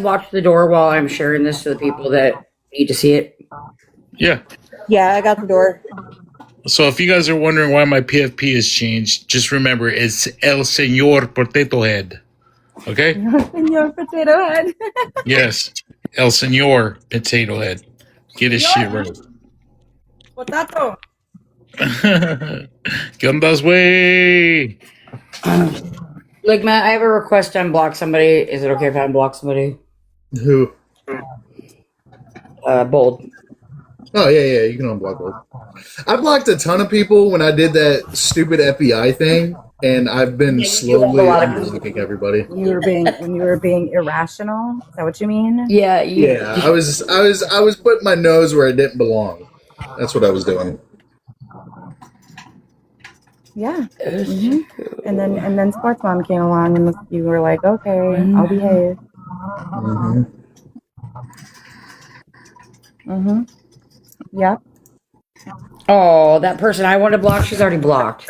watch the door while I'm sharing this to the people that need to see it? Yeah. Yeah, I got the door. So if you guys are wondering why my PFP has changed, just remember it's El Señor Potato Head. Okay? Your potato head. Yes. El Señor Potato Head. Get his shit right. Potato. ¿Qué ondas, güey? Like, Matt, I have a request to unblock somebody. Is it okay if I unblock somebody? Who? Bold. Oh, yeah, you can unblock Bold. I blocked a ton of people when I did that stupid FBI thing, and I've been slowly unblocking everybody. When you were being irrational, is that what you mean? Yeah, I was putting my nose where it didn't belong. That's what I was doing. Yeah. Mm-hmm. And then Sports Mom came along, and you were like, okay, I'll behave. Mm-hmm. Mm-hmm. Yep. Oh, that person I want to block, she's already blocked.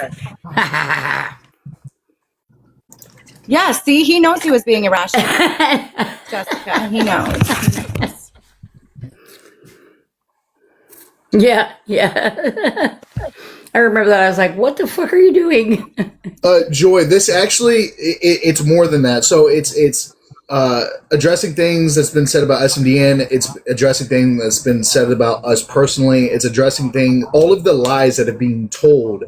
Yeah, see, he knows he was being irrational. Jessica, he knows. Yeah. I remember that. I was like, what the fuck are you doing? Joy, this actually, it's more than that. So it's addressing things that's been said about SMDN. It's addressing things that's been said about us personally. It's addressing all of the lies that are being told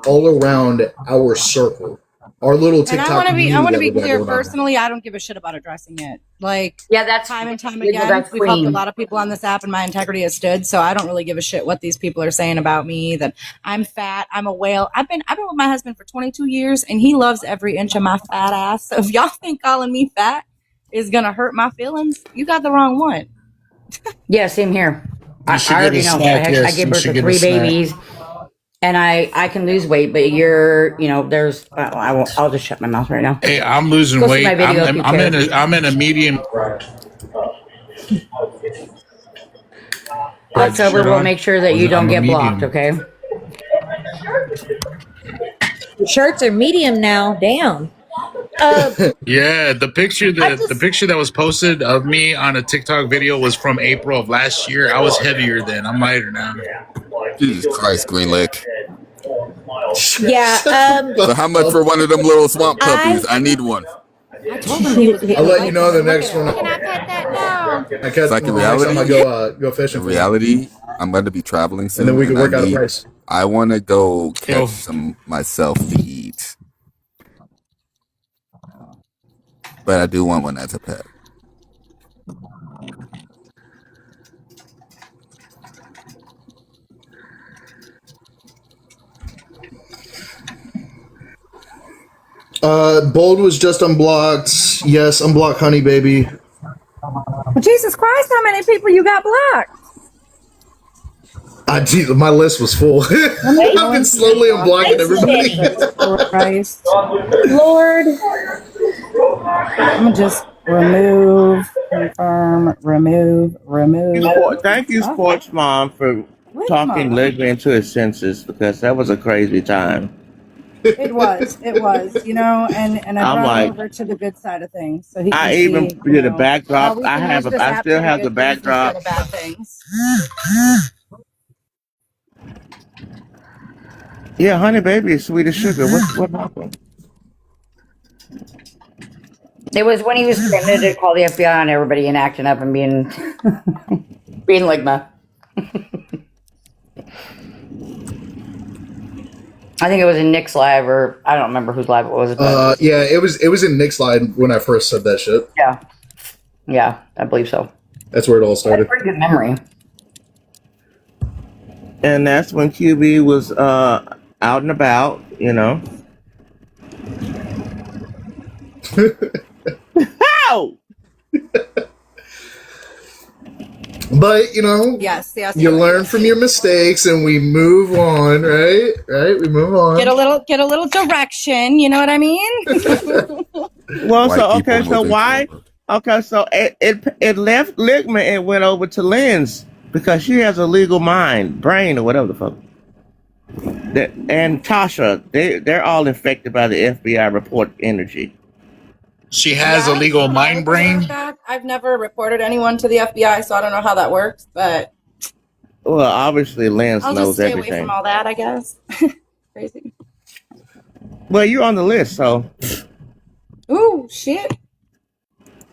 all around our circle. Our little TikTok. And I want to be clear. Personally, I don't give a shit about addressing it. Like, yeah, that's time and time again. We've helped a lot of people on this app, and my integrity has stood. So I don't really give a shit what these people are saying about me. That I'm fat. I'm a whale. I've been with my husband for 22 years, and he loves every inch of my fat ass. So if y'all think calling me fat is gonna hurt my feelings, you got the wrong one. Yeah, same here. I already know. I gave birth to 3 babies. And I can lose weight, but there's I'll just shut my mouth right now. Hey, I'm losing weight. I'm in a medium. October, we'll make sure that you don't get blocked, okay? Shirts are medium now. Damn. Yeah, the picture that was posted of me on a TikTok video was from April of last year. I was heavier then. I'm lighter now. Jesus Christ, Green Lake. Yeah. So how much for one of them little swamp puppies? I need one. I'll let you know the next one. Can I cut that now? It's like in reality. I go fishing. In reality, I'm going to be traveling soon. And then we can work out a price. I want to go catch some myself to eat. But I do want one as a pet. Bold was just unblocked. Yes, unblock Honey Baby. Well, Jesus Christ, how many people you got blocked? My list was full. I've been slowly unblocking everybody. Christ. Lord. I'm gonna just remove, confirm, remove. Thank you, Sports Mom, for talking Legba into his senses, because that was a crazy time. It was, and I brought him over to the good side of things. So he can I even did a backdrop. I still have the backdrop. Bad things. Yeah, Honey Baby is sweet as sugar. What happened? It was when he was threatening to call the FBI on everybody and acting up and being Ligma. I think it was in Nick's live, or I don't remember whose live it was. Yeah, it was in Nick's live when I first said that shit. Yeah, I believe so. That's where it all started. Pretty good memory. And that's when QB was out and about, How? But yes, you learn from your mistakes, and we move on, right? We move on. Get a little direction. You know what I mean? Well, so why? Okay, so it left Ligma and went over to Lynn's because she has a legal brain, or whatever the fuck. And Tasha, they're all infected by the FBI report energy. She has a legal mind brain. I've never reported anyone to the FBI, so I don't know how that works. But well, obviously, Lance I'll knows just stay everything. away from all that, I guess. Crazy. Well, you're on the list, so. Ooh, shit.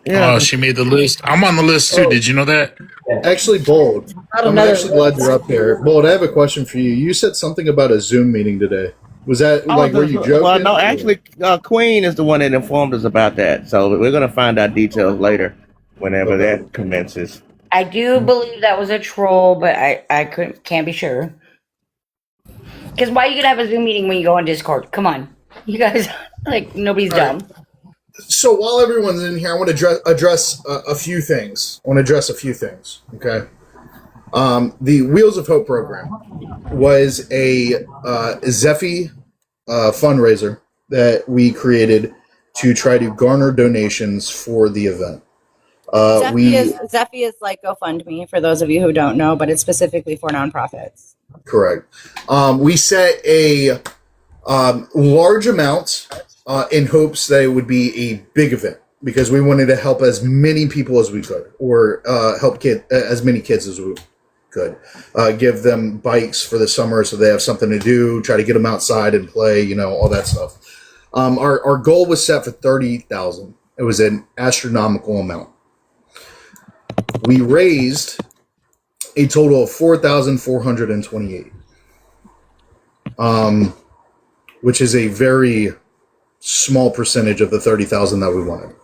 Yeah. Oh, she made the list. I'm on the list too. Did you know that? Actually, Bold, I'm actually glad you're up there. Bold, I have a question for you. You said something about a Zoom meeting today. Was that were you joking? Well, no, actually, Queen is the one that informed us about that. So we're going to find out details later whenever that commences. I do believe that was a troll, but I can't be sure. Because why are you going to have a Zoom meeting when you go on Discord? Come on. You guys, like, nobody's dumb. Right. So while everyone's in here, I want to address a few things. Okay. The Wheels of Hope program was a Zeffy fundraiser that we created to try to garner donations for the event. Zeffy is like GoFundMe for those of you who don't know, but it's specifically for nonprofits. Correct. We set a large amount in hopes that it would be a big event because we wanted to help as many people as we could, or help as many kids as we could. Give them bikes for the summer so they have something to do. Try to get them outside and play. All that stuff. Our goal was set for $30,000. It was an astronomical amount. We raised a total of $4,428, which is a very small percentage of the $30,000 that we wanted.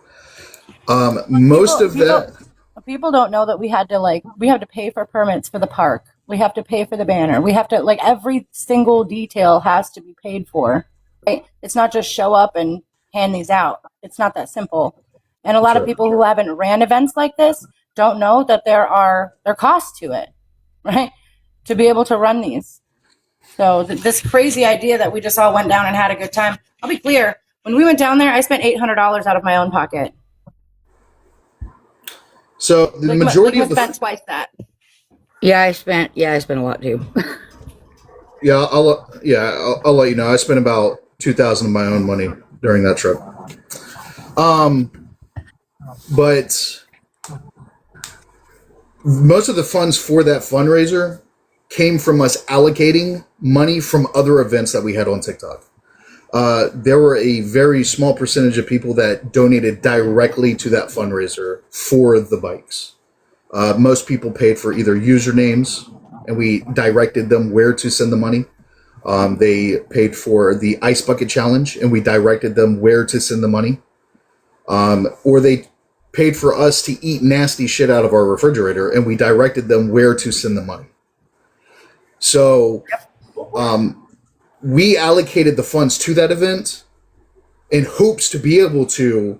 People don't know that we have to pay for permits for the park. We have to pay for the banner. We have to, every single detail has to be paid for. Right? It's not just show up and hand these out. It's not that simple. And a lot of people who haven't ran events like this don't know that there are costs to it, right? To be able to run these. So this crazy idea that we just all went down and had a good time. I'll be clear. When we went down there, I spent $800 out of my own pocket. So the majority of spent twice that. Yeah, I spent a lot too. I'll let you know. I spent about $2,000 of my own money during that trip. But most of the funds for that fundraiser came from us allocating money from other events that we had on TikTok. There were a very small percentage of people that donated directly to that fundraiser for the bikes. Most people paid for either usernames, and we directed them where to send the money. They paid for the Ice Bucket Challenge, and we directed them where to send the money. Or they paid for us to eat nasty shit out of our refrigerator, and we directed them where to send the money. So we allocated the funds to that event in hopes to be able to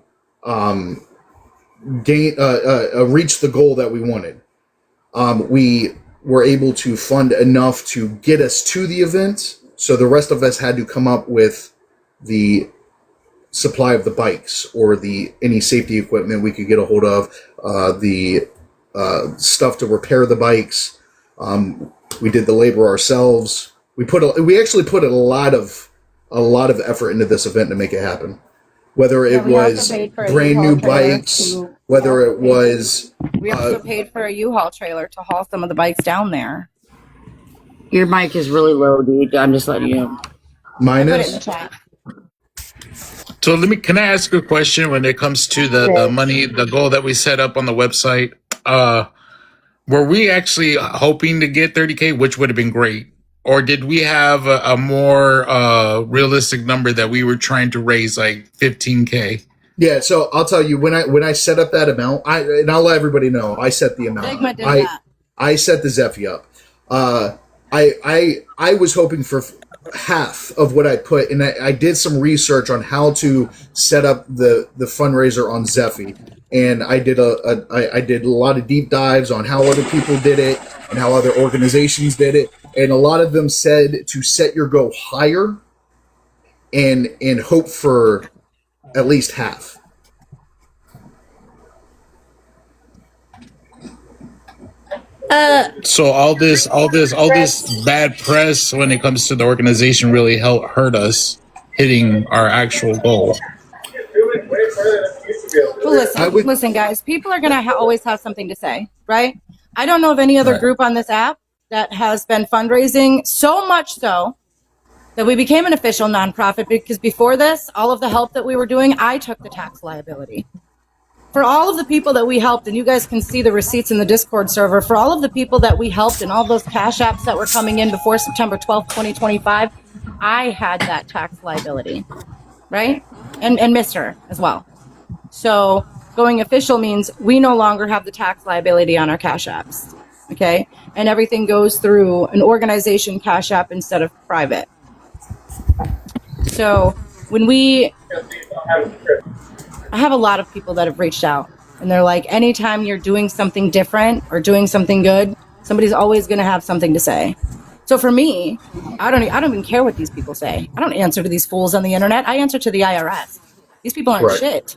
reach the goal that we wanted. We were able to fund enough to get us to the event, so the rest of us had to come up with the supply of the bikes or any safety equipment we could get a hold of, the stuff to repair the bikes. We did the labor ourselves. We actually put a lot of effort into this event to make it happen. Whether it was brand new bikes, whether it was... We also paid for a U-Haul trailer to haul some of the bikes down there. Your mic is really low, dude. I'm just letting you know. Mine Put it is? in the chat. So can I ask a question when it comes to the money, the goal that we set up on the website? Were we actually hoping to get 30K, which would have been great? Or did we have a more realistic number that we were trying to raise, like 15K? Yeah, so I'll tell you, when I set up that amount, and I'll let everybody know, I set the amount. Sigma did that. I set the Zeffy up. I was hoping for half of what I put, and I did some research on how to set up the fundraiser on Zeffy, and I did a lot of deep dives on how other people did it and how other organizations did it, and a lot of them said to set your goal higher and hope for at least half. So all this bad press when it comes to the organization really hurt us hitting our actual goal. Well, listen, guys. People are gonna always have something to say, right? I don't know of any other group on this app that has been fundraising so much so that we became an official nonprofit, because before this, all of the help that we were doing, I took the tax liability. For all of the people that we helped, and you guys can see the receipts in the Discord server, for all of the people that we helped and all those cash apps that were coming in before September 12th, 2025, I had that tax liability, right? And Mr. as well. So going official means we no longer have the tax liability on our cash apps, okay? And everything goes through an organization cash app instead of private. So when I have a lot of people that have reached out, and they're like, anytime you're doing something different or doing something good, somebody's always going to have something to say. So for me, I don't even care what these people say. I don't answer to these fools on the internet. I answer to the IRS. These people aren't shit.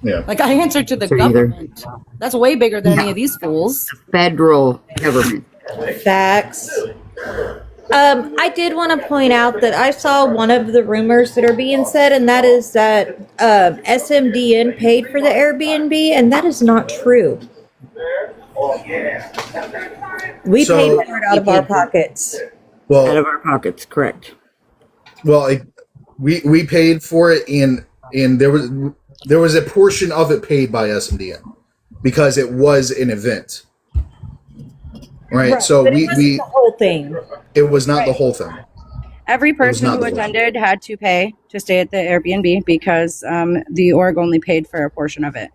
Yeah. Like, I answer to the government. That's way bigger than any of these fools. Federal government. Facts. I did want to point out that I saw one of the rumors that are being said, and that is that SMDN paid for the Airbnb, and that is not true. We paid for it out of our pockets. Well, Out of our pockets, correct. Well, we paid for it, and there was a portion of it paid by SMDN because it was an event. Right. So but it wasn't the whole thing. It was not the whole thing. Every person who attended had to pay to stay at the Airbnb because the org only paid for a portion of it.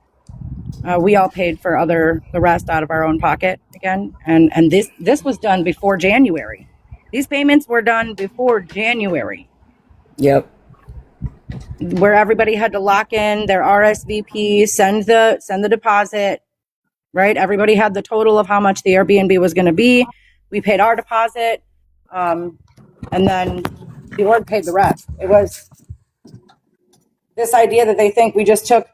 We all paid for the rest out of our own pocket again, and this was done before January. These payments were done before January. Yep. Where everybody had to lock in their RSVP, send the deposit. Right? Everybody had the total of how much the Airbnb was going to be. We paid our deposit, and then the org paid the rest. It was this idea that they think we just took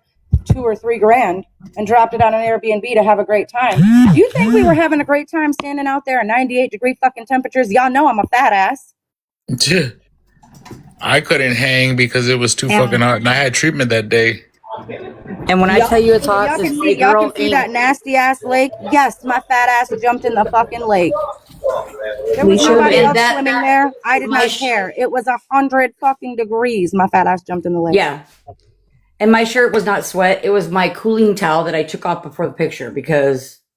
$2 or $3 grand and dropped it on an Airbnb to have a great time. You think we were having a great time standing out there in 98-degree fucking temperatures? Y'all know I'm a fat ass. I couldn't hang because it was too fucking hot, and I had treatment that day. And when I tell you it's hot, y'all can see that nasty ass lake. Yes, my fat ass jumped in the fucking lake. There was nobody else swimming there. I did not care. It was 100 fucking degrees. My fat ass jumped in the lake. Yeah. And my shirt was not sweat. It was my cooling towel that I took off before the picture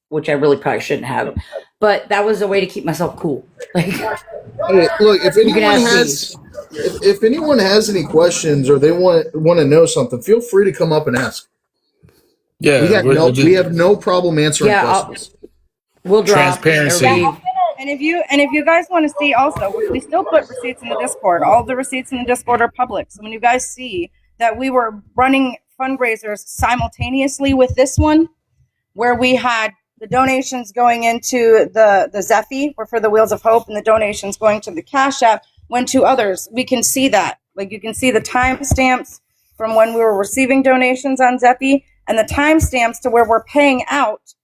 which I really probably shouldn't have. But that was a way to keep myself cool. Like, hey, look, if anyone has any questions or they want to know something, feel free to come up and ask. Yeah, we have no problem answering questions. We'll drop transparency. And if you guys want to see also, we still put receipts in the Discord. All of the receipts in the Discord are public. So when you guys see that we were running fundraisers simultaneously with this one, where we had the donations going into the Zephy, or for the Wheels of Hope, and the donations going to the Cash App went to others. We can see that. Like, you can see the timestamps from when we were receiving donations on Zephy and the timestamps to where we're paying out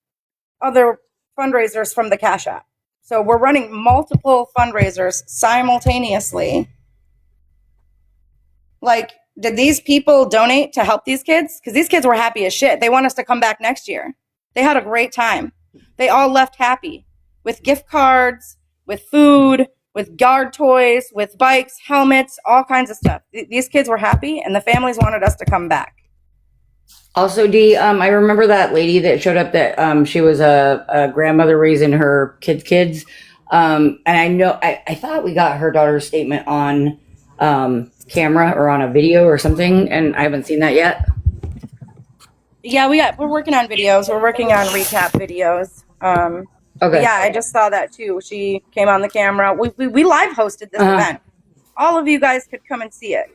other fundraisers from the Cash App. So we're running multiple fundraisers simultaneously. Like, did these people donate to help these kids? Because these kids were happy as shit. They want us to come back next year. They had a great time. They all left happy with gift cards, with food, with guard toys, with bikes, helmets, all kinds of stuff. These kids were happy, and the families wanted us to come back. Also, Dee, I remember that lady that showed up that she was a grandmother raising her kids. And I know, I thought we got her daughter's statement on camera or on a video or something, and I haven't seen that yet. Yeah, we're working on videos. We're working on recap videos. Okay. Yeah, I just saw that too. She came on the camera. We live hosted this event. All of you guys could come and see it,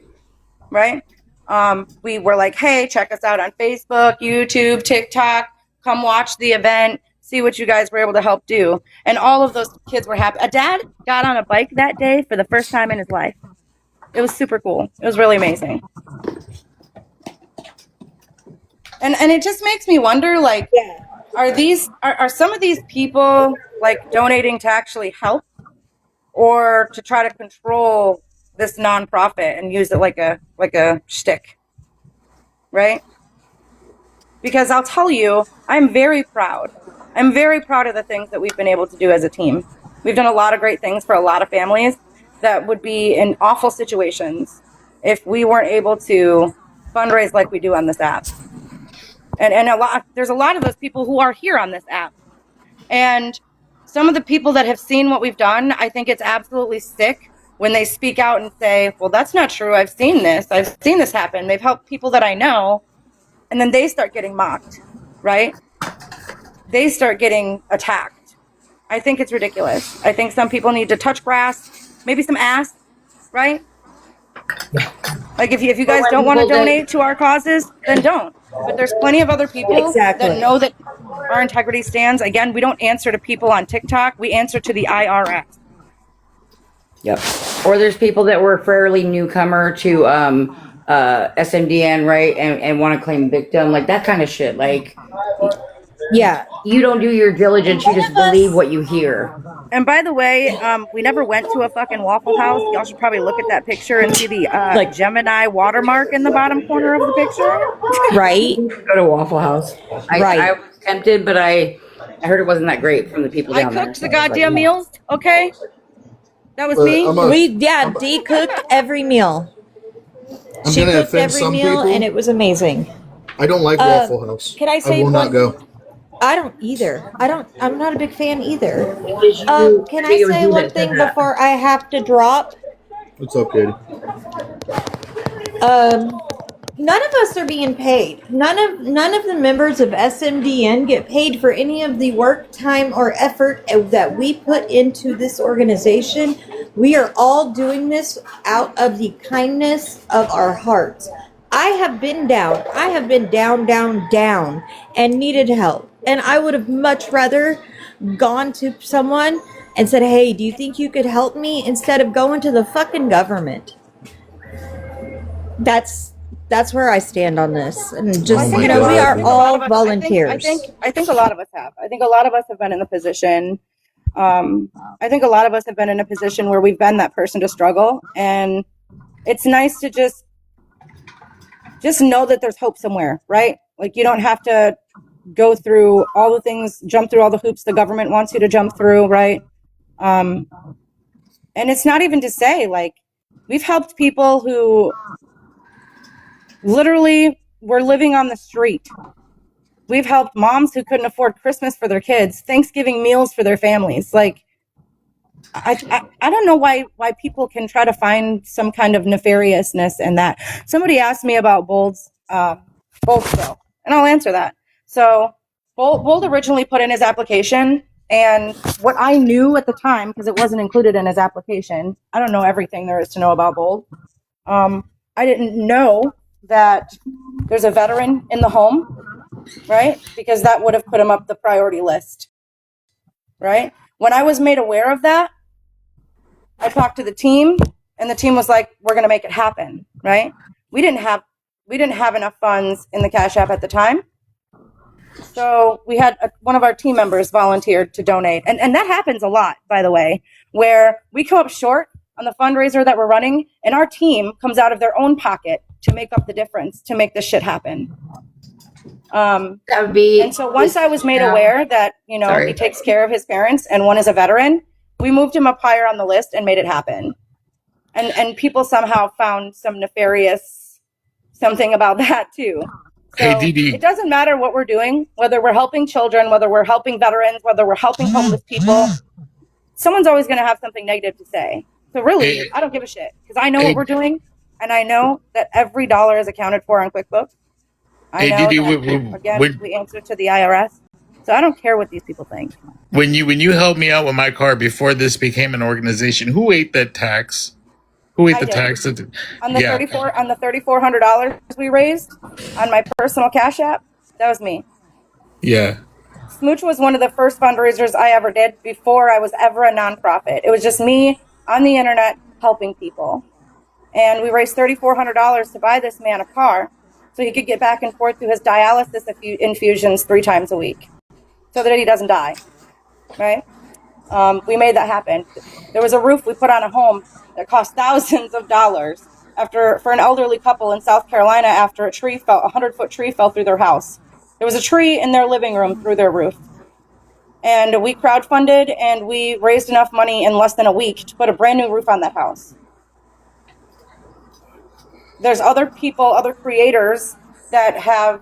right? We were like, hey, check us out on Facebook, YouTube, TikTok. Come watch the event. See what you guys were able to help do. And all of those kids were happy. A dad got on a bike that day for the first time in his life. It was super cool. It was really amazing. And it just makes me wonder, like, are some of these people like donating to actually help, or to try to control this nonprofit and use it like a shtick, right? because I'll tell you, I'm very proud. I'm very proud of the things that we've been able to do as a team. We've done a lot of great things for a lot of families that would be in awful situations if we weren't able to fundraise like we do on this app. And there's a lot of those people who are here on this app. And some of the people that have seen what we've done, I think it's absolutely sick when they speak out and say, well, that's not true. I've seen this happen. They've helped people that I know. And then they start getting mocked, right? They start getting attacked. I think it's ridiculous. I think some people need to touch grass, maybe some ass, right? Like if you guys don't want to donate to our causes, then don't. But there's plenty of other people that know that our integrity stands. Again, we don't answer to people on TikTok. We answer to the IRS. Yep. Or there's people that were fairly newcomer to SMDN, right? And want to claim victim, like that kind of shit. Like, yeah, you don't do your diligence. You just believe what you hear. And by the way, we never went to a fucking Waffle House. Y'all should probably look at that picture and see the Gemini watermark in the bottom corner of the picture. Right. Go to Waffle House. I was tempted, but I heard it wasn't that great from the people down there. I cooked the goddamn meals, okay? That was me. Dee cooked every meal. She cooked every meal, and it was amazing. I don't like Waffle House. Can I say I will not go. I don't either. I'm not a big fan either. Can I say one thing before I have to drop? What's up, Katie? None of us are being paid. None of the members of SMDN get paid for any of the work, time, or effort that we put into this organization. We are all doing this out of the kindness of our hearts. I have been down. I have been down, and needed help. And I would have much rather gone to someone and said, hey, do you think you could help me? Instead of going to the fucking government. That's where I stand on this. And just, we are all volunteers. I think a lot of us have. I think a lot of us have been in the position. I think a lot of us have been in a position where we've been that person to struggle. And it's nice to just know that there's hope somewhere, right? Like you don't have to go through all the things, jump through all the hoops the government wants you to jump through, right? And it's not even to say, like, we've helped people who literally were living on the street. We've helped moms who couldn't afford Christmas for their kids, Thanksgiving meals for their families. Like, I don't know why people can try to find some kind of nefariousness in that. Somebody asked me about Bold's bill, and I'll answer that. So Bold originally put in his application, and what I knew at the time, because it wasn't included in his application, I don't know everything there is to know about Bold. I didn't know that there's a veteran in the home, right? Because that would have put him up the priority list, right? When I was made aware of that, I talked to the team, and the team was like, we're going to make it happen, right? We didn't have enough funds in the Cash App at the time. So we had one of our team members volunteered to donate. And that happens a lot, by the way, where we come up short on the fundraiser that we're running, and our team comes out of their own pocket to make up the difference, to make this shit happen. That would be. And so once I was made aware that, he takes care of his parents and one is a veteran, we moved him up higher on the list and made it happen. And people somehow found some nefarious something about that too. So hey, Dee. It doesn't matter what we're doing, whether we're helping children, whether we're helping veterans, whether we're helping homeless people. Someone's always going to have something negative to say. So really, I don't give a shit because I know what we're doing, and I know that every dollar is accounted for on QuickBooks. I know that, we answer to the IRS, so I don't care what these people think. When you helped me out with my car before this became an organization, who ate that tax? Who ate the tax? On the $3,400 we raised on my personal Cash App, that was me. Yeah. Smooch was one of the first fundraisers I ever did before I was ever a nonprofit. It was just me on the internet helping people. And we raised $3,400 to buy this man a car so he could get back and forth to his dialysis infusions 3 times a week so that he doesn't die, right? We made that happen. There was a roof we put on a home that cost thousands of dollars for an elderly couple in South Carolina after a 100-foot tree fell through their house. There was a tree in their living room through their roof. And we crowdfunded and we raised enough money in less than a week to put a brand new roof on that house. There's other people, other creators that have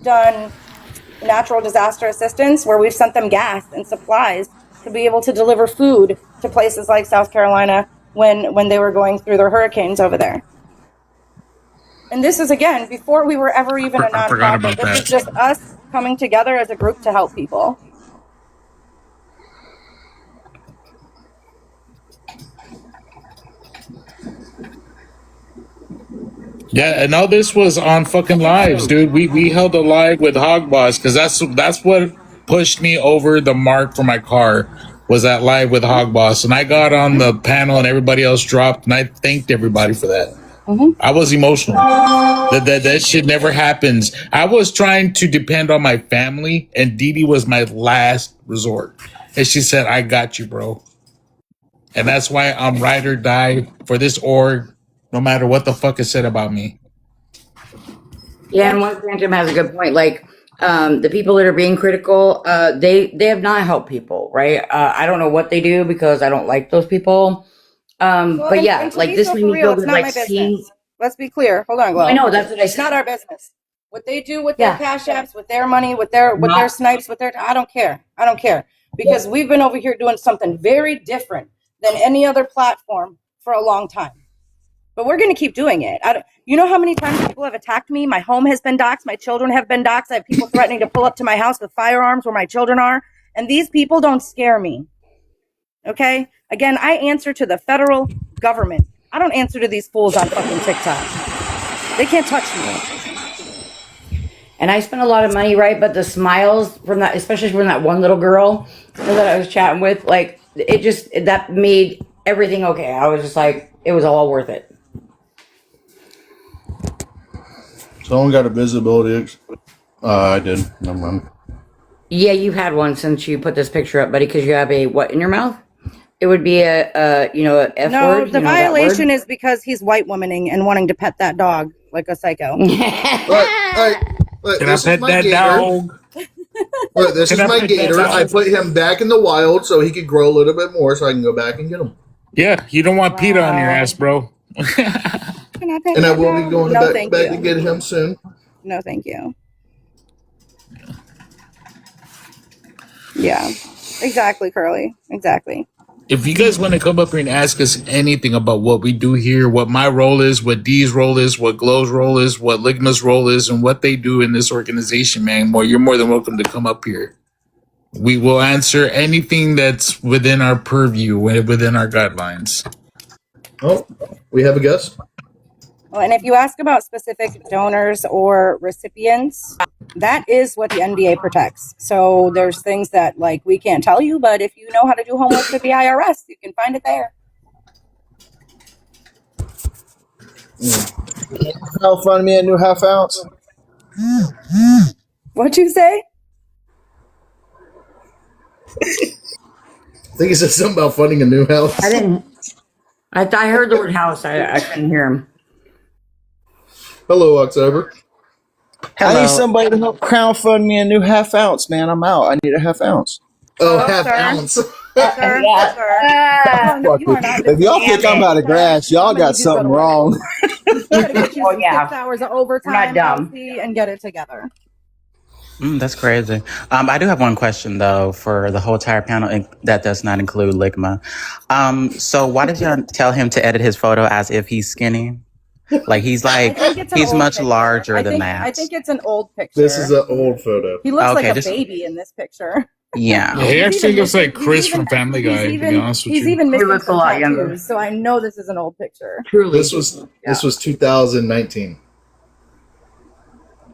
done natural disaster assistance where we've sent them gas and supplies to be able to deliver food to places like South Carolina when they were going through their hurricanes over there. And this is, again, before we were ever even a I forgot nonprofit. about This that. is just us coming together as a group to help people. Yeah, and all this was on fucking lives, dude. We held a live with Hog Boss because that's what pushed me over the mark for my car was that live with Hog Boss, and I got on the panel and everybody else dropped, and I thanked everybody for that. I was emotional. That shit never happens. I was trying to depend on my family, and Dee Dee was my last resort, and she said, "I got you, bro." And that's why I'm ride or die for this org, no matter what the fuck is said about me. Yeah, and one Phantom has a good point. Like, the people that are being critical, they have not helped people, right? I don't know what they do because I don't like those people. But yeah, and to like be this so made for me real, feel it's good, not like my seeing. business. Let's be clear. Hold on, Glow. I know that's what I It's said. not our business. What they do with their Yeah, cash apps, with their money, with their not snipes, with their I don't care. I don't care. Because we've been over here doing something very different than any other platform for a long time. But we're going to keep doing it. You know how many times people have attacked me? My home has been doxxed. My children have been doxxed. I have people threatening to pull up to my house with firearms where my children are. And these people don't scare me. Okay? Again, I answer to the federal government. I don't answer to these fools on fucking TikTok. They can't touch me. And I spent a lot of money, right? But the smiles from that, especially from that one little girl that I was chatting with, like it just that made everything okay. I was just like, it was all worth it. Someone got a visibility. I did. Never mind. Yeah, you've had one since you put this picture up, buddy, because you have a what in your mouth? It would be a F No, word. the violation is because he's white womaning and wanting to pet that dog like a psycho. Look, Can I this is pet my that gator. dog? Look, this is Can I my pet that gator. dog? I put him back in the wild so he could grow a little bit more so I can go back and get him. Yeah, you don't want PETA on your ass, bro. Can I pet And I that will be dog? going No, back thank to you. get him soon. No, thank you. Yeah, exactly, Curly. Exactly. If you guys want to come up here and ask us anything about what we do here, what my role is, what Dee's role is, what Glow's role is, what Ligma's role is, and what they do in this organization, man, well, you're more than welcome to come up here. We will answer anything that's within our purview, within our guidelines. Oh, we have a guest. Well, and if you ask about specific donors or recipients, that is what the NDA protects. So there's things that like we can't tell you, but if you know how to do homework with the IRS, you can find it there. Crowdfund me a new half ounce. What'd you say? I think he said something about funding a new house. I didn't. I heard the word house. I couldn't hear him. Hello, October. I need somebody to help crowdfund me a new half ounce, man. I'm out. I need a half ounce. Oh, Oh, half sir. ounce. Sir, Yeah. sir. No, Fuck you are it. not. If y'all think I'm out of grass, y'all got Somebody something do better. wrong. You gotta get you Oh, some yeah. 6 hours of We're overtime, not dumb. LC, and get it together. That's crazy. I do have one question though for the whole entire panel, and that does not include Ligma. So why did y'all tell him to edit his photo as if he's skinny? Like he's I think it's an he's old much picture. larger than that. I think it's an old picture. This is an old photo. He looks like Okay, a just- baby in this picture. Yeah. Yeah, he actually looks like he's Chris even- from Family Guy, to be honest with he's you. even He missing looks a some lot tattoos, younger. so I know this is an old picture. Truly. This was 2019.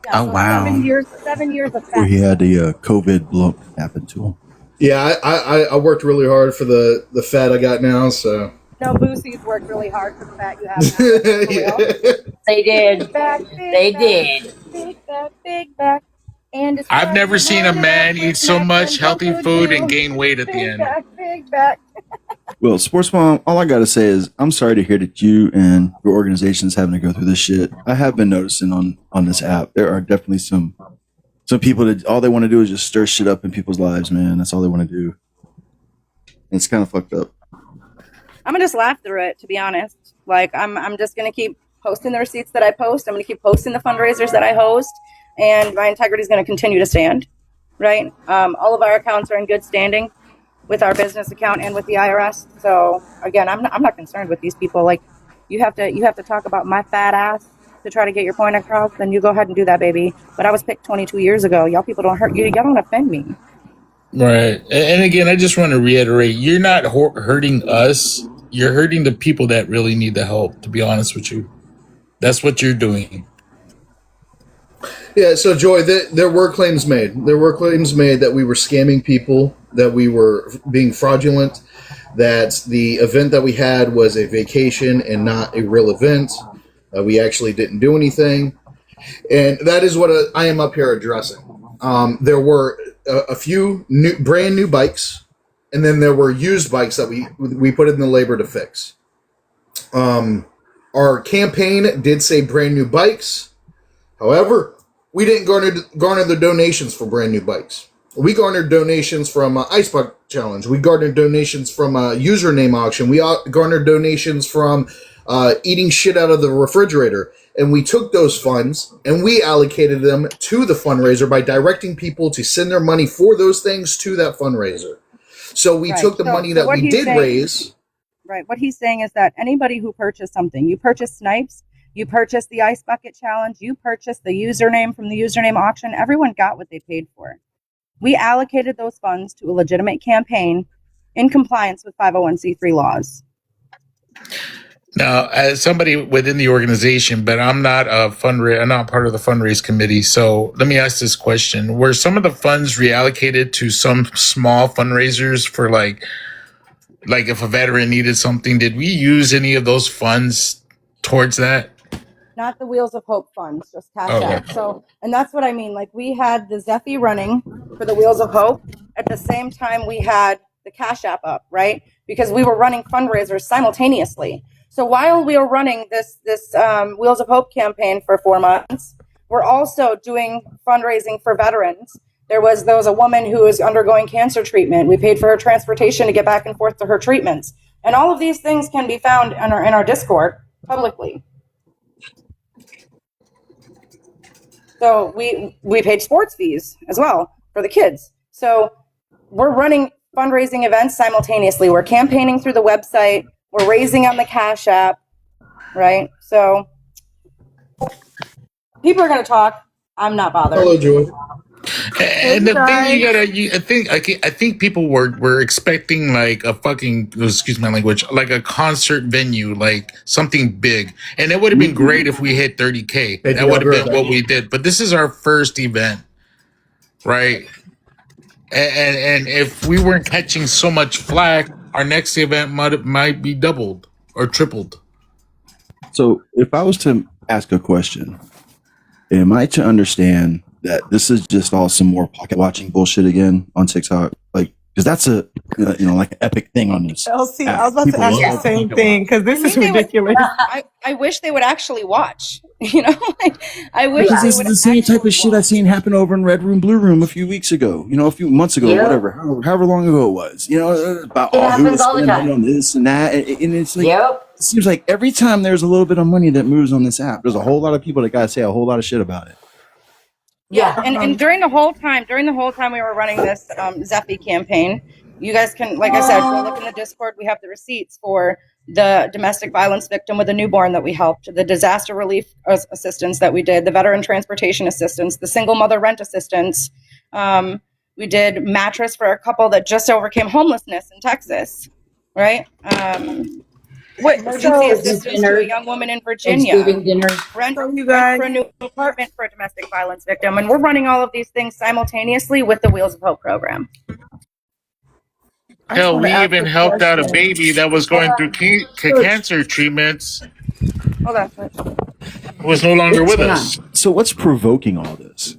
Yeah, Oh, so wow. 7 years of Where fat. he had the COVID blow happen to him. Yeah, I worked really hard for the fat I got now, so. No, Boosie's worked really hard for the fat you have now. For real. They did. Big back, They big did. back, big back, big back. And it's I've never seen a man eat so much healthy food and gain. gain weight at the Big end. back, big back. Well, Sports Mom, all I got to say is I'm sorry to hear that you and your organization's having to go through this shit. I have been noticing on this app, there are definitely some some people that all they want to do is just stir shit up in people's lives, man. That's all they want to do. And it's kind of fucked up. I'm gonna just laugh through it, to be honest. Like I'm just gonna keep posting the receipts that I post. I'm gonna keep posting the fundraisers that I host, and my integrity is gonna continue to stand. Right? All of our accounts are in good standing with our business account and with the IRS. So again, I'm not concerned with these people. Like you have to talk about my fat ass to try to get your point across. Then you go ahead and do that, baby. But I was picked 22 years ago. Y'all people don't hurt you. Y'all don't offend me. Right. And again, I just want to reiterate, you're not hurting us. You're hurting the people that really need the help, to be honest with you. That's what you're doing. Yeah, so Joy, there were claims made. There were claims made that we were scamming people, that we were being fraudulent, that the event that we had was a vacation and not a real event. We actually didn't do anything. And that is what I am up here addressing. There were a few brand new bikes, and then there were used bikes that we put in the labor to fix. Our campaign did say brand new bikes. However, we didn't garner the donations for brand new bikes. We garnered donations from Ice Bucket Challenge. We garnered donations from a username auction. We garnered donations from eating shit out of the refrigerator. And we took those funds and we allocated them to the fundraiser by directing people to send their money for those things to that fundraiser. So we took the money that we did raise. Right. What he's saying is that anybody who purchased something, you purchased snipes, you purchased the Ice Bucket Challenge, you purchased the username from the username auction, everyone got what they paid for. We allocated those funds to a legitimate campaign in compliance with 501c3 laws. Now, as somebody within the organization, but I'm not I'm not part of the fundraise committee. So let me ask this question. Were some of the funds reallocated to some small fundraisers for like if a veteran needed something? Did we use any of those funds towards that? Not the Wheels of Hope funds, just Cash App. So, and that's what I mean. Like we had the Zeffy running for the Wheels of Hope. At the same time, we had the Cash App up, right? Because we were running fundraisers simultaneously. So while we were running this Wheels of Hope campaign for 4 months, we're also doing fundraising for veterans. There was a woman who was undergoing cancer treatment. We paid for her transportation to get back and forth to her treatments. And all of these things can be found in our Discord publicly. So we paid sports fees as well for the kids. So we're running fundraising events simultaneously. We're campaigning through the website. We're raising on the Cash App, right? So people are going to talk. I'm not bothered. Hello, Joy. And the thing I think people were expecting like a fucking, excuse my language, like a concert venue, like something big. And it would have been great if we hit 30K. That would have been what we did. But this is our first event, right? And if we weren't catching so much flack, our next event might be doubled or tripled. So if I was to ask a question, am I to understand that this is just all some more pocket watching bullshit again on TikTok? Like, because that's a like an epic thing on this. LC, I was about to ask the same thing because this is ridiculous. I wish they would actually watch. I wish this is the same type of shit I seen happen over in Red Room, Blue Room a few weeks ago. A few months ago, whatever, however long ago it was. About who was spending money on this and that, and it's like it seems like every time there's a little bit of money that moves on this app, there's a whole lot of people that gotta say a whole lot of shit about it. Yeah, and during the whole time we were running this Zeffy campaign, you guys can, like I said, go look in the Discord. We have the receipts for the domestic violence victim with a newborn that we helped, the disaster relief assistance that we did, the veteran transportation assistance, the single mother rent assistance. We did mattress for a couple that just overcame homelessness in Texas, right? Emergency assistance to a young woman in Virginia. Rent for a new apartment for a domestic violence victim. And we're running all of these things simultaneously with the Wheels of Hope program. Hell, we even helped out a baby that was going through cancer treatments. Hold on. Who was no longer with us. So what's provoking all this?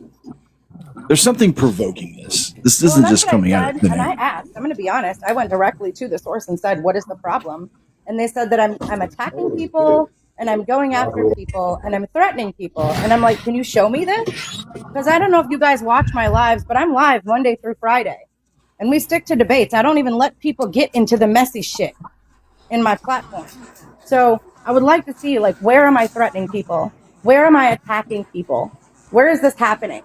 There's something provoking this. This isn't just coming out of thin air. And I asked, I'm going to be honest, I went directly to the source and said, what is the problem? And they said that I'm attacking people, and I'm going after people and I'm threatening people. And I'm like, can you show me this? Because I don't know if you guys watch my lives, but I'm live Monday through Friday. And we stick to debates. I don't even let people get into the messy shit in my platform. So I would like to see, like, where am I threatening people? Where am I attacking people? Where is this happening?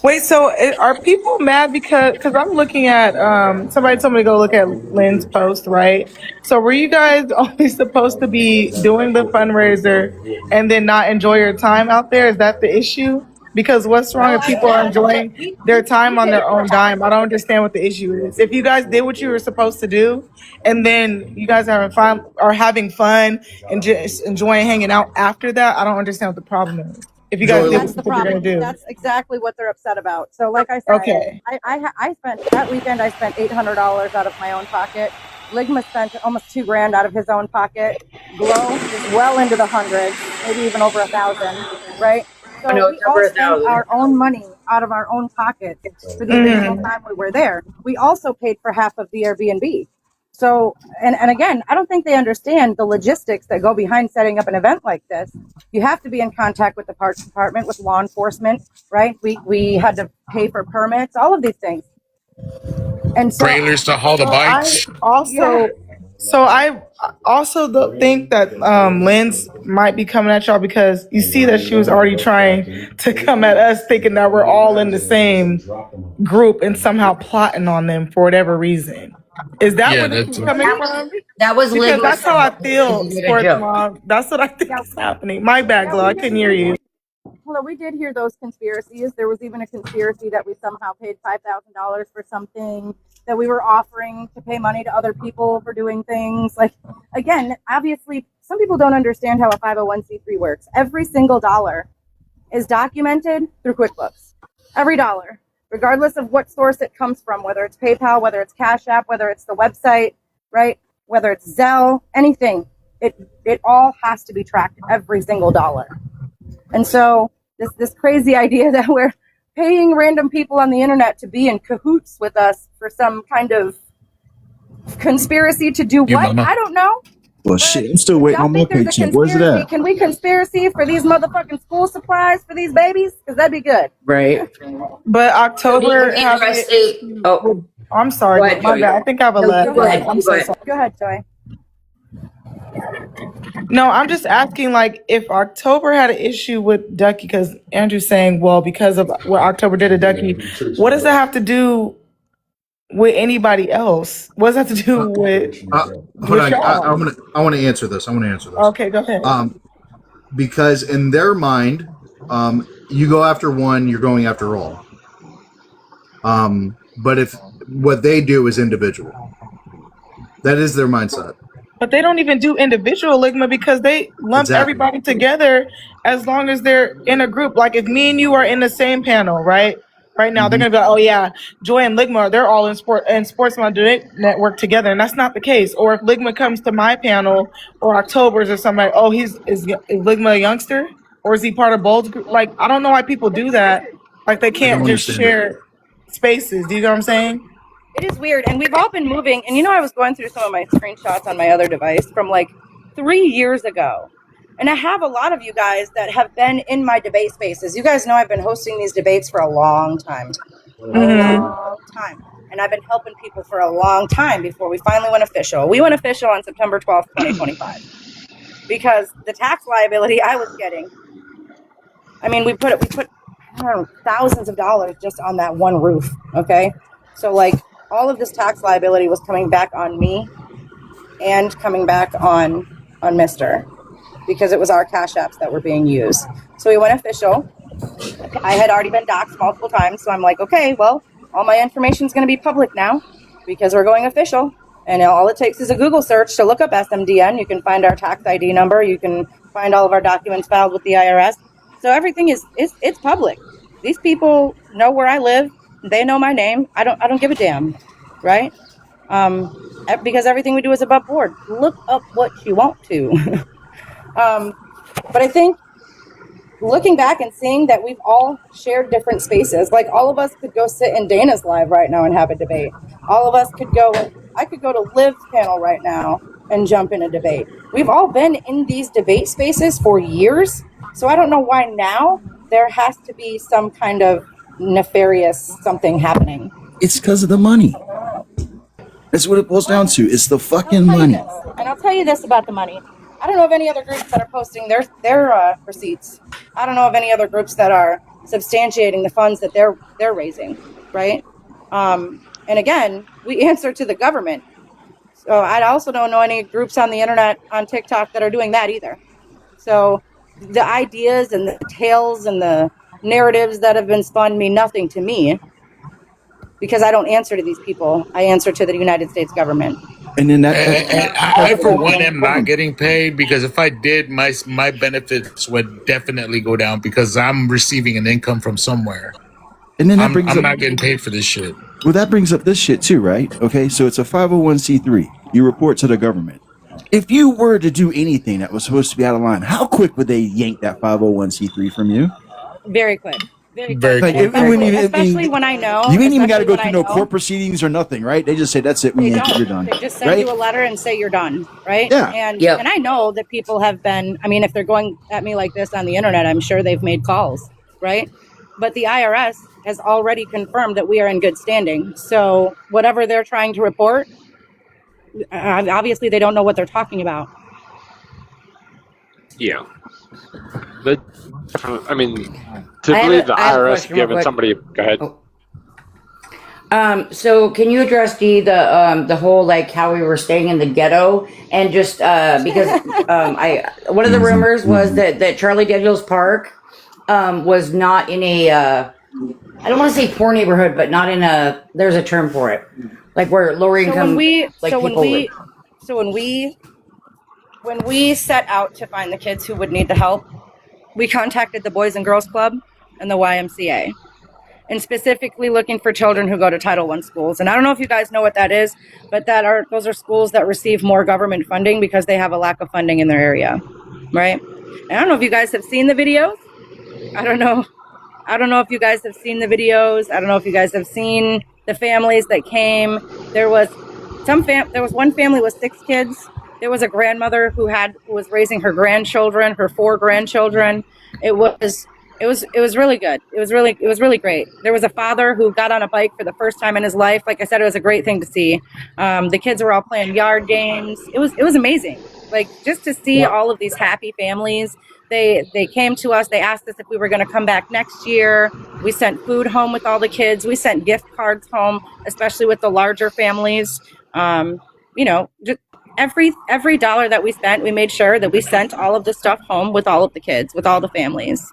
Wait, so are people mad because I'm looking at somebody told me to go look at Lynn's post, right? So were you guys only supposed to be doing the fundraiser and then not enjoy your time out there? Is that the issue? Because what's wrong if people are enjoying their time on their own dime? I don't understand what the issue is. If you guys did what you were supposed to do, and then you guys are having fun and just enjoying hanging out after that, I don't understand what the problem is. If you guys did That's the what you're gonna problem. do. That's exactly what they're upset about. So, like I said, Okay. I spent that weekend. I spent $800 out of my own pocket. Ligma spent almost $2,000 out of his own pocket. Glow is well into the hundreds, maybe even over 1,000. Right? So I know we it's all over spent 1,000. our own money out of our own pockets for the additional time we were there. We also paid for half of the Airbnb. So, and again, I don't think they understand the logistics that go behind setting up an event like this. You have to be in contact with the parks department, with law enforcement, right? We had to pay for permits, all of these things. And so, Trailers to haul the bikes. I also think that Lynn's might be coming at y'all because you see that she was already trying to come at us, thinking that we're all in the same group and somehow plotting on them for whatever reason. Is that where this is coming from? That was Because that's how I feel, Ligma's Sports joke. Mom. That's what I think is happening. My bad, Glow. I couldn't hear you. Well, we did hear those conspiracies. There was even a conspiracy that we somehow paid $5,000 for something, that we were offering to pay money to other people for doing things. Like, again, obviously, some people don't understand how a 501c3 works. Every single dollar is documented through QuickBooks. Every dollar, regardless of what source it comes from, whether it's PayPal, whether it's Cash App, whether it's the website, right? Whether it's Zelle, anything. It all has to be tracked, every single dollar. And so this crazy idea that we're paying random people on the internet to be in cahoots with us for some kind of conspiracy to do what? I don't know. Well, shit, I'm still waiting on my paycheck. Where's it at? Can we conspiracy for these motherfucking school supplies for these babies? Because that'd be good. Right. But October. I'm sorry. Go ahead, my bad. I think I have a left. Go ahead, Joy. No, I'm just asking, like, if October had an issue with Ducky, because Andrew's saying, well, because of what October did to Ducky, what does that have to do with anybody else? What does that have to do with? Hold on, I want to answer this. Okay, go ahead. Because in their mind, you go after one, you're going after all. But if what they do is individual, that is their mindset. But they don't even do individual Ligma because they lump everybody together as long as they're in a group. Like if me and you are in the same panel, right now, they're gonna be like, oh yeah, Joy and Ligma, they're all in Sports Network together, and that's not the case. Or if Ligma comes to my panel or October's or somebody, oh, is Ligma a youngster or is he part of Bold's group? Like I don't know why people do that. Like they can't just share spaces. Do you know what I'm saying? It is weird, and we've all been moving. And I was going through some of my screenshots on my other device from like 3 years ago. And I have a lot of you guys that have been in my debate spaces. You guys know I've been hosting these debates for a long time. Long time. And I've been helping people for a long time before we finally went official. We went official on September 12th, 2025. Because the tax liability I was getting, I mean, we put I don't know, thousands of dollars just on that one roof, okay? So, like, all of this tax liability was coming back on me and coming back on Mr. because it was our Cash Apps that were being used. So we went official. I had already been doxxed multiple times, so I'm like, okay, well, all my information is going to be public now because we're going official. And all it takes is a Google search to look up SMDN. You can find our tax ID number. You can find all of our documents filed with the IRS. So everything it's public. These people know where I live. They know my name. I don't give a damn, right? Because everything we do is above board. Look up what you want to. But I think looking back and seeing that we've all shared different spaces, like all of us could go sit in Dana's live right now and have a debate. All of us could go. I could go to Liv's panel right now and jump in a debate. We've all been in these debate spaces for years, so I don't know why now there has to be some kind of nefarious something happening. It's because of the money. That's what it boils down to. It's the fucking money. And I'll tell you this about the money. I don't know of any other groups that are posting their receipts. I don't know of any other groups that are substantiating the funds that they're raising, right? And again, we answer to the government. So I also don't know any groups on the internet, on TikTok, that are doing that either. So the ideas and the tales and the narratives that have been spun mean nothing to me, because I don't answer to these people. I answer to the United States government. And then I for one am not getting paid, because if I did, my benefits would definitely go down, because I'm receiving an income from somewhere. And then I'm not getting paid for this shit. Well, that brings up this shit too, right? Okay, so it's a 501c3. You report to the government. If you were to do anything that was supposed to be out of line, how quick would they yank that 501c3 from you? Very quick. Very quick. Especially when I know. You ain't even got to go through no court proceedings or nothing, right? They just say, that's it, we yank it, you're done. They just send you a letter and say you're done, right? Yeah. And I know that people have been, I mean, if they're going at me like this on the internet, I'm sure they've made calls, right? But the IRS has already confirmed that we are in good standing. So whatever they're trying to report, obviously they don't know what they're talking about. Yeah. I mean, typically the IRS giving somebody. Go ahead. So can you address the whole, like, how we were staying in the ghetto, and just because one of the rumors was that Charlie Daniels Park was not in a I don't want to say poor neighborhood, but not in a, there's a term for it, like where lower income when we set out to find the kids who would need the help, we contacted the Boys and Girls Club and the YMCA, and specifically looking for children who go to Title I schools. And I don't know if you guys know what that is, but those are schools that receive more government funding because they have a lack of funding in their area, right? And I don't know if you guys have seen the videos. I don't know if you guys have seen the videos. I don't know if you guys have seen the families that came. There was one family with 6 kids. There was a grandmother who was raising her grandchildren, her 4 grandchildren. It was really good. It was really great. There was a father who got on a bike for the first time in his life. Like I said, it was a great thing to see. The kids were all playing yard games. It was amazing. Like, just to see all of these happy families. They came to us. They asked us if we were going to come back next year. We sent food home with all the kids. We sent gift cards home, especially with the larger families. Just every dollar that we spent, we made sure that we sent all of the stuff home with all of the kids, with all the families.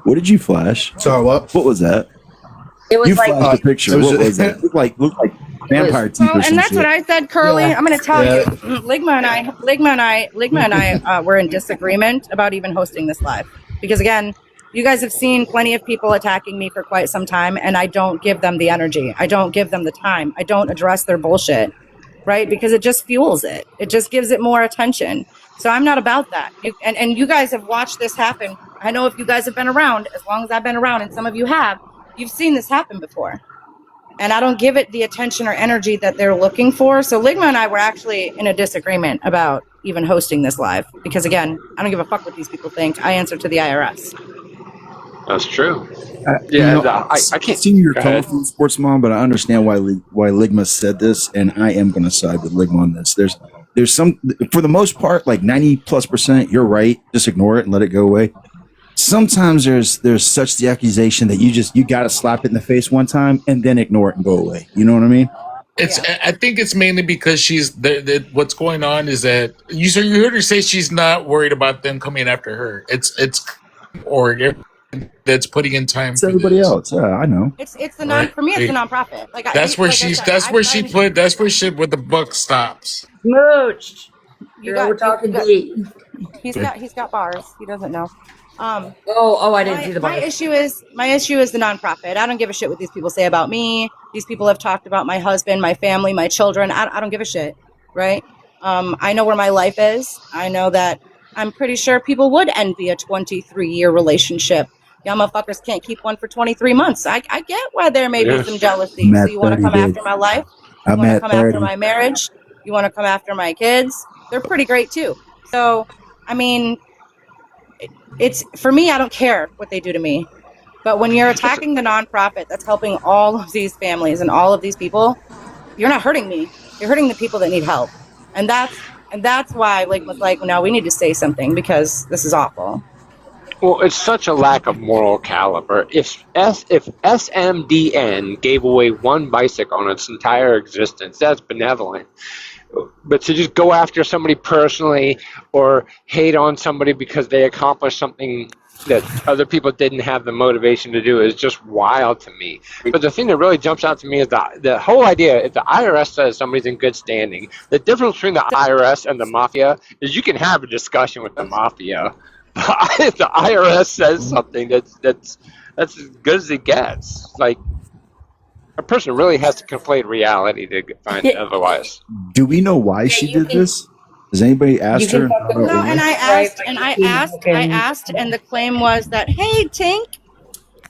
What did you flash? Sorry, what? What was that? It was you like flashed a picture. What was that? Looked like vampire teeth. Well, and that's what I said, Curly. Yeah. I'm going to tell you, Ligma and I were in disagreement about even hosting this live, because again, you guys have seen plenty of people attacking me for quite some time, and I don't give them the energy. I don't give them the time. I don't address their bullshit, right? Because it just fuels it. It just gives it more attention. So I'm not about that. And you guys have watched this happen. I know if you guys have been around, as long as I've been around, and some of you have, you've seen this happen before. And I don't give it the attention or energy that they're looking for. So Ligma and I were actually in a disagreement about even hosting this live. Because again, I don't give a fuck what these people think. I answer to the IRS. That's true. I can't see your colorful sports mom, but I understand why Ligma said this, and I am going to side with Ligma on this. There's some, for the most part, like 90+%, you're right. Just ignore it and let it go away. Sometimes there's such the accusation that you got to slap it in the face one time and then ignore it and go away. You know what I mean? I think it's mainly because what's going on is that you heard her say she's not worried about them coming after her. It's that's putting in time. It's everybody else. Yeah, I know. It's the for me. It's the nonprofit. Like that's where the buck stops. Mooch. We're talking deep. He's got bars. He doesn't know. I didn't see the bars. My issue is the nonprofit. I don't give a shit what these people say about me. These people have talked about my husband, my family, my children. I don't give a shit, right? I know where my life is. I know that I'm pretty sure people would envy a 23-year relationship Y'all motherfuckers can't keep one for 23 months. I get why there may be some jealousy. So you want to come after my life? You want to come after my marriage? You want to come after my kids? They're pretty great too. So, I mean, it's for me, I don't care what they do to me. But when you're attacking the nonprofit that's helping all of these families and all of these people, you're not hurting me. You're hurting the people that need help. And that's why Lake was like, no, we need to say something because this is awful. Well, it's such a lack of moral caliber. If SMDN gave away one bicycle on its entire existence, that's benevolent. But to just go after somebody personally or hate on somebody because they accomplished something that other people didn't have the motivation to do is just wild to me. But the thing that really jumps out to me is the whole idea, if the IRS says somebody's in good standing, the difference between the IRS and the mafia is you can have a discussion with the mafia. If the IRS says something that's as good as it gets, like a person really has to conflate reality to find otherwise. Do we know why she did this? Has anybody asked her? No, and I asked, and the claim was that, hey, Tink,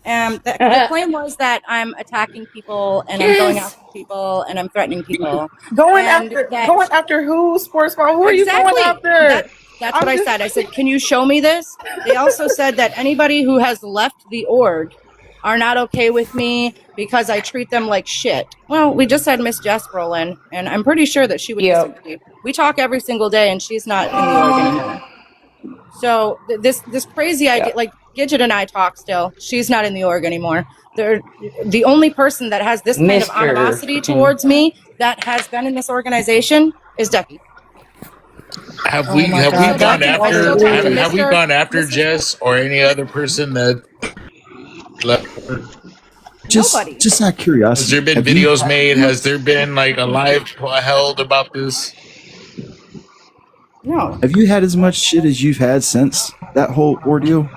the claim was that I'm attacking people and I'm going after people and I'm threatening people. Going after who? Sports mom? Who are you going after? That's what I said. I said, can you show me this? They also said that anybody who has left the org are not okay with me because I treat them like shit. Well, we just had Miss Jess roll in, and I'm pretty sure that she would disagree. We talk every single day, and she's not in the org anymore. So this crazy idea, like Gidget and I talk still. She's not in the org anymore. They're the only person that has this kind of animosity towards me that has been in this organization is Ducky. Have we gone after Jess or any other person that left? Just out of curiosity. Has there been videos made? Has there been like a live held about this? No. Have you had as much shit as you've had since that whole ordeal?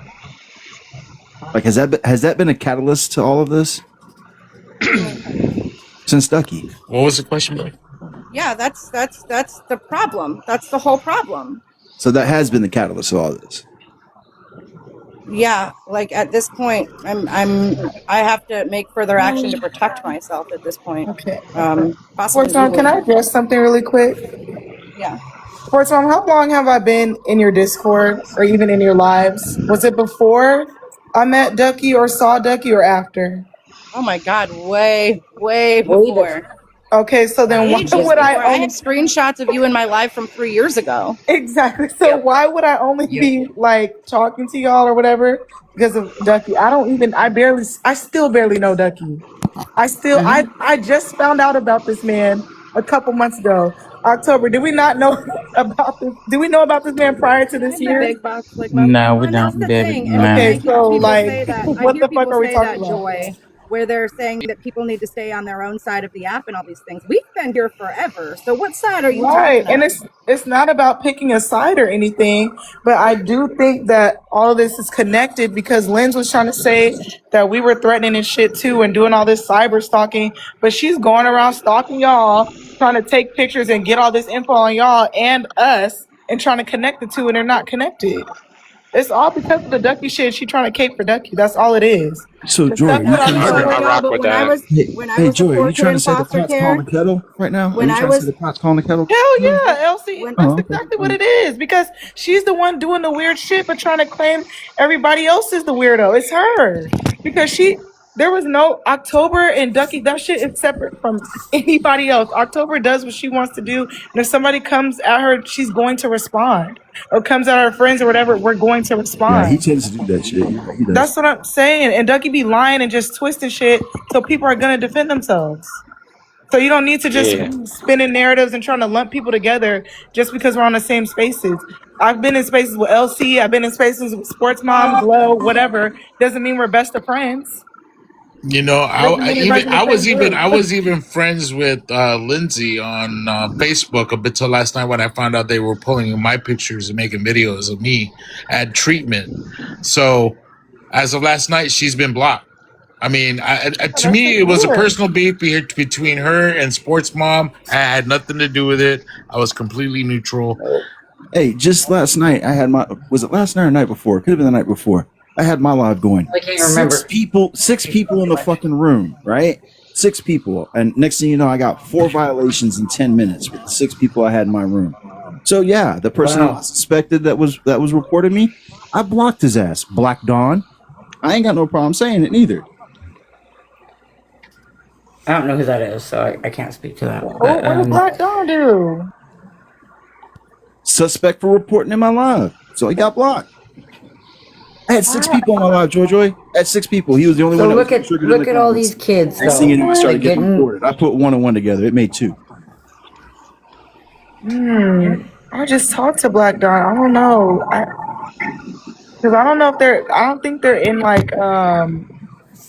Like, has that been a catalyst to all of this? Since Ducky. What was the question, Billy? Yeah, that's the problem. That's the whole problem. So that has been the catalyst of all of this. Yeah, like at this point, I have to make further action to protect myself at this point. Okay. Sports Mom, can I address something really quick? Yeah. Sports Mom, how long have I been in your Discord or even in your lives? Was it before I met Ducky or saw Ducky or after? Oh my God, way before. Okay, so then why would I have screenshots of you in my live from 3 years ago. Exactly. So why would I only be like talking to y'all or whatever because of Ducky? I still barely know Ducky. I just found out about this man a couple months ago. October. Did we not know about this? Did we know about this man prior to this year? Big box, like No, we don't, David. Okay, so like, what the fuck are we talking about? Joy, where they're saying that people need to stay on their own side of the app and all these things. We've been here forever. So what side are you talking about? And it's not about picking a side or anything, but I do think that all of this is connected because Lynn was trying to say that we were threatening and shit too and doing all this cyber stalking, but she's going around stalking y'all, trying to take pictures and get all this info on y'all and us and trying to connect the two, and they're not connected. It's all because of the Ducky shit. She trying to cape for Ducky. That's all it is. So, Joy, I rock with that. Hey, Joy, are you trying to say the pot's calling the kettle right now? Are you trying to say the pot's calling the kettle? Hell yeah, Elsie. That's exactly what it is. Because she's the one doing the weird shit, but trying to claim everybody else is the weirdo. It's her. Because there was no October and Ducky. That shit is separate from anybody else. October does what she wants to do. And if somebody comes at her, she's going to respond. Or comes at her friends or whatever, we're going to respond. Yeah, he tends to do that shit. He does. That's what I'm saying. And Ducky be lying and just twisting shit so people are going to defend themselves. So you don't need to just spinning narratives and trying to lump people together just because we're on the same spaces. I've been in spaces with LC. I've been in spaces with Sports Mom, Glow, whatever. Doesn't mean we're best of friends. You know, I was even friends with Lindsay on Facebook up until last night when I found out they were pulling my pictures and making videos of me at treatment. So as of last night, she's been blocked. I mean, to me, it was a personal beef between her and Sports Mom. I had nothing to do with it. I was completely neutral. Hey, just last night, was it last night or night before? Could have been the night before. I had my live going. I can't remember. Six people in the fucking room, right? 6 people. And next thing you know, I got 4 violations in 10 minutes with the 6 people I had in my room. So yeah, the person I suspected that was reporting me, I blocked his ass. Black Dawn. I ain't got no problem saying it neither. I don't know who that is, so I can't speak to that. But, what did Black Dawn do? Suspect for reporting in my live. So he got blocked. I had 6 people on my live, Joy. I had 6 people. He was the only one that was triggered. Look at all these kids. Next thing you know, we started getting reported. I put 1 and 1 together. It made 2. I just talked to Black Dawn. I don't know. Because I don't know if I don't think they're in like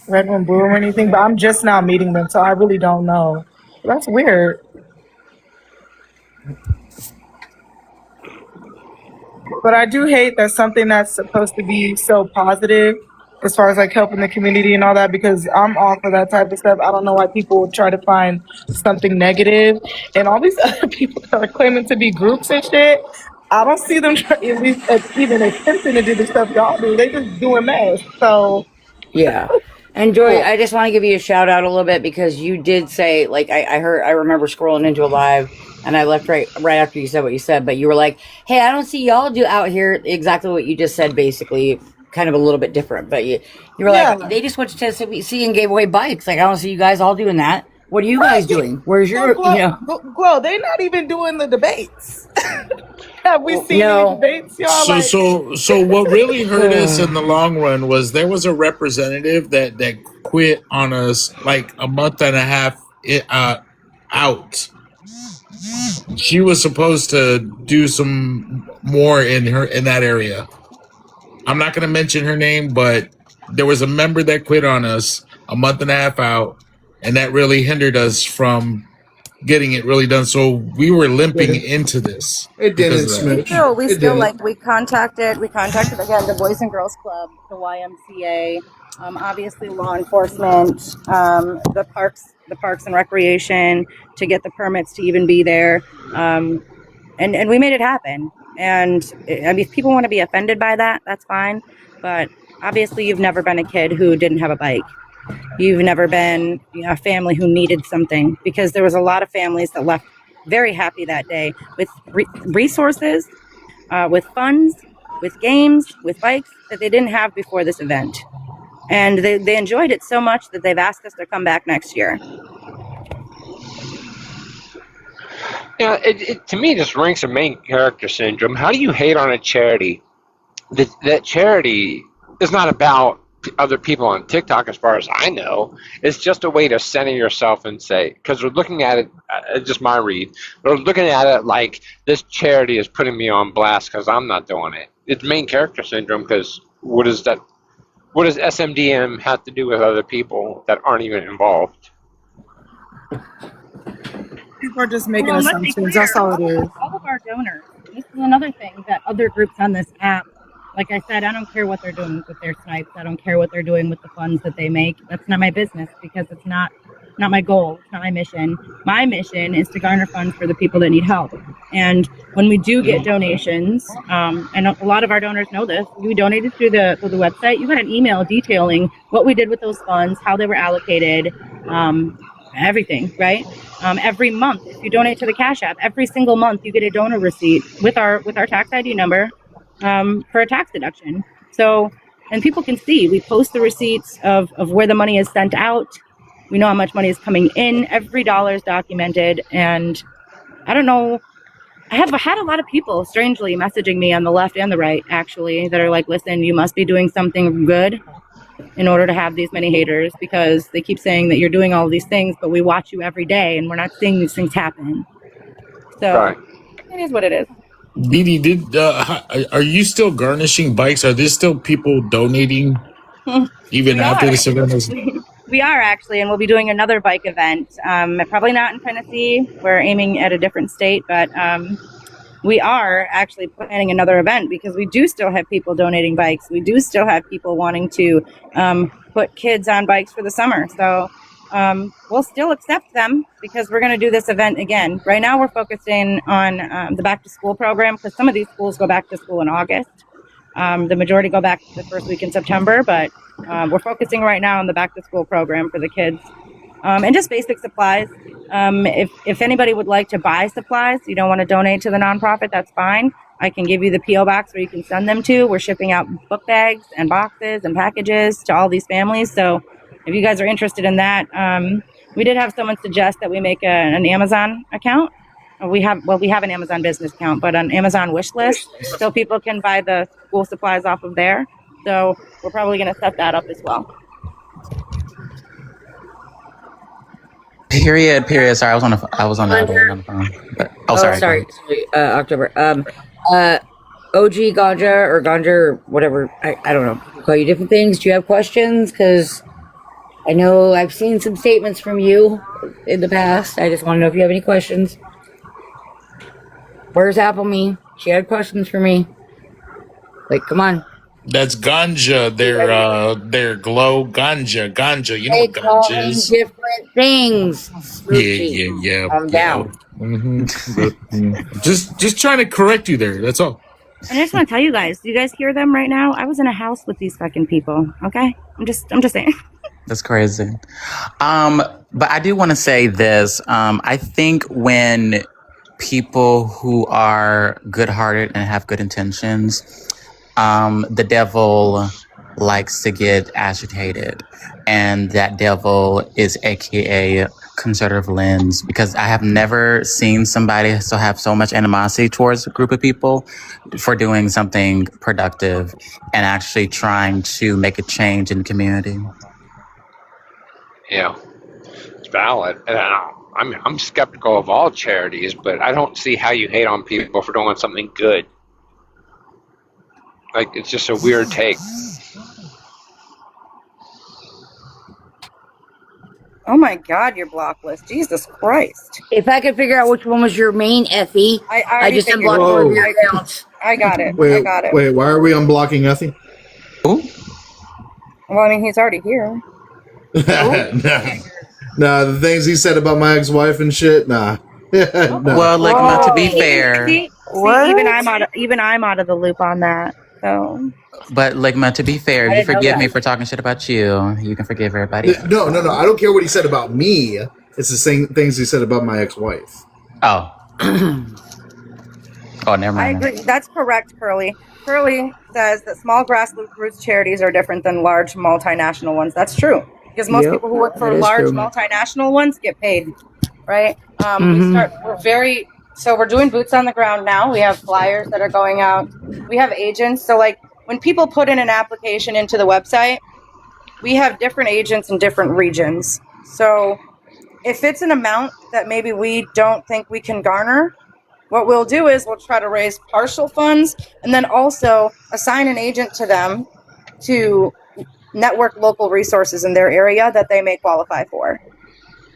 Red Room Blue or anything, but I'm just now meeting them, so I really don't know. That's weird. But I do hate that something that's supposed to be so positive as far as like helping the community and all that, because I'm all for that type of stuff. I don't know why people would try to find something negative. And all these other people that are claiming to be groups and shit, I don't see them at least even attempting to do the stuff y'all do. They just doing mess. So yeah. And Joy, I just want to give you a shout out a little bit because you did say, like, I remember scrolling into a live and I left right after you said what you said, but you were like, hey, I don't see y'all do out here exactly what you just said, basically, kind of a little bit different. But you were like, they just went to TSC and gave away bikes. Like, I don't see you guys all doing that. What are you guys doing? Where's your, Glow, they're not even doing the debates. Have we seen any debates, y'all? So what really hurt us in the long run was there was a representative that quit on us like a month and a half out. She was supposed to do some more in that area. I'm not going to mention her name, but there was a member that quit on us a month and a half out, and that really hindered us from getting it really done. So we were limping into this. It didn't, Smooch. We still like we contacted again the Boys and Girls Club, the YMCA, obviously law enforcement, the parks and recreation to get the permits to even be there, and we made it happen. And I mean, if people want to be offended by that, that's fine. But obviously, you've never been a kid who didn't have a bike. You've never been a family who needed something, because there was a lot of families that left very happy that day with resources, with funds, with games, with bikes that they didn't have before this event. And they enjoyed it so much that they've asked us to come back next year. Yeah, it to me just ranks a main character syndrome. How do you hate on a charity? That charity is not about other people on TikTok, as far as I know. It's just a way to center yourself and say, because we're looking at it, just my read, we're looking at it like this charity is putting me on blast because I'm not doing it. It's main character syndrome, because what does SMDN have to do with other people that aren't even involved? People are just making assumptions. That's all it is. All of our donors. This is another thing that other groups on this app, like I said, I don't care what they're doing with their snipes. I don't care what they're doing with the funds that they make. That's not my business, because it's not my goal. It's not my mission. My mission is to garner funds for the people that need help. And when we do get donations, and a lot of our donors know this, we donated through the website. You got an email detailing what we did with those funds, how they were allocated, everything, right? Every month, if you donate to the Cash App, every single month you get a donor receipt with our tax ID number for a tax deduction. So, and people can see, we post the receipts of where the money is sent out. We know how much money is coming in. Every dollar is documented. And I don't know, I have had a lot of people strangely messaging me on the left and the right, actually, that are like, listen, you must be doing something good in order to have these many haters, because they keep saying that you're doing all these things, but we watch you every day and we're not seeing these things happen. So It is what it is. BD, are you still garnishing bikes? Are there still people donating even after this event is? We are actually, and we'll be doing another bike event. Probably not in Tennessee. We're aiming at a different state, but we are actually planning another event, because we do still have people donating bikes. We do still have people wanting to put kids on bikes for the summer. So we'll still accept them, because we're going to do this event again. Right now we're focusing on the back to school program, because some of these schools go back to school in August. The majority go back the first week in September, but we're focusing right now on the back to school program for the kids, and just basic supplies. If anybody would like to buy supplies, you don't want to donate to the nonprofit, that's fine. I can give you the P.O. box where you can send them to. We're shipping out book bags and boxes and packages to all these families. So if you guys are interested in that, we did have someone suggest that we make an Amazon account. We have an Amazon business account, but an Amazon wish list, so people can buy the school supplies off of there. So we're probably going to set that up as well. Period. Sorry, I was on the phone. Sorry, October. OG Ganja or Ganja or whatever. I don't know. People call you different things. Do you have questions? Because I know I've seen some statements from you in the past. I just want to know if you have any questions. Where's Apple Me? She had questions for me. Like, come on. That's ganja. Their glow ganja. You know They what ganja is? different things. Yeah. I'm down. Just trying to correct you there. That's all. And I just want to tell you guys, do you guys hear them right now? I was in a house with these fucking people. Okay, I'm just saying. That's crazy. But I do want to say this. I think when people who are good-hearted and have good intentions, the devil likes to get agitated, and that devil is AKA conservative lens, because I have never seen somebody have so much animosity towards a group of people for doing something productive and actually trying to make a change in the community. Yeah, it's valid. And I'm skeptical of all charities, but I don't see how you hate on people for doing something good. Like, it's just a weird take. Oh my God, your block list. Jesus Christ. If I could figure out which one was your main Effie, I just unblocked all of your accounts. I got it. Wait, why are we unblocking Effie? Ooh. Well, I mean, he's already here. Nah, the things he said about my ex-wife and shit, nah. No. Well, like, to be fair, even I'm out of the loop on that. So, but Ligma, to be fair, if you forgive me for talking shit about you, you can forgive everybody else. No. I don't care what he said about me. It's the same things he said about my ex-wife. Oh. Oh, never mind. I agree. That's correct, Curly. Curly says that small grassroots charities are different than large multinational ones. That's true. Because most people who work for large multinational ones get paid, right? We're doing boots on the ground now. We have flyers that are going out. We have agents. So, like, when people put in an application into the website, we have different agents in different regions. So if it's an amount that maybe we don't think we can garner, what we'll do is we'll try to raise partial funds and then also assign an agent to them to network local resources in their area that they may qualify for,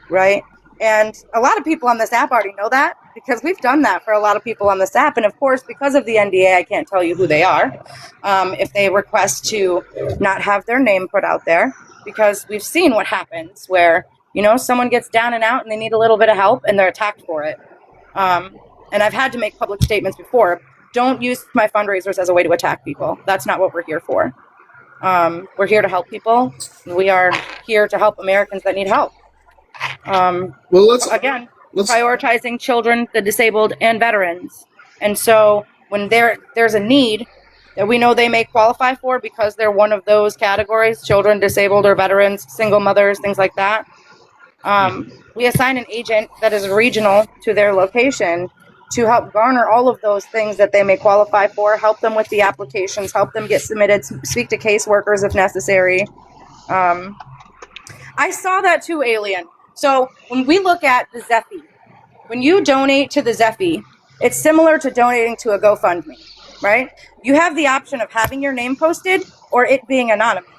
right? And a lot of people on this app already know that because we've done that for a lot of people on this app. And of course, because of the NDA, I can't tell you who they are if they request to not have their name put out there, because we've seen what happens where, you know, someone gets down and out and they need a little bit of help and they're attacked for it. And I've had to make public statements before. Don't use my fundraisers as a way to attack people. That's not what we're here for. We're here to help people. We are here to help Americans that need help. Let's prioritizing children, the disabled, and veterans. And so when there's a need that we know they may qualify for because they're one of those categories, children, disabled, or veterans, single mothers, things like that, we assign an agent that is regional to their location to help garner all of those things that they may qualify for, help them with the applications, help them get submitted, speak to caseworkers if necessary. I saw that too, Alien. So when we look at the Zeffy, when you donate to the Zeffy, it's similar to donating to a GoFundMe, right? You have the option of having your name posted or it being anonymous.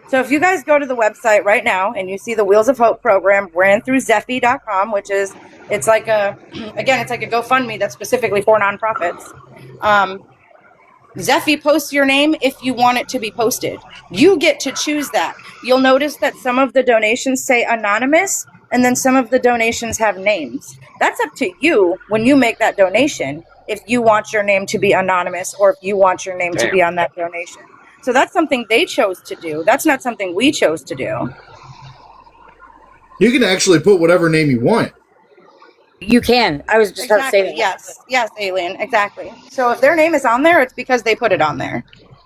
So if you guys go to the website right now and you see the Wheels of Hope program ran through Zeffy.com, which is, it's like a GoFundMe that's specifically for nonprofits. Zeffy posts your name if you want it to be posted. You get to choose that. You'll notice that some of the donations say anonymous and then some of the donations have names. That's up to you when you make that donation if you want your name to be anonymous or if you want your name to be on that donation. So that's something they chose to do. That's not something we chose to do. You can actually put whatever name you want. You can. I was just about to say that. Yes, Alien, exactly. So if their name is on there, it's because they put it on there.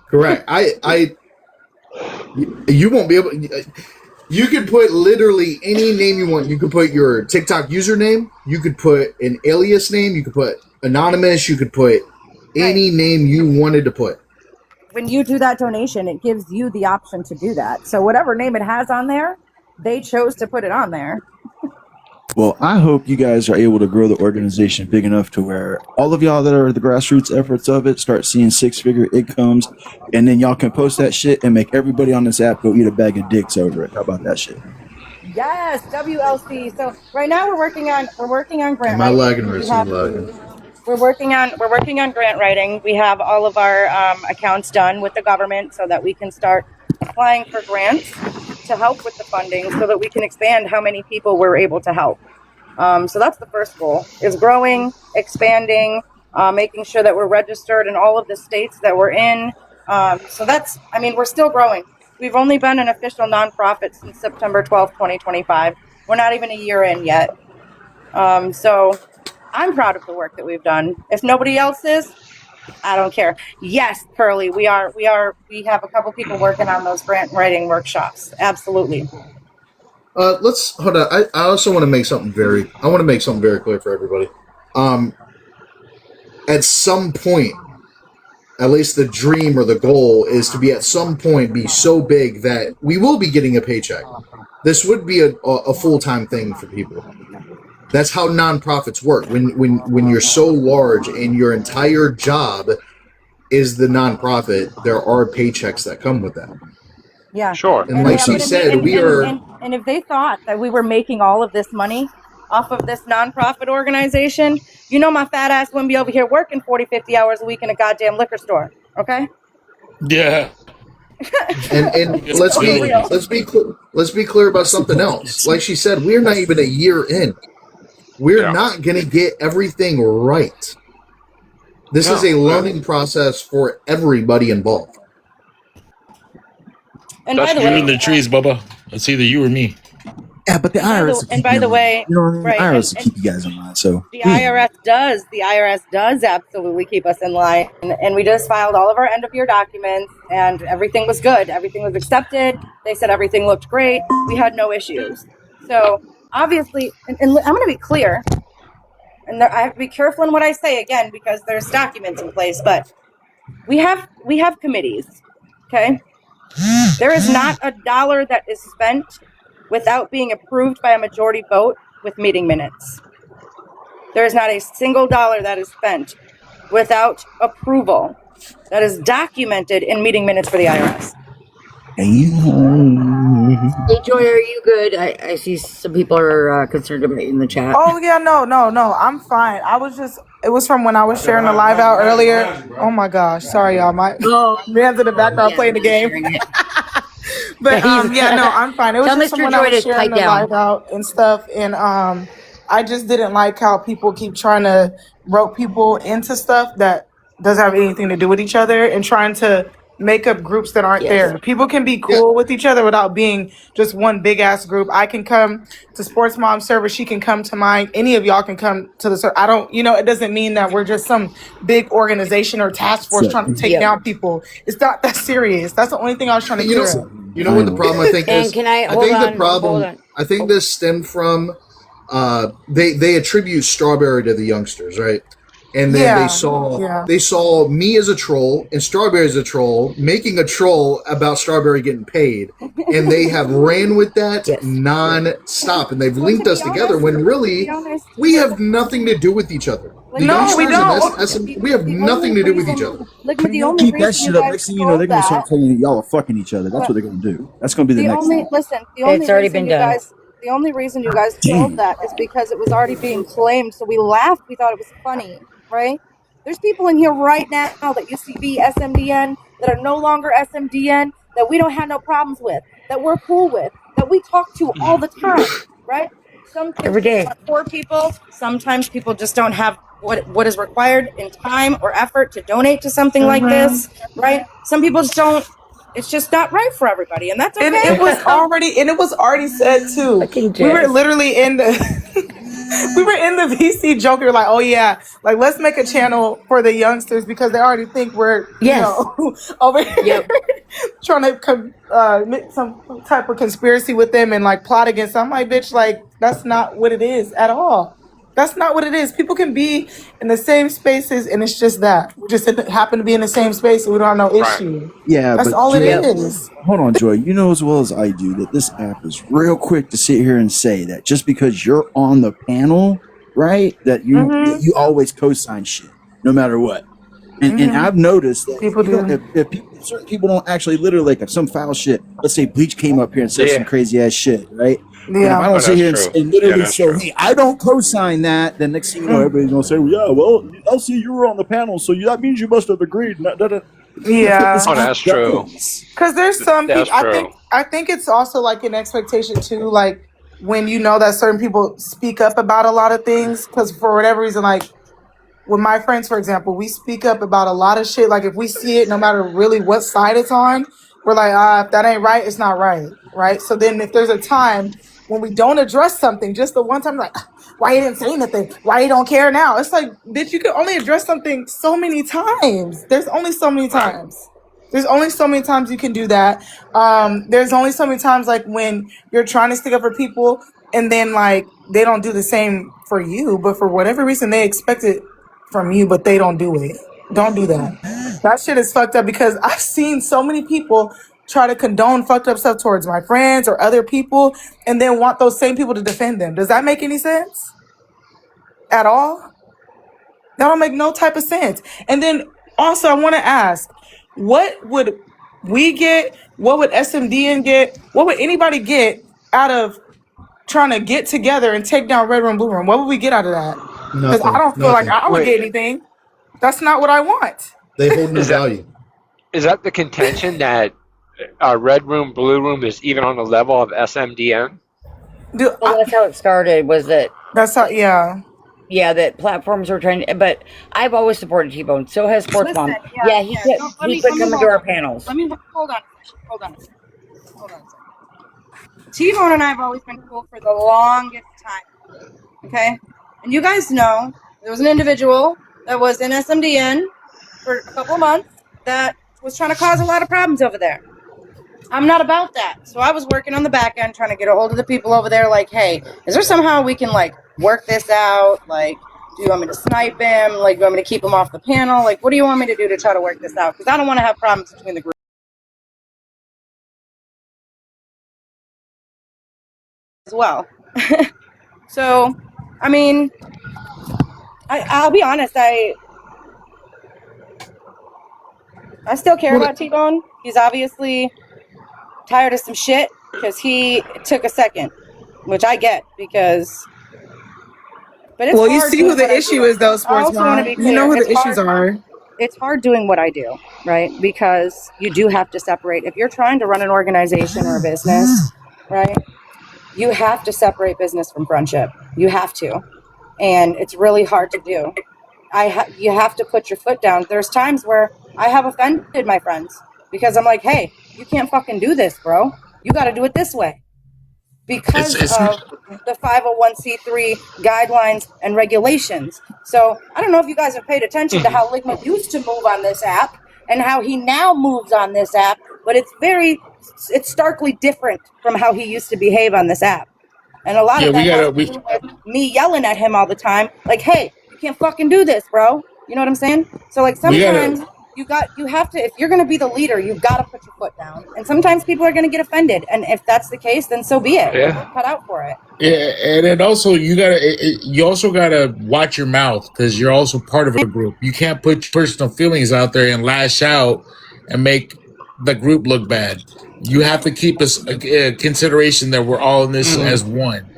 Correct. You won't be able. You could put literally any name you want. You could put your TikTok username. You could put an alias name. You could put anonymous. You could put any name you wanted to put. When you do that donation, it gives you the option to do that. So whatever name it has on there, they chose to put it on there. Well, I hope you guys are able to grow the organization big enough to where all of y'all that are the grassroots efforts of it start seeing 6-figure incomes, and then y'all can post that shit and make everybody on this app go eat a bag of dicks over it. How about that shit? Yes, WLC. So right now we're working on grant. Am I lagging or is he lagging? We're working on grant writing. We have all of our accounts done with the government so that we can start applying for grants to help with the funding so that we can expand how many people we're able to help. So that's the first goal, is growing, expanding, making sure that we're registered in all of the states that we're in. So we're still growing. We've only been an official nonprofit since September 12th, 2025. We're not even a year in yet. So I'm proud of the work that we've done. If nobody else is, I don't care. Yes, Curly, we have a couple people working on those grant writing workshops. Absolutely. Let's hold on. I also want to make something very clear for everybody. At some point, at least the dream or the goal is to be at some point be so big that we will be getting a paycheck. This would be a full-time thing for people. That's how nonprofits work. When you're so large and your entire job is the nonprofit, there are paychecks that come with that. Yeah, sure. And like she said, and if they thought that we were making all of this money off of this nonprofit organization, my fat ass wouldn't be over here working 40, 50 hours a week in a goddamn liquor store. Okay. Yeah. And let's be clear about something else. Like she said, we're not even a year in. We're not going to get everything right. This is a learning process for everybody involved. And by the way, you're in the trees, Bubba. It's either you or me. Yeah, but the IRS. And by the way, you know what I mean? right, The IRS will keep you guys in line. So the IRS does absolutely keep us in line. And we just filed all of our end of year documents, and everything was good. Everything was accepted. They said everything looked great. We had no issues. So obviously, and I'm going to be clear, and I have to be careful in what I say again because there's documents in place. But we have committees. Okay, there is not a dollar that is spent without being approved by a majority vote with meeting minutes. There is not a single dollar that is spent without approval. That is documented in meeting minutes for the IRS. Hey, Joy, are you good? I see some people are concerned about you in the chat. Oh, yeah, no, I'm fine. It was from when I was sharing the live out earlier. Oh my gosh, sorry y'all. My man's in the background playing the game. But I'm fine. It was just from when I was sharing the live out and stuff, and I just didn't like how people keep trying to rope people into stuff that doesn't have anything to do with each other and trying to make up groups that aren't there. People can be cool with each other without being just one big ass group. I can come to Sports Mom server. She can come to mine. Any of y'all can come to the server. I don't, it doesn't mean that we're just some big organization or task force trying to take down people. It's not that serious. That's the only thing I was trying to clear up. You know what the problem I think is? I think this stemmed from they attribute Strawberry to the youngsters, right? And then they saw me as a troll and Strawberry as a troll making a troll about Strawberry getting paid, and they have ran with that non-stop, and they've linked us together when really we have nothing to do with each other. No, we don't. We have nothing to do with each other. Keep that shit up. Next thing you know, they're gonna start telling you y'all are fucking each other. That's what they're gonna do. That's gonna be the next thing. It's already been done. The only reason you guys told that is because it was already being claimed. So we laughed. We thought it was funny, right? There's people in here right now that used to be SMDN that are no longer SMDN that we don't have no problems with, that we're cool with, that we talk to all the time, right? Every day. Poor people. Sometimes people just don't have what is required in time or effort to donate to something like this, right? Some people just don't. It's just not right for everybody, and that's okay. And it was already said too. We were literally in the we were in the VC joking like, oh yeah, like let's make a channel for the youngsters because they already think we're over here trying to make some type of conspiracy with them and like plot against them. I'm like, bitch, like that's not what it is at all. That's not what it is. People can be in the same spaces, and it's just that we just happen to be in the same space, and we don't have no issue. Yeah, that's but all Joy, it is. Hold on, Joy. You know as well as I do that this app is real quick to sit here and say that just because you're on the panel, right, that you always co-sign shit, no matter what. And I've noticed that people if certain people don't actually literally like if some foul shit. Let's say Bleach came up here and said some crazy ass shit, right? Yeah. And if I don't sit here and literally say, hey, I don't co-sign that, then next thing you know, everybody's gonna say, well, yeah, well, I'll see you were on the panel, so that means you must have agreed. Yeah, that's true. Because there's some people. I think it's also like an expectation too, like when you know that certain people speak up about a lot of things, because for whatever reason, like with my friends, for example, we speak up about a lot of shit. Like if we see it, no matter really what side it's on, we're like, if that ain't right, it's not right, right? So then if there's a time when we don't address something, just the one time, like, why you didn't say anything? Why you don't care now? It's like, bitch, you can only address something so many times. There's only so many times. There's only so many times you can do that. There's only so many times like when you're trying to stick up for people and then like they don't do the same for you, but for whatever reason they expect it from you, but they don't do it. Don't do that. That shit is fucked up because I've seen so many people try to condone fucked up stuff towards my friends or other people and then want those same people to defend them. Does that make any sense? At all? That don't make no type of sense. And then also I want to ask, what would we get? What would SMDN get? What would anybody get out of trying to get together and take down Red Room, Blue Room? What would we get out of that? Because I don't feel like I would get anything. That's not what I want. They hold no value. Is that the contention that Red Room, Blue Room is even on the level of SMDN? Well, that's how it started. Was that? That's how. Yeah, that platforms were trying to, but I've always supported T-Bone. So has Sports Mom. Yeah, he quit coming to our panels. Hold on. T-Bone and I have always been cool for the longest time. Okay? And you guys know there was an individual that was in SMDN for a couple of months that was trying to cause a lot of problems over there. I'm not about that. So I was working on the back end trying to get a hold of the people over there like, hey, is there somehow we can like work this out? Like, do you want me to snipe him? Like, do you want me to keep him off the panel? Like, what do you want me to do to try to work this out? Because I don't want to have problems between the groups as well. So, I mean, I'll be honest, I still care about T-Bone. He's obviously tired of some shit because he took a second, which I get because. But it's you see who the issue is, though, Sports Mom. You know who the issues are. It's hard doing what I do, right? Because you do have to separate. If you're trying to run an organization or a business, right, you have to separate business from friendship. You have to. And it's really hard to do. You have to put your foot down. There's times where I have offended my friends because I'm like, hey, you can't fucking do this, bro. You got to do it this way. Because of the 501c3 guidelines and regulations. So I don't know if you guys have paid attention to how Ligma used to move on this app and how he now moves on this app, but it's starkly different from how he used to behave on this app. And a lot of that has to do with me yelling at him all the time, like, hey, you can't fucking do this, bro. You know what I'm saying? So like sometimes you have to, if you're going to be the leader, you've got to put your foot down. And sometimes people are going to get offended. And if that's the case, then so be it. Yeah. Cut out for it. Yeah, and then also you also gotta watch your mouth because you're also part of a group. You can't put personal feelings out there and lash out and make the group look bad. You have to keep a consideration that we're all in this as one.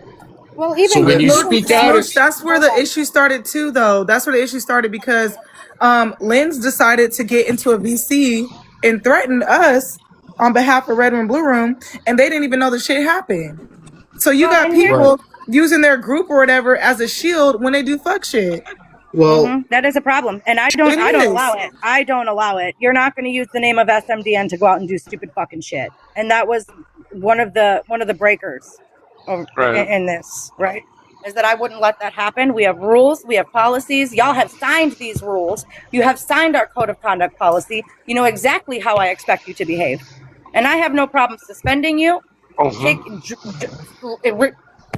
Well, even so when you speak out, that's where the issue started too, though. That's where the issue started because Lynn's decided to get into a VC and threatened us on behalf of Red Room, Blue Room, and they didn't even know the shit happened. So you got people using their group or whatever as a shield when they do fuck shit. Well, that is a problem, and I don't allow it. I don't allow it. You're not going to use the name of SMDN to go out and do stupid fucking shit, and that was one of the breakers in this, right? Is that I wouldn't let that happen. We have rules, we have policies. Y'all have signed these rules. You have signed our code of conduct policy. You know exactly how I expect you to behave, and I have no problem suspending you,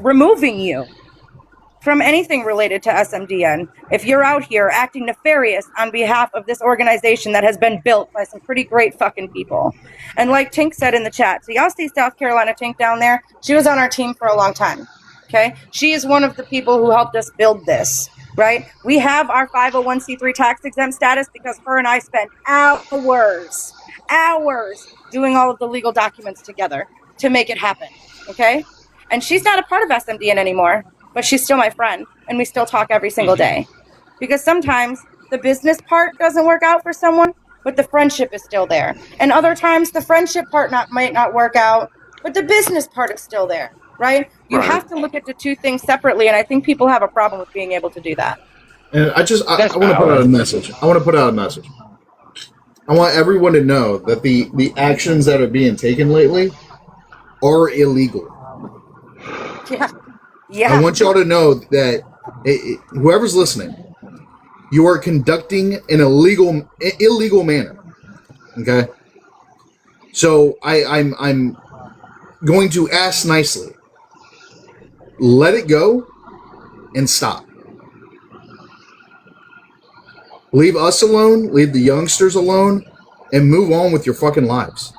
removing you from anything related to SMDN if you're out here acting nefarious on behalf of this organization that has been built by some pretty great fucking people. And like Tink said in the chat, so y'all see South Carolina Tink down there? She was on our team for a long time, okay? She is one of the people who helped us build this, right? We have our 501c3 tax exempt status because her and I spent hours doing all of the legal documents together to make it happen, okay? And she's not a part of SMDN anymore, but she's still my friend, and we still talk every single day. Because sometimes the business part doesn't work out for someone, but the friendship is still there. And other times the friendship part might not work out, but the business part is still there, right? You have to look at the two things separately, and I think people have a problem with being able to do that. And I want to put out a message. I want everyone to know that the actions that are being taken lately are illegal. Yeah. I want y'all to know that whoever's listening, you are conducting an illegal manner. Okay. So I'm going to ask nicely. Let it go and stop. Leave us alone, leave the youngsters alone, and move on with your fucking lives.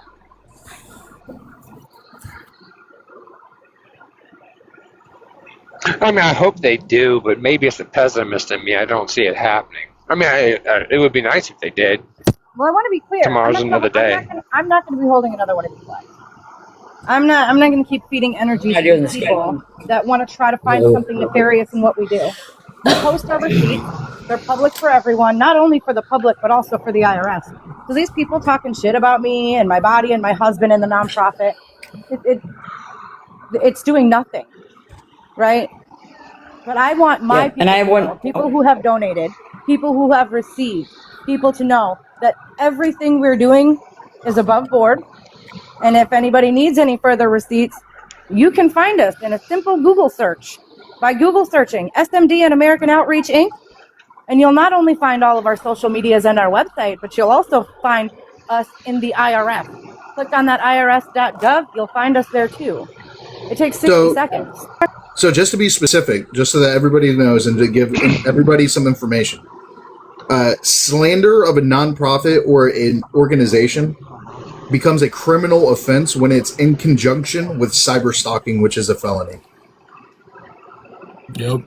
I mean, I hope they do, but maybe it's the pessimist in me. I don't see it happening. I mean, it would be nice if they did. Well, I want to be clear. Tomorrow's another day. I'm not going to be holding another one of these lives. I'm not going to keep feeding energy to people that want to try to find something nefarious in what we do. We post our receipts. They're public for everyone, not only for the public, but also for the IRS. So these people talking shit about me and my body and my husband and the nonprofit, it's doing nothing, right? But I want my people who have donated, people who have received, people to know that everything we're doing is above board. And if anybody needs any further receipts, you can find us in a simple Google search by Google searching SMDN American Outreach Inc. And you'll not only find all of our social medias and our website, but you'll also find us in the IRS. Click on that irs.gov, you'll find us there too. It takes 60 seconds. So just to be specific, just so that everybody knows and to give everybody some information, slander of a nonprofit or an organization becomes a criminal offense when it's in conjunction with cyber stalking, which is a felony. Yep.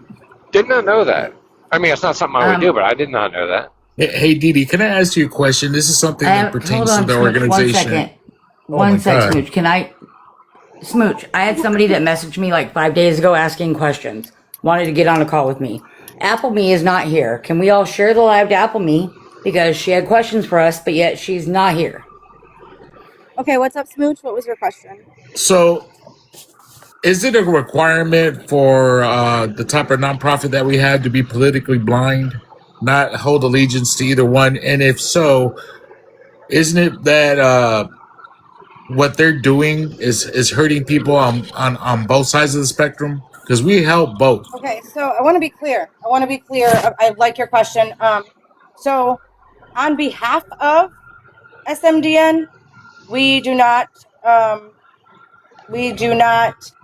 Did not know that. I mean, it's not something I would do, but I did not know that. Hey, Didi, can I ask you a question? This is something that pertains to the organization. One second, Smooch. Can I... Smooch, I had somebody that messaged me like 5 days ago asking questions. Wanted to get on a call with me. Appleme is not here. Can we all share the live to Appleme? Because she had questions for us, but yet she's not here. Okay, what's up, Smooch? What was your question? So, is it a requirement for the type of nonprofit that we have to be politically blind, not hold allegiance to either one? And if so, isn't it that what they're doing is hurting people on both sides of the spectrum? Because we help both. Okay, so I want to be clear. I like your question. So, on behalf of SMDN, we do not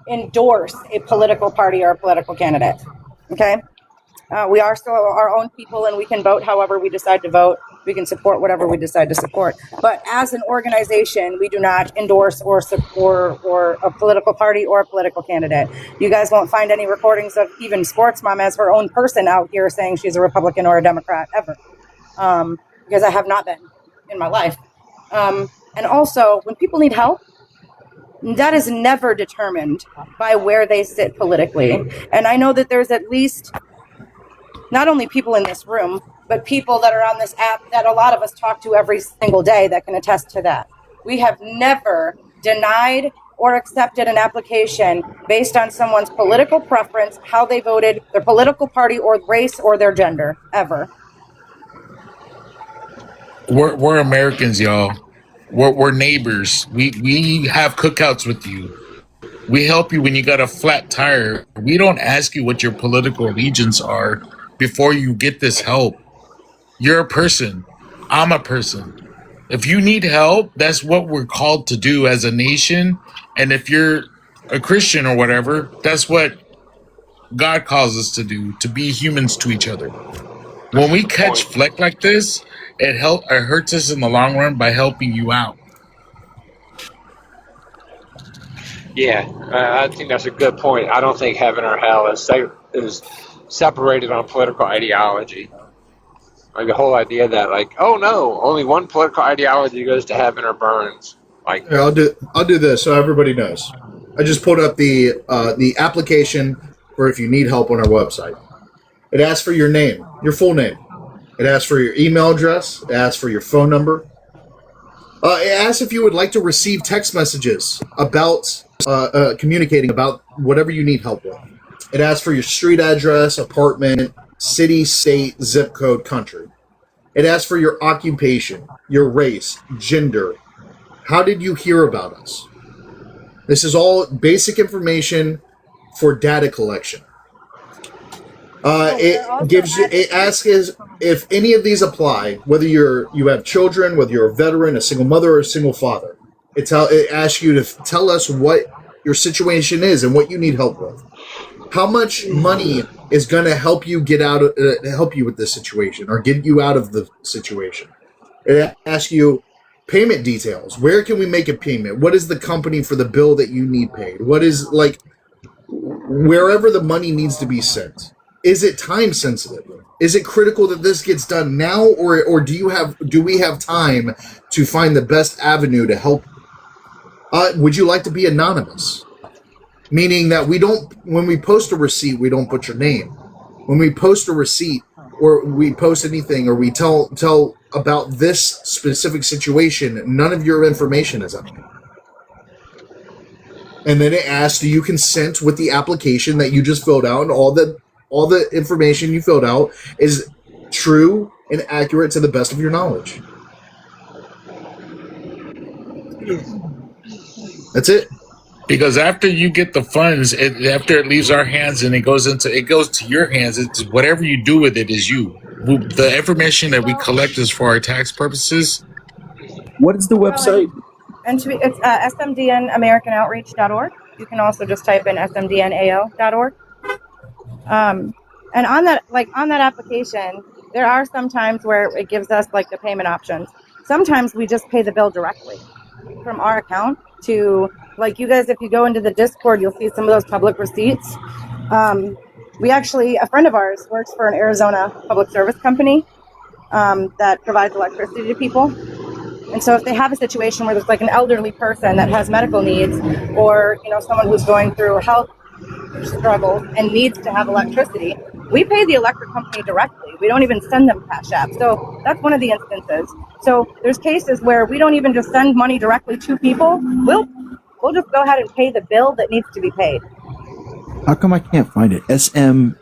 endorse a political party or a political candidate. Okay, we are still our own people, and we can vote however we decide to vote. We can support whatever we decide to support. But as an organization, we do not endorse or support or a political party or a political candidate. You guys won't find any recordings of even Sports Mom as her own person out here saying she's a Republican or a Democrat ever, because I have not been in my life. And also, when people need help, that is never determined by where they sit politically. And I know that there's at least not only people in this room, but people that are on this app that a lot of us talk to every single day that can attest to that. We have never denied or accepted an application based on someone's political preference, how they voted, their political party or race or their gender, ever. We're Americans, y'all. We're neighbors. We have cookouts with you. We help you when you got a flat tire. We don't ask you what your political allegiance are before you get this help. You're a person. I'm a person. If you need help, that's what we're called to do as a nation. And if you're a Christian or whatever, that's what God calls us to do, to be humans to each other. When we catch fleck like this, it hurts us in the long run by helping you out. Yeah, I think that's a good point. I don't think heaven or hell is separated on political ideology. Like the whole idea that, like, oh no, only one political ideology goes to heaven or burns. Like, Here, I'll do this so everybody knows. I just pulled up the application for if you need help on our website. It asks for your name, your full name. It asks for your email address. It asks for your phone number. It asks if you would like to receive text messages about communicating about whatever you need help with. It asks for your street address, apartment, city, state, zip code, country. It asks for your occupation, your race, gender. How did you hear about us? This is all basic information for data collection. It asks if any of these apply, whether you have children, whether you're a veteran, a single mother, or a single father. It asks you to tell us what your situation is and what you need help with. How much money is going to help you help you with this situation or get you out of the situation? It asks you payment details. Where can we make a payment? What is the company for the bill that you need paid? What is, like, wherever the money needs to be sent? Is it time sensitive? Is it critical that this gets done now, or do we have time to find the best avenue to help? Would you like to be anonymous? Meaning that when we post a receipt, we don't put your name. When we post a receipt or we post anything or we tell about this specific situation, none of your information is up there. And then it asks, do you consent with the application that you just filled out, and all the information you filled out is true and accurate to the best of your knowledge? That's it. Because after you get the funds, after it leaves our hands and it goes to your hands, it's whatever you do with it is you. The information that we collect is for our tax purposes. What is the website? And it's smdnamericanoutreach.org. You can also just type in smdnao.org. And on that application, there are some times where it gives us like the payment options. Sometimes we just pay the bill directly from our account to, like, you guys, if you go into the Discord, you'll see some of those public receipts. A friend of ours works for an Arizona public service company that provides electricity to people. And so if they have a situation where there's like an elderly person that has medical needs, or, someone who's going through health struggles and needs to have electricity, we pay the electric company directly. We don't even send them Cash App. So that's one of the instances. So there's cases where we don't even just send money directly to people. We'll just go ahead and pay the bill that needs to be paid. How come I can't find it? SMDN.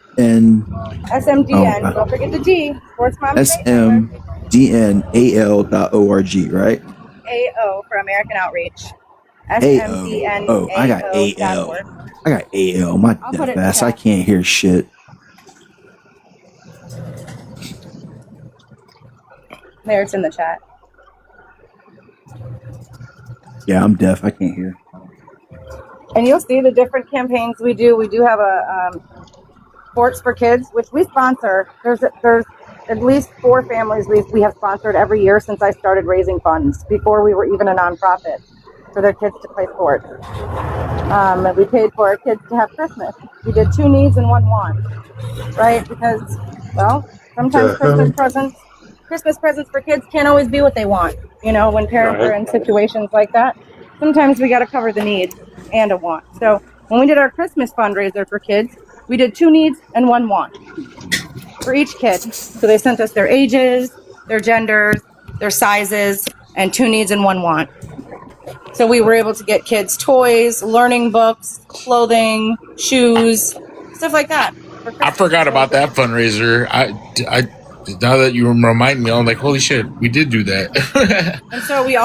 Don't forget the D. Sports Mom. SMDNAL.org, right? AO for American Outreach. SMDN. Oh, I got AL. I got AL. My deaf ass. I can't hear shit. There, it's in the chat. Yeah, I'm deaf. I can't hear. And you'll see the different campaigns we do. We do have a Sports for Kids, which we sponsor. There's at least 4 families we have sponsored every year since I started raising funds, before we were even a nonprofit, for their kids to play sports. We paid for our kids to have Christmas. We did 2 needs and 1 want, right? Because, well, sometimes Christmas presents for kids can't always be what they want. When parents are in situations like that, sometimes we got to cover the needs and a want. So when we did our Christmas fundraiser for kids, we did 2 needs and 1 want for each kid. So they sent us their ages, their genders, their sizes, and 2 needs and 1 want. So we were able to get kids toys, learning books, clothing, shoes, stuff like that. I forgot about that fundraiser. I now that you remind me, I'm like, holy shit, we did do that. And so we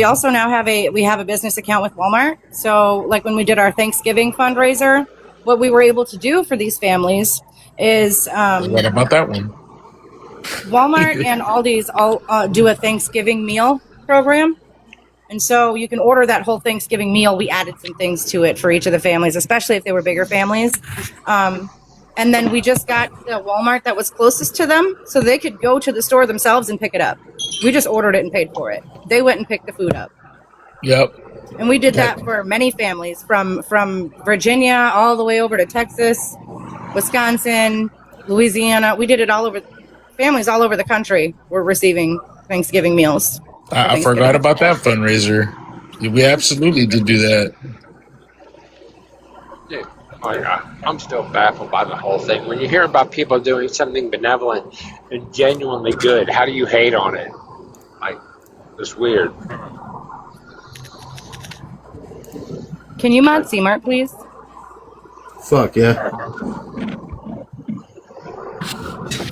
also now have a business account with Walmart. So like when we did our Thanksgiving fundraiser, what we were able to do for these families is What about that one? Walmart and Aldi's all do a Thanksgiving meal program. And so you can order that whole Thanksgiving meal. We added some things to it for each of the families, especially if they were bigger families. And then we just got the Walmart that was closest to them so they could go to the store themselves and pick it up. We just ordered it and paid for it. They went and picked the food up. Yep. And we did that for many families from Virginia all the way over to Texas, Wisconsin, Louisiana. We did it all over. Families all over the country were receiving Thanksgiving meals. I forgot about that fundraiser. We absolutely did do that. Yeah. I'm still baffled by the whole thing. When you hear about people doing something benevolent and genuinely good, how do you hate on it? Like, it's weird. Can you mod CMart, please? Fuck yeah.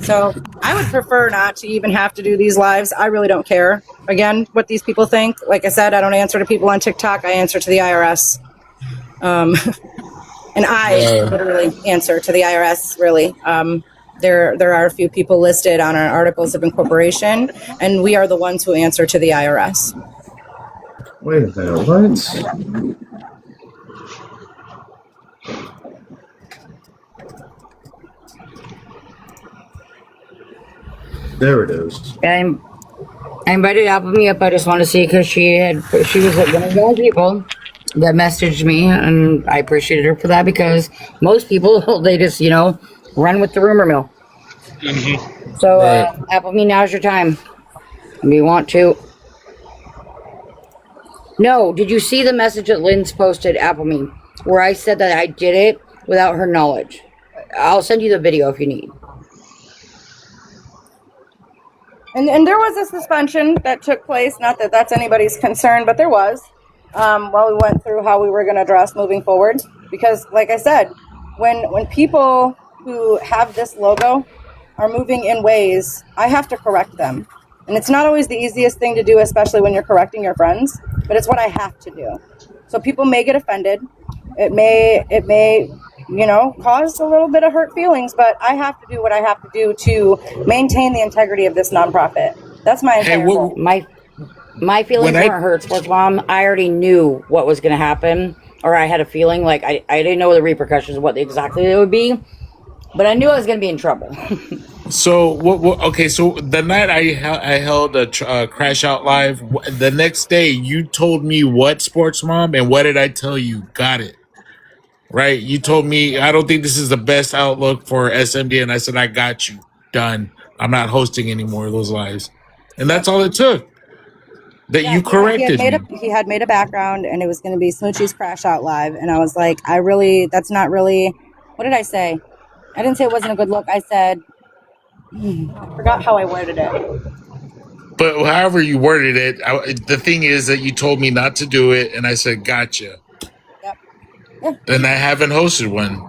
So I would prefer not to even have to do these lives. I really don't care. Again, what these people think. Like I said, I don't answer to people on TikTok. I answer to the IRS. And I literally answer to the IRS, really. There are a few people listed on our articles of incorporation, and we are the ones who answer to the IRS. Wait a minute, what? There it is. And I invited Applemy up. I just want to see because she was one of the only people that messaged me, and I appreciated her for that because most people they just run with the rumor mill. Mm-hmm. So Applemy, now's your time. We want to. No, did you see the message that Lynn's posted, Applemy, where I said that I did it without her knowledge? I'll send you the video if you need. And there was a suspension that took place. Not that that's anybody's concern, but there was. While we went through how we were going to address moving forward. Because, like I said, when people who have this logo are moving in ways, I have to correct them. And it's not always the easiest thing to do, especially when you're correcting your friends, but it's what I have to do. So people may get offended. It may cause a little bit of hurt feelings, but I have to do what I have to do to maintain the integrity of this nonprofit. That's my entire goal. My feelings weren't hurt, Sports Mom. I already knew what was going to happen, or I had a feeling like I didn't know the repercussions of what exactly they would be, but I knew I was going to be in trouble. So what? Okay, so the night I held a crash out live, the next day you told me what, Sports Mom, and what did I tell you? Got it. Right? You told me, I don't think this is the best outlook for SMDN. And I said, I got you. Done. I'm not hosting any more of those lives. And that's all it took. You corrected me. He had made a background, and it was going to be Smoochie's Crash Out Live. And I was like, that's not really, what did I say? I didn't say it wasn't a good look. I said, I forgot how I worded it. But however you worded it, the thing is that you told me not to do it, and I said, gotcha. Yep. Yeah. And I haven't hosted one.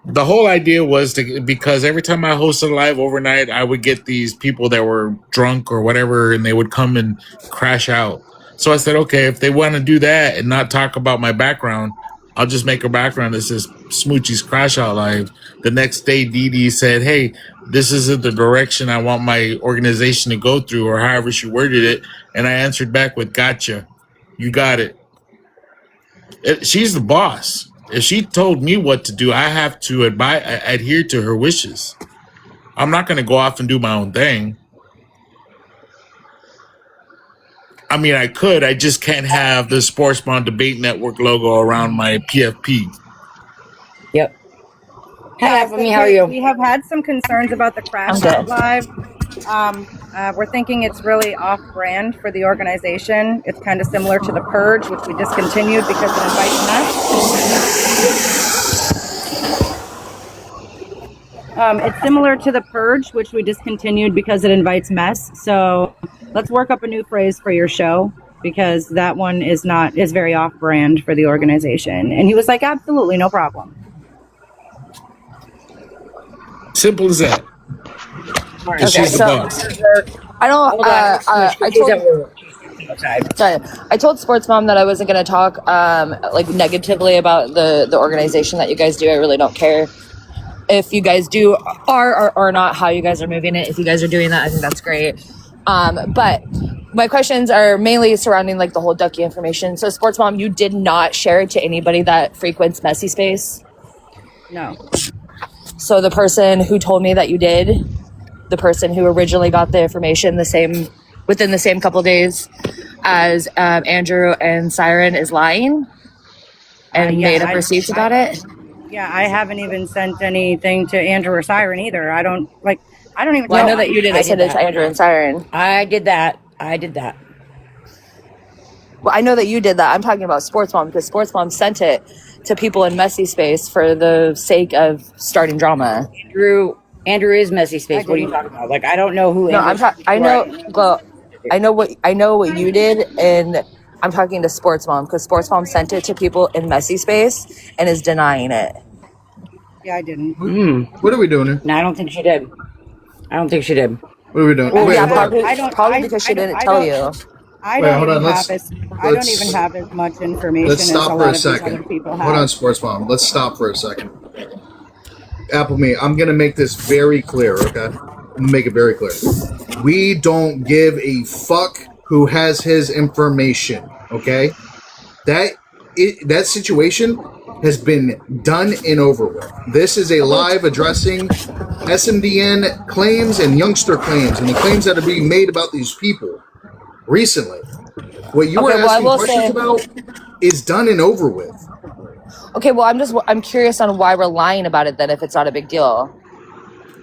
The whole idea was because every time I hosted a live overnight, I would get these people that were drunk or whatever, and they would come and crash out. So I said, okay, if they want to do that and not talk about my background, I'll just make a background that says Smoochie's Crash Out Live. The next day, Dee Dee said, hey, this isn't the direction I want my organization to go through, or however she worded it. And I answered back with, gotcha. You got it. She's the boss. If she told me what to do, I have to adhere to her wishes. I'm not going to go off and do my own thing. I mean, I could. I just can't have the Sportsman Debate Network logo around my PFP. Yep. Hi, Applemy. How are you? We have had some concerns about the Crash Out Live. We're thinking it's really off-brand for the organization. It's kind of similar to the Purge, which we discontinued because it invites mess. It's similar to the Purge, which we discontinued because it invites mess. So let's work up a new phrase for your show. because that one is very off brand for the organization. And he was like, absolutely, no problem. Simple as that. Because Okay, she's the so boss. I don't. I told Sports Mom that I wasn't going to talk like negatively about the organization that you guys do. I really don't care if you guys do are not how you guys are moving it. If you guys are doing that, I think that's great. But my questions are mainly surrounding like the whole Ducky information. So Sports Mom, you did not share it to anybody that frequents Messy Space? No. So the person who told me that you did, the person who originally got the information within the same couple days as Andrew and Siren is lying and made up receipts about it? Yeah, I haven't even sent anything to Andrew or Siren either. I don't even Well, I know that you didn't send it to Andrew and Siren. I did that. Well, I know that you did that. I'm talking about Sports Mom because Sports Mom sent it to people in Messy Space for the sake of starting drama. Andrew is Messy Space. What are you talking about? Like, I don't know who. No, I know what you did, and I'm talking to Sports Mom because Sports Mom sent it to people in Messy Space and is denying it. Yeah, I didn't. What are we doing here? No, I don't think she did. What are we doing? Well, probably because she didn't tell you. I don't even have as much information Let's as stop a for lot a of these second. other people have. Hold on, Sports Mom. Let's stop for a second. Apple Me, I'm going to make this very clear, okay? I'm going to make it very clear. We don't give a fuck who has his information, okay? That situation has been done and over with. This is a live addressing SMDN claims and youngster claims and the claims that are being made about these people recently. What you were asking questions about is done and over with. Okay, well, I'm curious on why we're lying about it then if it's not a big deal.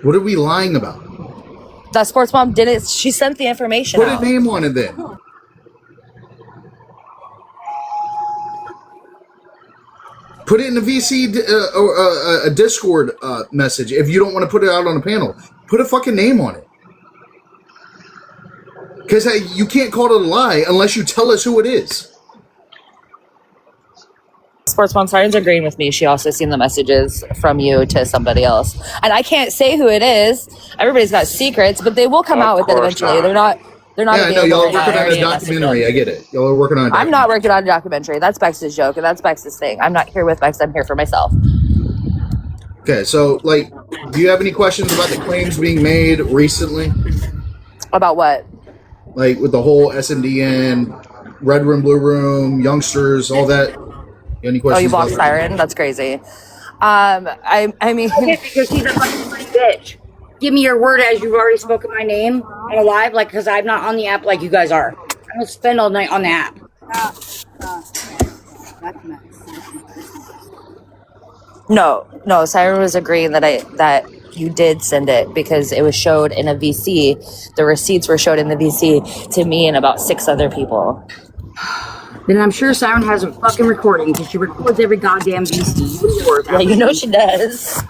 What are we lying about? That Sports Mom didn't. She sent the information Put out. a name on it then. Put it in a VC or a Discord message. If you don't want to put it out on a panel, put a fucking name on it. Because you can't call it a lie unless you tell us who it is. Sports Mom Siren's agreeing with me. She also seen the messages from you to somebody else. And I can't say who it is. Everybody's got secrets, but they will come out with it eventually. They're not Yeah, I know y'all are working on a documentary. I get it. Y'all are working on a documentary. I'm not working on a documentary. That's Bex's joke, and that's Bex's thing. I'm not here with Bex. I'm here for myself. Okay, so, like, do you have any questions about the claims being made recently? About what? Like, with the whole SMDN, Red Room, Blue Room, youngsters, all that? Any questions? Oh, you blocked Siren? That's crazy. I mean... because he's a fucking bitch. Give me your word as you've already spoken my name and alive, like, because I'm not on the app like you guys are. I don't spend all night on the app. No, Siren was agreeing that you did send it because it was showed in a VC. The receipts were showed in the VC to me and about 6 other people. Then I'm sure Siren has a fucking recording because she records every goddamn VC. Yeah, you know she does.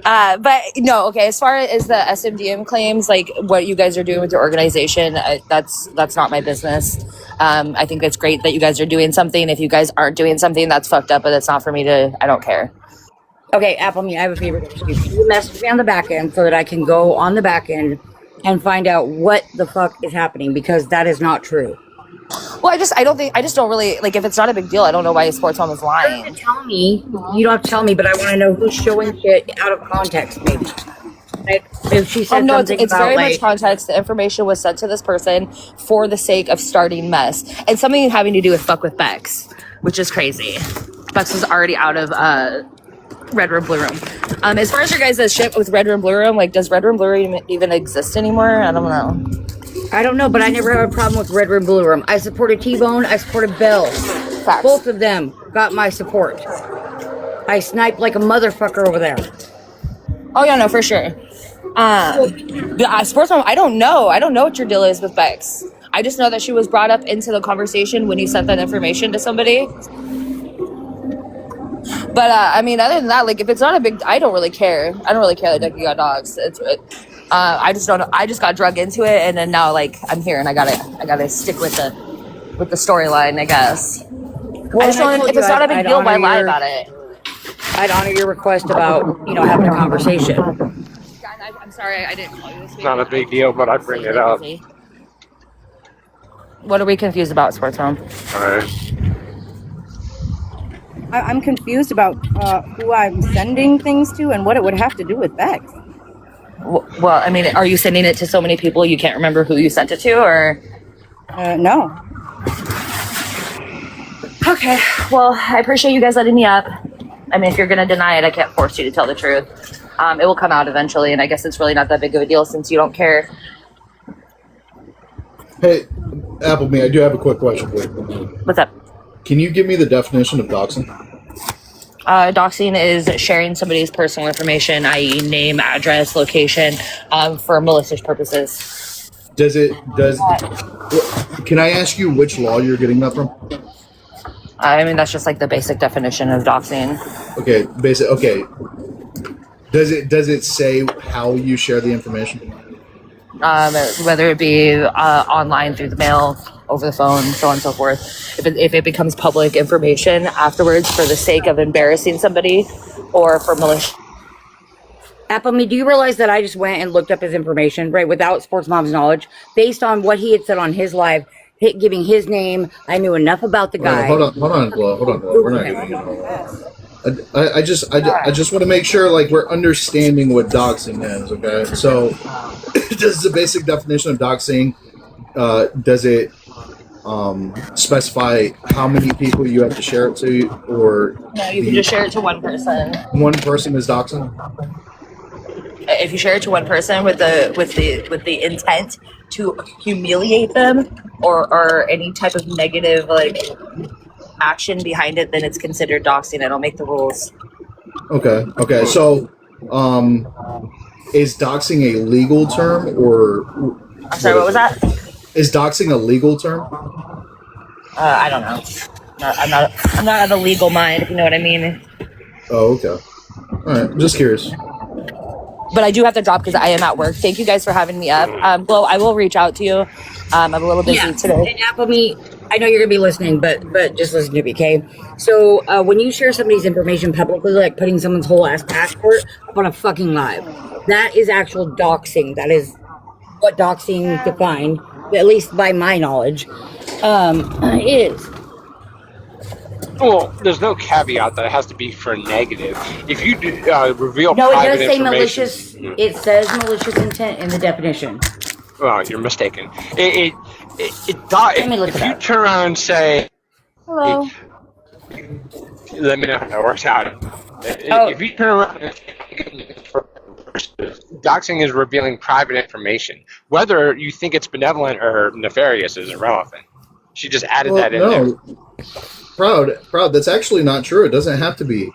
But no, okay. As far as the SMDN claims, like what you guys are doing with your organization, that's not my business. I think it's great that you guys are doing something. If you guys aren't doing something, that's fucked up, but that's not for me to. I don't care. Okay, Apple Me, I have a favor to you. Can you message me on the back end so that I can go on the back end and find out what the fuck is happening, because that is not true. Well, I just don't really, like, if it's not a big deal, I don't know why Sports Mom is lying. You don't have to tell me. You don't have to tell me, but I want to know who's showing shit out of context, maybe. Like, if she said no, something it's about, very like, much context. The information was sent to this person for the sake of starting mess. And something having to do with fuck with Bex, which is crazy. Bex was already out of Red Room, Blue Room. As far as your guys' shit with Red Room, Blue Room, like, does Red Room, Blue Room even exist anymore? I don't know. I don't know, but I never had a problem with Red Room, Blue Room. I supported T-Bone. I supported Bill. Facts. Both of them got my support. I sniped like a motherfucker over there. Oh, yeah, no, for sure. Sports Mom, I don't know. I don't know what your deal is with Bex. I just know that she was brought up into the conversation when you sent that information to somebody. But, I mean, other than that, like, if it's not a big... I don't really care. I don't really care that Ducky got dogs. I just don't know. I just got drug into it, and then now, like, I'm here, and I gotta stick with with the storyline, I guess. Well, I just don't, if it's not a big deal, why lie about it? I'd honor your request about, having a conversation. I'm sorry, I didn't call you this week. It's not a big deal, but I bring it up. What are we confused about, Sports Mom? All right. I'm confused about who I'm sending things to and what it would have to do with Bex. Well, I mean, are you sending it to so many people you can't remember who you sent it to, or? No. Okay, well, I appreciate you guys letting me up. I mean, if you're going to deny it, I can't force you to tell the truth. It will come out eventually, and I guess it's really not that big of a deal since you don't care. Hey, Appleby, I do have a quick question for you. What's up? Can you give me the definition of doxing? Doxing is sharing somebody's personal information, i.e. name, address, location, for malicious purposes. Can I ask you which law you're getting that from? I mean, that's just like the basic definition of doxing. Okay, okay. Does it say how you share the information? Whether it be online, through the mail, over the phone, so on and so forth. If it becomes public information afterwards for the sake of embarrassing somebody or for malicious. Appleby, do you realize that I just went and looked up his information, right, without Sports Mom's knowledge, based on what he had said on his live, giving his name? I knew enough about the guy. Hold on, Glow. We're not giving you all that. I just want to make sure, like, we're understanding what doxing is, okay? So, does the basic definition of doxing, does it specify how many people you have to share it to, or No, you can just share it to one person. One person is doxing? If you share it to one person with the intent to humiliate them or any type of negative action behind it, then it's considered doxing. I don't make the rules. Okay. So, is doxing a legal term, or? I'm sorry, what was that? Is doxing a legal term? I don't know. I'm not of a legal mind, if you know what I mean. Oh, okay. All right. Just curious. But I do have to drop because I am at work. Thank you guys for having me up. Well, I will reach out to you. I'm a little busy today. And Appleby, I know you're gonna be listening, but just listen to me, okay? So when you share somebody's information publicly, like putting someone's whole ass passport up on a fucking live, that is actual doxing. That is what doxing defined, at least by my knowledge, is. Well, there's no caveat that it has to be for negative. If you reveal No, it private does say information, malicious. It says malicious intent in the definition. well, you're mistaken. If you turn around and say, Hello. let me know how that works out. If you turn around and doxing is revealing private information. Whether you think it's benevolent or nefarious is irrelevant. She just added that in there. Proud. That's actually not true. It doesn't have to be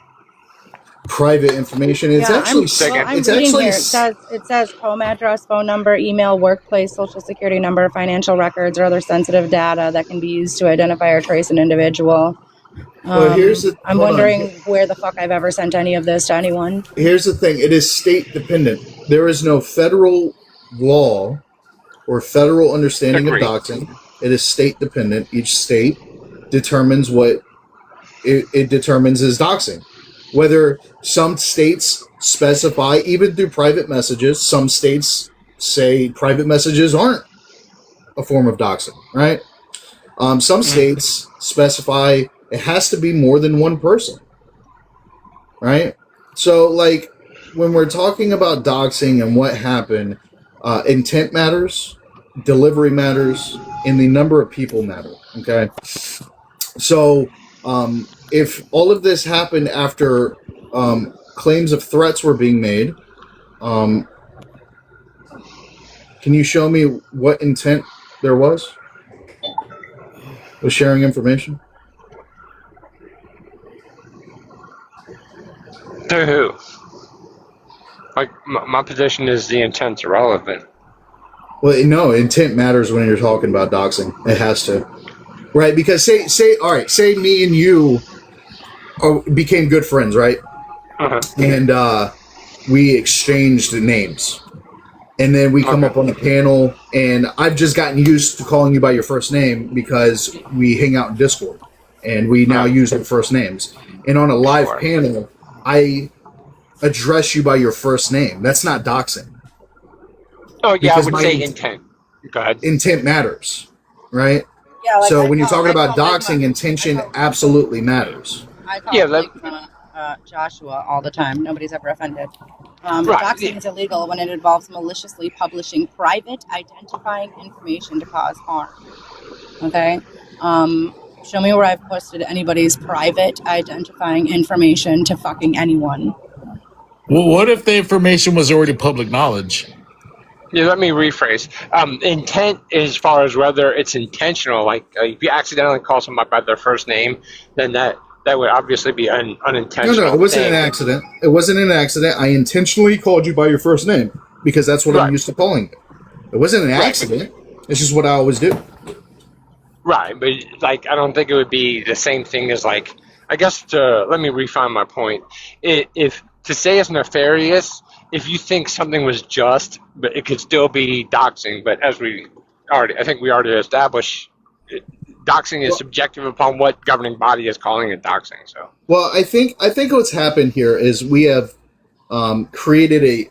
private information. It's actually. I'm reading here. It says home address, phone number, email, workplace, social security number, financial records, or other sensitive data that can be used to identify or trace an individual. I'm wondering where the fuck I've ever sent any of this to anyone. Here's the thing. It is state dependent. There is no federal law or federal understanding of doxing. It is state dependent. Each state determines what it determines as doxing. Whether some states specify, even through private messages, some states say private messages aren't a form of doxing, right? Some states specify it has to be more than one person, right? So, like, when we're talking about doxing and what happened, intent matters, delivery matters, and the number of people matter, okay? So, if all of this happened after claims of threats were being made, can you show me what intent there was with sharing information? To who? Like, my position is the intent's irrelevant. Well, no, intent matters when you're talking about doxing. It has to. Right, because say me and you became good friends, right? Uh-huh. And we exchanged names. and then we come up on the panel, and I've just gotten used to calling you by your first name because we hang out in Discord, and we now use our first names. And on a live panel, I address you by your first name. That's not doxing. Oh yeah, because I would say intent. Go ahead. Intent matters, right? Yeah, like so I when you're call- talking I about call doxing, Ligma- intention absolutely matters. I call Yeah, Ligma, Joshua all the time. Nobody's ever offended. Right, Doxing yeah. is illegal when it involves maliciously publishing private identifying information to cause harm. Okay? Show me where I've posted anybody's private identifying information to fucking anyone. Well, what if the information was already public knowledge? Yeah, let me rephrase. Intent, as far as whether it's intentional, like if you accidentally call somebody by their first name, then that would obviously be unintentional. No, it wasn't an accident. It wasn't an accident. I intentionally called you by your first name because that's what I'm used to calling you. It wasn't an accident. It's just what I always do. Right, but like I don't think it would be the same thing as like I guess let me refine my point. If to say it's nefarious, if you think something was just, but it could still be doxing. But as I think we already established, doxing is subjective upon what governing body is calling it doxing. So, well, I think what's happened here is we have created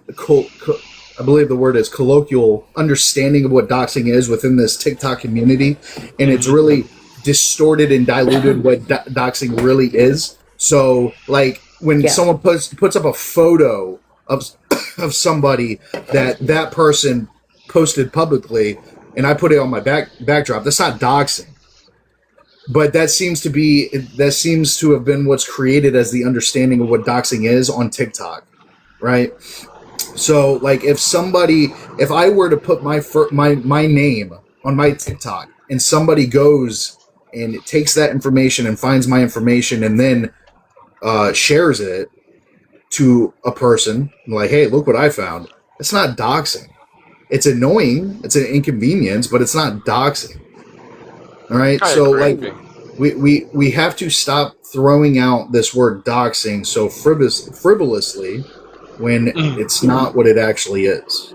I believe the word is colloquial understanding of what doxing is within this TikTok community, and it's really distorted and diluted what doxing really is. So, like when someone puts up a photo of somebody that person posted publicly, and I put it on my backdrop, that's not doxing. But that seems to have been what's created as the understanding of what doxing is on TikTok, right? So, like, if I were to put my name on my TikTok, and somebody goes and it takes that information and finds my information and then shares it to a person, like, hey, look what I found. It's not doxing. It's annoying. It's an inconvenience, but it's not doxing. All right. So, like, we have to stop throwing out this word doxing so frivolously when it's not what it actually is.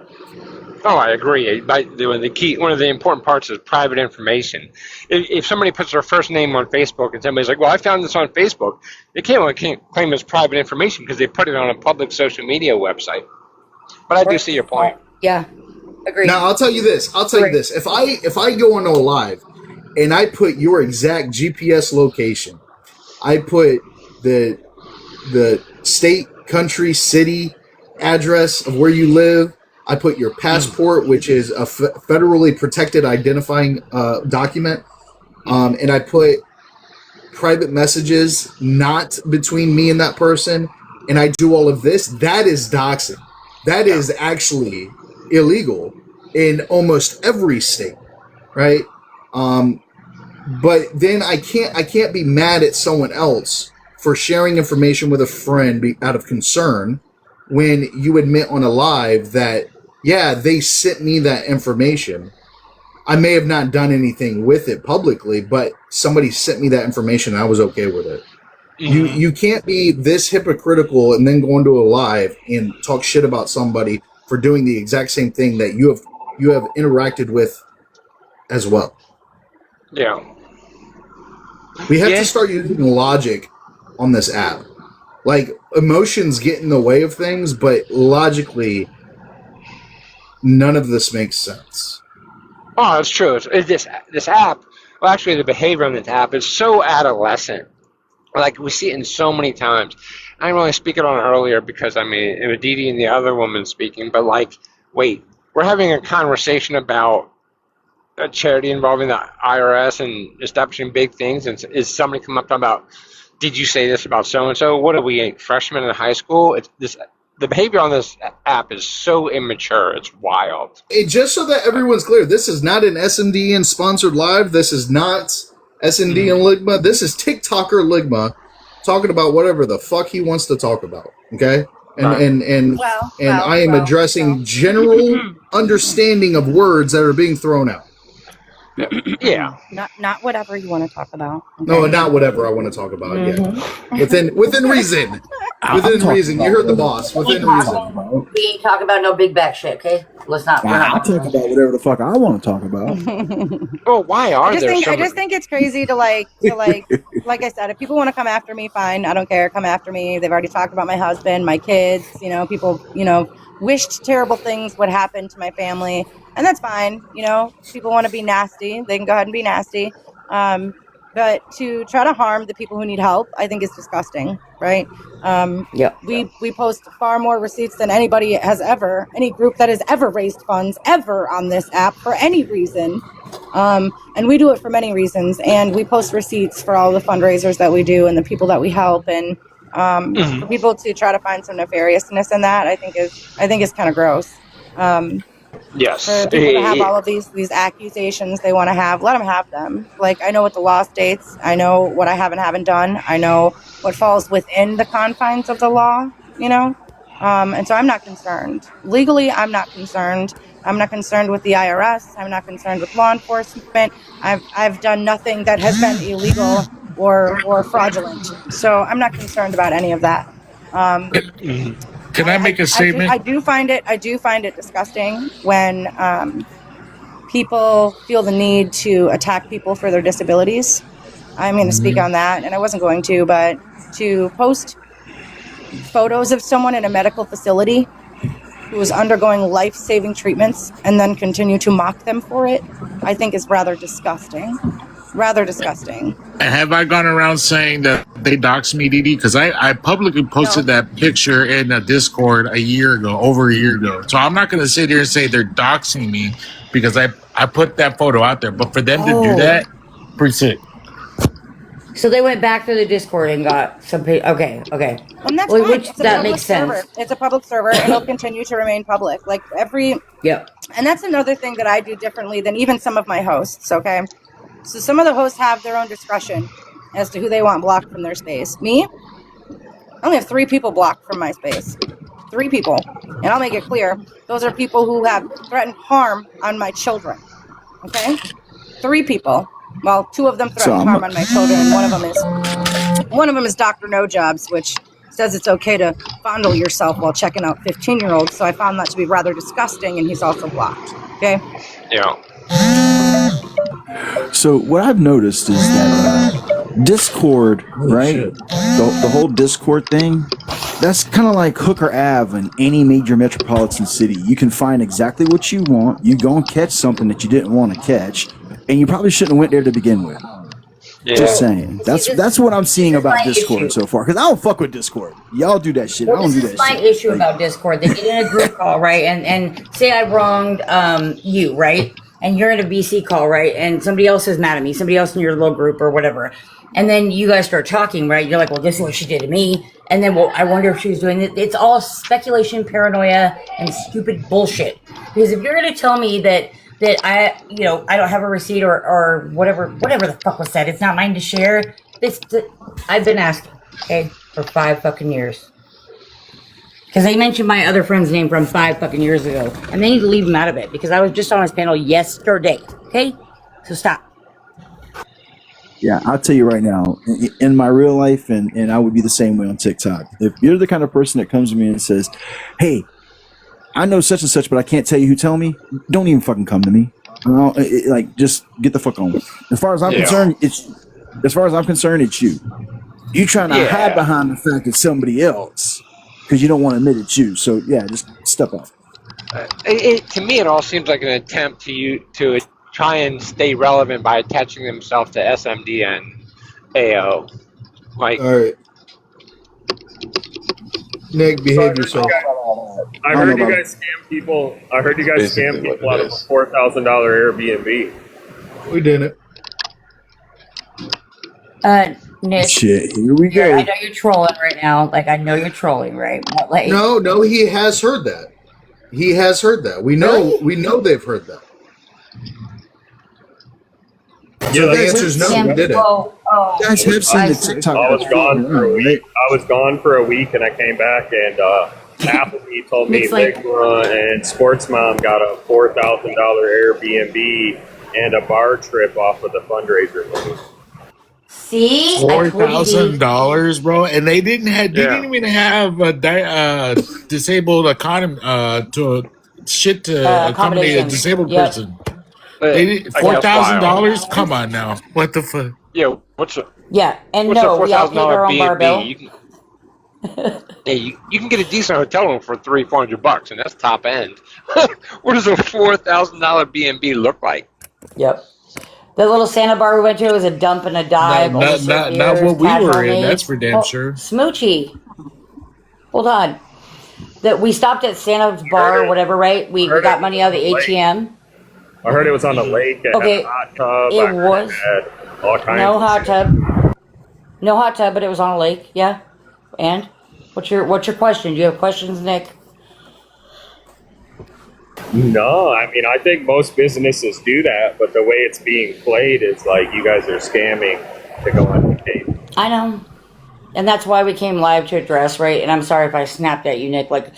oh, I agree. One of the important parts is private information. If somebody puts their first name on Facebook and somebody's like, "Well, I found this on Facebook," they can't claim it's private information because they put it on a public social media website. But I do see your point. Yeah, agreed. Now I'll tell you this. If I go on a live and I put your exact GPS location, I put the state, country, city, address of where you live. I put your passport, which is a federally protected identifying document, and I put private messages not between me and that person, and I do all of this. That is doxing. That is actually illegal in almost every state, right? But then I can't be mad at someone else for sharing information with a friend out of concern when you admit on a live that, yeah, they sent me that information. I may have not done anything with it publicly, but somebody sent me that information and I was okay with it. Mm-hmm. You can't be this hypocritical and then go into a live and talk shit about somebody for doing the exact same thing that you have interacted with as well. Yeah. We have to start using logic on this app. Like, emotions get in the way of things, but logically, none of this makes sense. Oh, that's true. This app, well, actually, the behavior on this app is so adolescent. Like, we see it in so many times. I didn't really speak it on earlier because, I mean, it was Dee Dee and the other woman speaking, but, like, wait, we're having a conversation about a charity involving the IRS and establishing big things, and is somebody come up talking about, did you say this about so-and-so? What are we, freshmen in high school? The behavior on this app is so immature. It's wild. Just so that everyone's clear, this is not an SMDN sponsored live. This is not SMDN Ligma. This is TikToker Ligma talking about whatever the fuck he wants to talk about. Okay? And I am addressing general understanding of words that are being thrown out. Yeah. Not whatever you want to talk about. Okay? No, not whatever I want to talk about. Yeah, within reason. Within reason. You heard the boss. Within reason. We ain't talking about no big back shit, okay? Let's not. I'll talk about whatever the fuck I want to talk about. Well, why are there I just think it's crazy to like I said, if people want to come after me, fine. I don't care. Come after me. They've already talked about my husband, my kids. You know, people, wished terrible things would happen to my family, and that's fine. You know, people want to be nasty. They can go ahead and be nasty. But to try to harm the people who need help, I think is disgusting, right? We post far more receipts than anybody has ever, any group that has ever raised funds ever on this app for any reason. And we do it for many reasons. And we post receipts for all the fundraisers that we do and the people that we help. And for people to try to find some nefariousness in that, I think is kind of gross. Yes. For people to have all of these accusations they want to have, let them have them. Like, I know what the law states. I know what I haven't done. I know what falls within the confines of the law, and so I'm not concerned. Legally, I'm not concerned. I'm not concerned with the IRS. I'm not concerned with law enforcement. I've done nothing that has been illegal or fraudulent. So I'm not concerned about any of that. Can I make a statement? I do find it disgusting when people feel the need to attack people for their disabilities. I'm going to speak on that, and I wasn't going to, but to post photos of someone in a medical facility who is undergoing life-saving treatments and then continue to mock them for it, I think is rather disgusting. Rather disgusting. And have I gone around saying that they doxed me, Dee Dee? Because I publicly posted that picture in a Discord over a year ago. So I'm not going to sit here and say they're doxing me because I put that photo out there. But for them to do that, pretty sick. So they went back to the Discord and got some. Okay. And that's fine. Which that makes sense. Server. It's a public server, and it'll continue to remain public. Like Yep. And that's another thing that I do differently than even some of my hosts. Okay. So some of the hosts have their own discretion as to who they want blocked from their space. Me, I only have 3 people blocked from my space. 3 people. And I'll make it clear, those are people who have threatened harm on my children. Okay? 3 people. Well, 2 of them threatened harm on my children, and one of them is Dr. No Jobs, which says it's okay to fondle yourself while checking out 15-year-olds. So I found that to be rather disgusting, and he's also blocked. Okay? Yeah. So what I've noticed is that Discord, right? The whole Discord thing, that's kind of like Hooker Ave in any major metropolitan city. You can find exactly what you want. You go and catch something that you didn't want to catch, and you probably shouldn't have went there to begin with. Yeah. Just saying. That's what I'm seeing about Discord so far. Because I don't fuck with Discord. Y'all do that shit. I don't do that shit. This is my issue about Discord. They get in a group call, right? And say I wronged you, right? And you're in a BC call, right? And somebody else is mad at me, somebody else in your little group or whatever. And then you guys start talking, right? You're like, well, this is what she did to me. And then, well, I wonder if she was doing it. It's all speculation, paranoia, and stupid bullshit. Because if you're going to tell me that I don't have a receipt or whatever the fuck was said, it's not mine to share. I've been asking, okay, for 5 fucking years. Because they mentioned my other friend's name from 5 fucking years ago. And they need to leave him out of it. Because I was just on his panel yesterday. Okay? So stop. Yeah, I'll tell you right now, in my real life, and I would be the same way on TikTok. If you're the kind of person that comes to me and says, hey, I know such and such, but I can't tell you who tell me, don't even fucking come to me. Just get the fuck on. As far as I'm concerned, it's you. You trying to hide behind the fact it's somebody else. Because you don't want to admit it's you. So, yeah, just step up. To me, it all seems like an attempt to try and stay relevant by attaching themselves to SMDN AO. All right. Nick, behave yourself. I heard you guys scam people. I heard you guys scam people out of a $4,000 Airbnb. We didn't. Nick. Shit, here we go. I know you're trolling right now. Like, I know you're trolling, right? But like, no, he has heard that. He has heard that. We know they've heard that. So the answer is no, we didn't. You guys have seen the TikTok. I was gone for a week. And I came back, and Applebee told me Ligma and Sports Mom got a $4,000 Airbnb and a bar trip off of the fundraiser money. See, I told you these. $4,000, bro, and they didn't have. They Yeah. didn't even have a disabled to shit to accommodate a Accommodations. disabled Yep. person. They did I guess $4,000. Come on now, what the fuck? Yeah, what's a Yeah, and what's a no, we all paid $4,000 our own bar B&B? bill. You can you can get a decent hotel room for $300-400, and that's top end. What does a $4,000 B&B look like? Yep. The little Santa bar we went to was a dump and a dive. Not what we were in. That's for damn sure. Smoochie. Hold on. That we stopped at Santa's bar or whatever, right? We got money out of the ATM. I heard it was on the lake. It Okay. had a hot tub. It was had all kinds no of hot shit. tub. No hot tub, but it was on a lake. Yeah. And what's your question? Do you have questions, Nick? No, I mean, I think most businesses do that, but the way it's being played is like you guys are scamming to go on vacation. I know. And that's why we came live to address, right? And I'm sorry if I snapped at you, Nick. Like,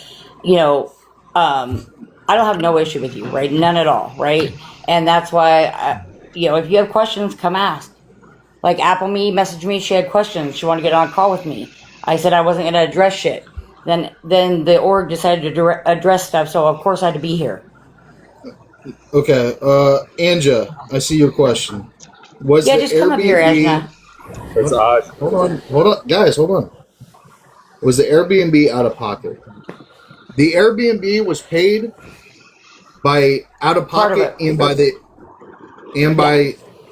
I don't have no issue with you, right? None at all, right? And that's why, if you have questions, come ask. Like Apple Me messaged me, she had questions. She wanted to get on a call with me. I said I wasn't going to address shit. Then the org decided to address stuff, so of course I had to be here. Okay, Anja, I see your question. Was Yeah, the just come up here, Airbnb? Asna. Hold on, guys, hold on. Was the Airbnb out of pocket? The Airbnb was paid by out of pocket and by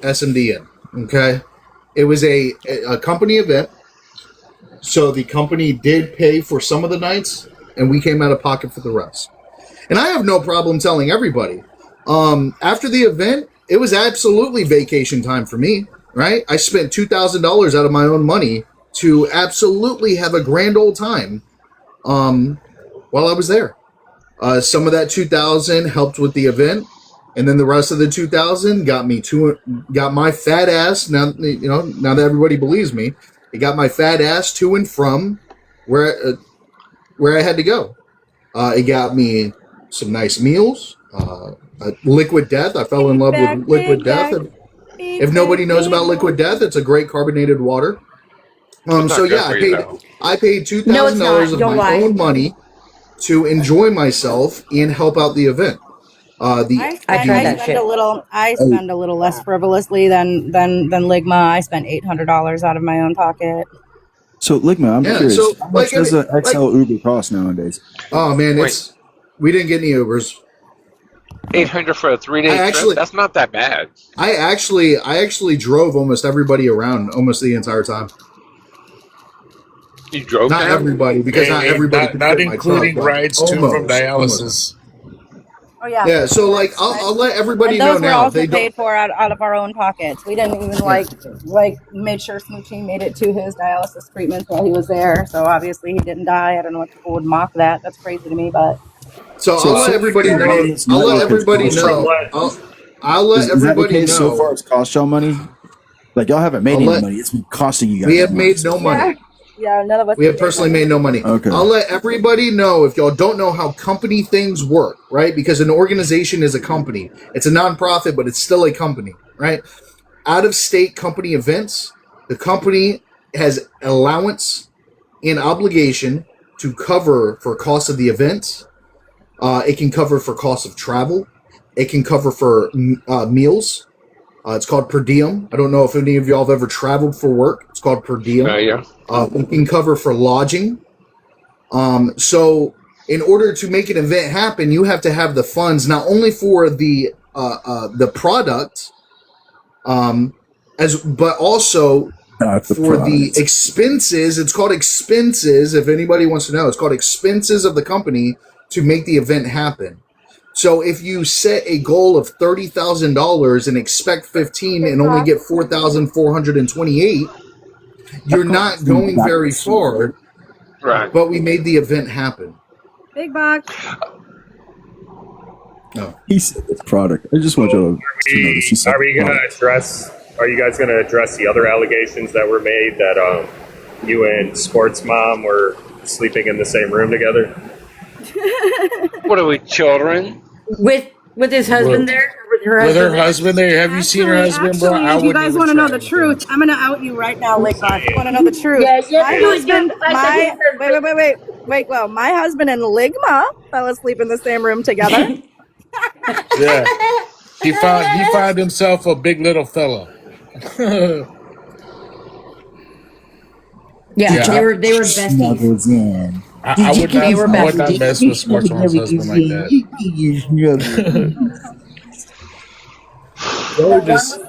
SMDN. Okay, it was a company event, so the company did pay for some of the nights, and we came out of pocket for the rest. And I have no problem telling everybody. After the event, it was absolutely vacation time for me. Right, I spent $2,000 out of my own money to absolutely have a grand old time while I was there. Some of that $2,000 helped with the event, and then the rest of the $2,000 got my fat ass. Now that everybody believes me, it got my fat ass to and from where I had to go. It got me some nice meals. Liquid Death. I fell in love with Liquid Death. If nobody knows about Liquid Death, it's a great carbonated water. So yeah, I paid $2,000 of my own money to enjoy myself and help out the event. I spend a little less frivolously than Ligma. I spent $800 out of my own pocket. So Ligma, I'm curious. How much does an XL Uber cost nowadays? Oh man, we didn't get any Ubers. 800 for a 3-day trip? That's not that bad. I actually drove almost everybody around almost the entire time. You drove not down? everybody, because not everybody could not fit my including truck, rides to from dialysis. Oh yeah. Yeah, so like I'll let everybody and those know were now. also They paid for out of our own pockets. We didn't even like made sure Smoochie made it to his dialysis treatment while he was there. So obviously he didn't die. I don't know what people would mock that. That's crazy to me, but. So I'll let everybody know. I'll let everybody know. I'll let everybody know. So far, it's cost y'all money. Like y'all haven't made any money. It's been costing you guys. We have made no money. Yeah, none of us. We have personally made no money. Okay. I'll let everybody know if y'all don't know how company things work, right? Because an organization is a company. It's a nonprofit, but it's still a company, right? Out of state company events, the company has allowance and obligation to cover for cost of the events. It can cover for cost of travel. It can cover for meals. It's called per diem. I don't know if any of y'all have ever traveled for work. It's called per diem. Yeah. It can cover for lodging. So in order to make an event happen, you have to have the funds not only for the product, but also for the expenses. It's called expenses. If anybody wants to know, it's called expenses of the company to make the event happen. So if you set a goal of $30,000 and expect 15 and only get 4,428, you're not going very far. Right. But we made the event happen. Big box. No. He said it's product. I just want you to know that she said Are you guys going to address the other allegations that were made that you and Sports Mom were sleeping in the same room together? What are we, children? With With his husband there? With her husband there? Have you seen her husband, bro? I if you wouldn't guys even want to know try the with truth, I'm going to out you right now, Ligma. If you want to know the truth, Yeah, you my have to husband, like that he's her wait, well, my husband and Ligma fell asleep in the same room together. Yeah. He found himself a big little fella. Yeah, they Yeah, were besties. Snuggles in. I would not. They were I would not besties. mess with Sports Mom's husband like that.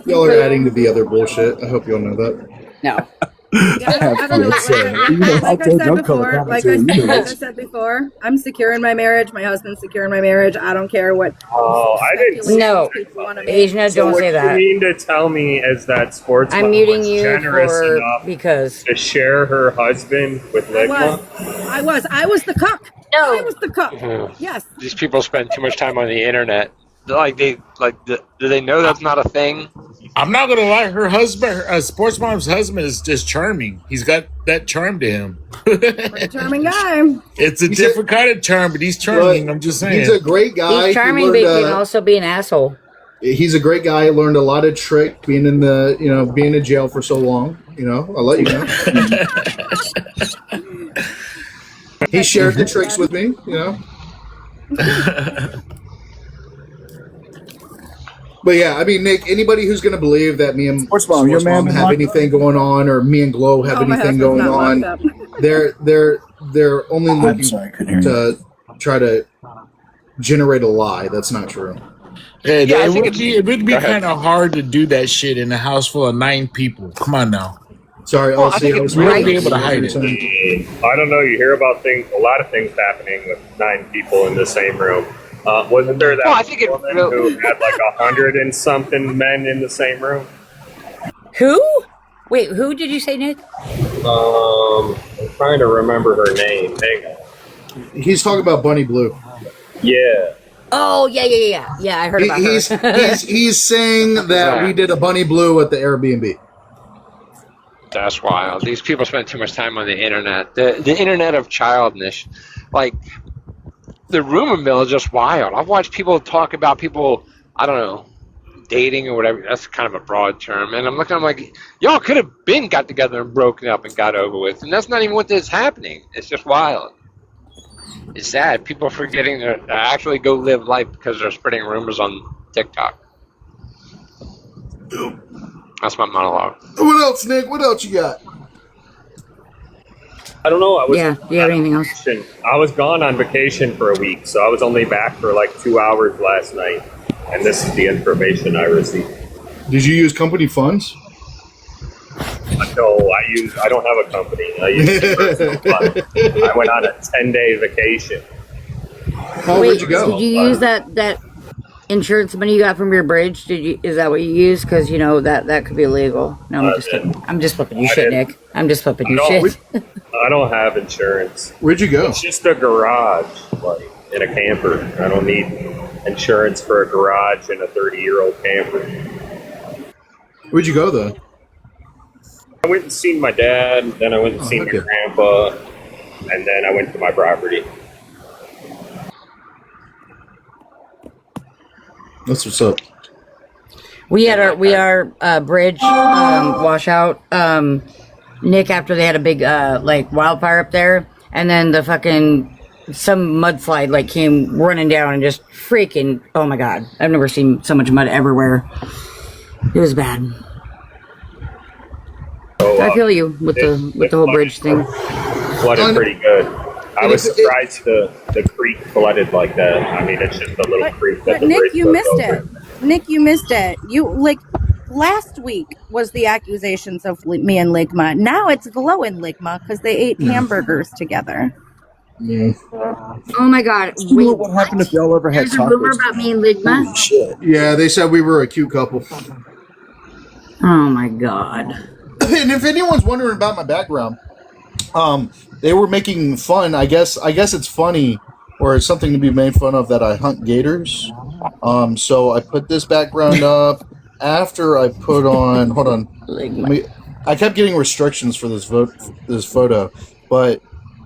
Y'all are adding to the other bullshit. I hope y'all know that. No. I don't know. Like I said before, like I said before, I'm secure in my marriage. My husband's secure in my marriage. I don't care what. Oh, I didn't see No, people want to Asian, So don't what say you that. mean to tell me is that Sports I'm Mom muting was you generous for enough because to share her husband with Ligma? I was the cook. I was the cook. Mhm. Yes. These people spend too much time on the internet. Do they know that's not a thing? I'm not gonna lie. Her husband, Sports Mom's husband, is just charming. He's got that charm to him. Pretty charming guy. It's a different kind of charm, but he's charming. I'm just saying. He's a great guy. he's charming, but he can also be an asshole. He's a great guy. Learned a lot of trick being in being in jail for so long. I'll let you know. He shared the tricks with me. But yeah, I mean, Nick, anybody who's going to believe that me and Sports Mom have anything going on, or me and Glow have anything going on, they're only looking to try to generate a lie. That's not true. Yeah, it would be kind of hard to do that shit in a house full of 9 people. Come on now. Sorry, Well, I think it's we wouldn't be able to hide it. I don't know. You hear about a lot of things happening with 9 people in the same room. Wasn't there that woman who had like 100 and something men in the same room? Who? Wait, who did you say, Nick? I'm trying to remember her name. Hang on. He's talking about Bunny Blue. Yeah. Oh, yeah. Yeah, I heard about her. He's saying that we did a Bunny Blue at the Airbnb. That's wild. These people spend too much time on the internet. The internet of childness. Like, the rumor mill is just wild. I've watched people talk about people, I don't know, dating or whatever. That's kind of a broad term. And I'm like, y'all could have got together and broken up and got over with. And that's not even what is happening. It's just wild. It's sad. People are forgetting to actually go live life because they're spreading rumors on TikTok. That's my monologue. What else, Nick? What else you got? I don't know. Do you have anything else? I was gone on vacation for a week, so I was only back for like 2 hours last night. And this is the information I received. Did you use company funds? No, I don't have a company. I use personal funds. I went on a 10-day vacation. Where'd you go? Did you use that insurance money you got from your bridge? Is that what you used? Because that could be illegal. No, I'm just kidding. I'm just flipping you shit, Nick. I'm just flipping you shit. I don't have insurance. Where'd you go? It's just a garage, like in a camper. I don't need insurance for a garage in a 30-year-old camper. Where'd you go though? I went and seen my dad, then I went and seen my grandpa, and then I went to my property. That's what's up. We had our bridge washout. Nick, after they had a big wildfire up there, and then some mudslide came running down and just freaking, oh my god, I've never seen so much mud everywhere. It was bad. I feel you with the whole bridge thing. Flooded pretty good. I was surprised the creek flooded like that. I mean, it's just a little creek that the Nick, bridge you goes missed over. it. Nick, you missed it. Last week was the accusations of me and Ligma. Now it's Glow and Ligma because they ate hamburgers together. Yeah. Oh my god! Wait, what happened if y'all ever had There's a rumor tacos? about me and Ligma. Holy shit. Yeah, they said we were a cute couple. Oh my god! And if anyone's wondering about my background, they were making fun. I guess it's funny or it's something to be made fun of that I hunt gators. So I put this background up after I put on. Hold on, I kept getting restrictions for this photo, but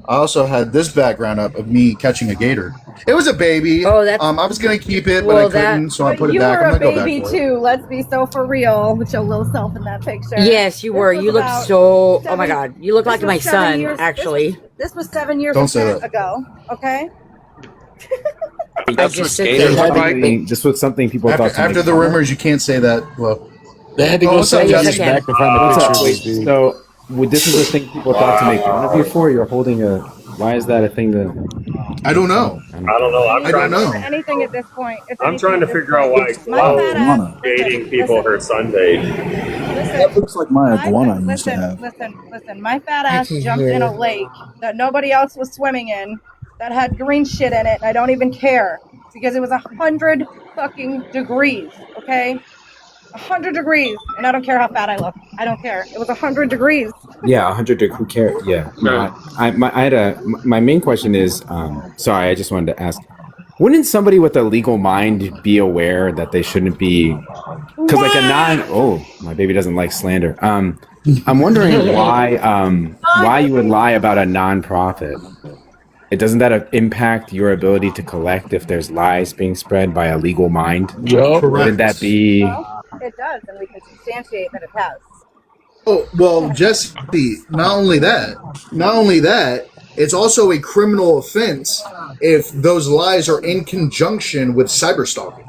I also had this background up of me catching a gator. It was a baby. Oh, that's I was gonna keep it, but well, I couldn't, so I But put it you back. were I'm a gonna go back baby for it. too. Let's be so for real with your little self in that picture. yes, you This were. was You look about so. Oh my 7 God, you look this like was my 7 son. years. Actually, This was 7 years Don't say that. ago. Okay. I That's just what sit gators there. look like. This was something people thought to After make the fun of. rumors, you can't say that. Well, They had to oh, go what's up, seven Yes, I years Jesse? can. back to find the What's up? picture. Wait, so this is a thing people thought to make fun of you for? You're holding a. Why is that a thing to I don't make fun know. of? I don't know. I don't know. It's anything at this point. It's I'm anything trying at to this figure out point. why Looks like My my fat ass. iguana. dating people her Sunday. That looks like my My iguana I used to have. listen. My fat I ass can jumped in hear. a lake that nobody else was swimming in, that had green shit in it, and I don't even care because it was 100 fucking degrees. Okay, 100 degrees, and I don't care how fat I look. I don't care. It was 100 degrees. Yeah, 100. Who cares? Yeah, no. My main question is, sorry, I just wanted to ask, wouldn't somebody with a legal mind be aware that they shouldn't be? Because like a non. Oh, my baby doesn't like slander. I'm wondering why you would lie about a nonprofit. It doesn't that impact your ability to collect if there's lies being spread by a legal mind? Yup. Wouldn't that be? Well, it does, and we can substantiate that it has. Oh well, Jesse. Not only that, it's also a criminal offense if those lies are in conjunction with cyberstalking.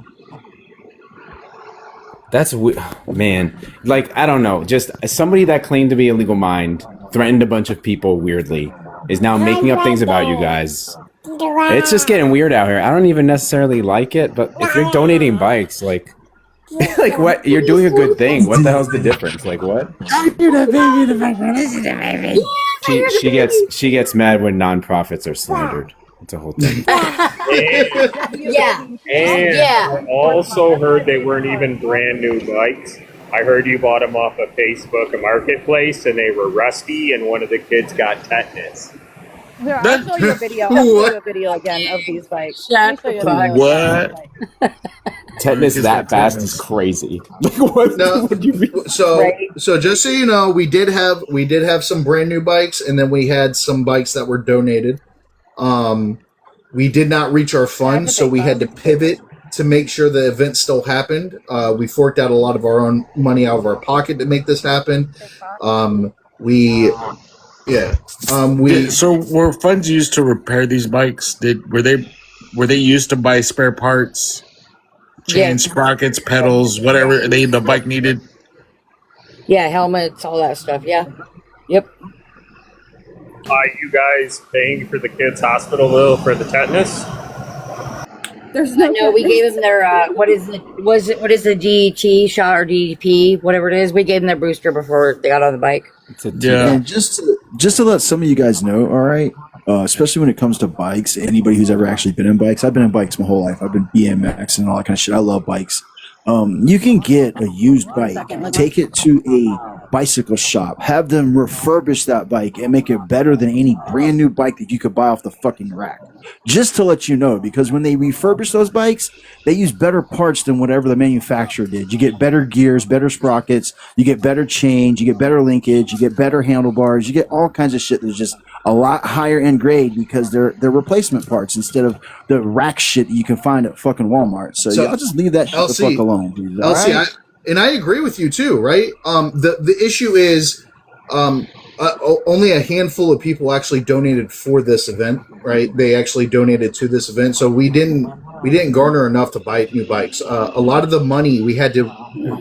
That's man. Like I don't know. Just somebody that claimed to be a legal mind threatened a bunch of people weirdly is now making up things about you guys. It's just getting weird out here. I don't even necessarily like it, but if you're donating bikes, like, like what? You're doing a good thing. What the hell's the difference? Like what? She gets mad when nonprofits are slandered. It's a whole thing. Yeah. And Yeah. I also heard they weren't even brand new bikes. I heard you bought them off of Facebook, a marketplace, and they were rusty, and one of the kids got tetanus. Here, I'll show you a video. I'll show you a video again of these bikes. Let me show you a video again of these bikes. Tetanus that fast is crazy. What No, would you be? so just so you know, we did have some brand new bikes, and then we had some bikes that were donated. We did not reach our funds, so we had to pivot to make sure the event still happened. We forked out a lot of our own money out of our pocket to make this happen. So were funds used to repair these bikes? Were they used to buy spare parts, chains, sprockets, pedals, whatever the bike needed? Yeah, helmets, all that stuff. Yeah. Yep. Are you guys paying for the kids' hospital bill for the tetanus? There's no. We gave them their what is the DT shot or DDP, whatever it is. We gave them their booster before they got on the bike. And just to let some of you guys know, all right, especially when it comes to bikes, anybody who's ever actually been in bikes, I've been in bikes my whole life. I've been BMX and all that kind of shit. I love bikes. You can get a used bike, take it to a bicycle shop, have them refurbish that bike and make it better than any brand new bike that you could buy off the fucking rack. Just to let you know, because when they refurbish those bikes, they use better parts than whatever the manufacturer did. You get better gears, better sprockets, you get better chains, you get better linkage, you get better handlebars, you get all kinds of shit that's just a lot higher end grade because they're replacement parts instead of the rack shit that you can find at fucking Walmart. So y'all just leave that shit the fuck alone, please. LC, Right? I agree with you too, right? The issue is only a handful of people actually donated for this event, right? They actually donated to this event, so we didn't garner enough to buy new bikes. A lot of the money we had to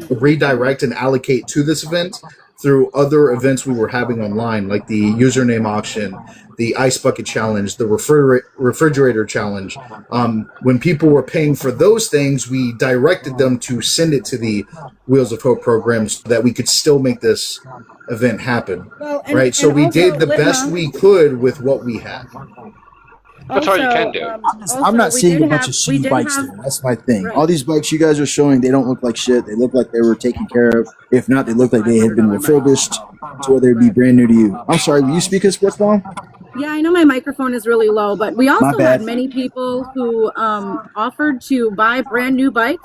redirect and allocate to this event through other events we were having online, like the username auction, the ice bucket challenge, the refrigerator challenge. When people were paying for those things, we directed them to send it to the Wheels of Hope program so that we could still make this event happen. Right? So we did the best we could with what we had. That's all you can do. I'm not seeing a bunch of shitty bikes there. That's my thing. All these bikes you guys are showing, they don't look like shit. They look like they were taken care of. If not, they look like they had been refurbished to where they'd be brand new to you. I'm sorry, were you speaking, Sports Mom? Yeah, I know my microphone is really low, but we also bad. had many people who offered to buy brand new bikes.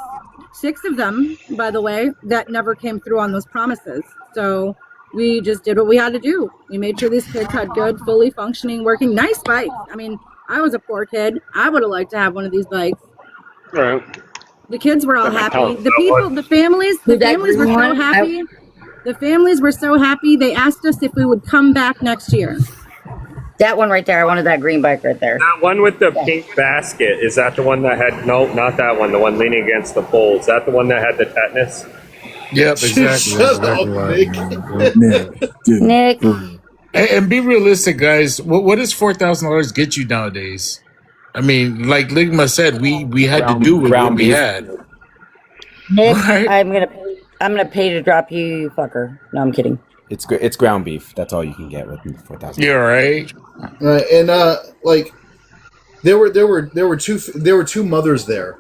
6 of them, by the way, that never came through on those promises. So we just did what we had to do. We made sure these kids had good, fully functioning, working, nice bikes. I mean, I was a poor kid. I would have liked to have one of these bikes. Right. The kids were all happy. The families were so happy. The families were so happy. They asked us if we would come back next year. That one right there. I wanted that green bike right there. That one with the pink basket, is that the one that had, no, not that one, the one leaning against the pole. Is that the one that had the tetanus? Yep, exactly. Shut up, Nick. And be realistic, guys. What does $4,000 get you nowadays? I mean, like Ligma said, we had to do with what we had. Nick, right? I'm gonna pay to drop you, fucker. No, I'm kidding. It's ground beef. That's all you can get with $4,000. You're right. And like there were two mothers there,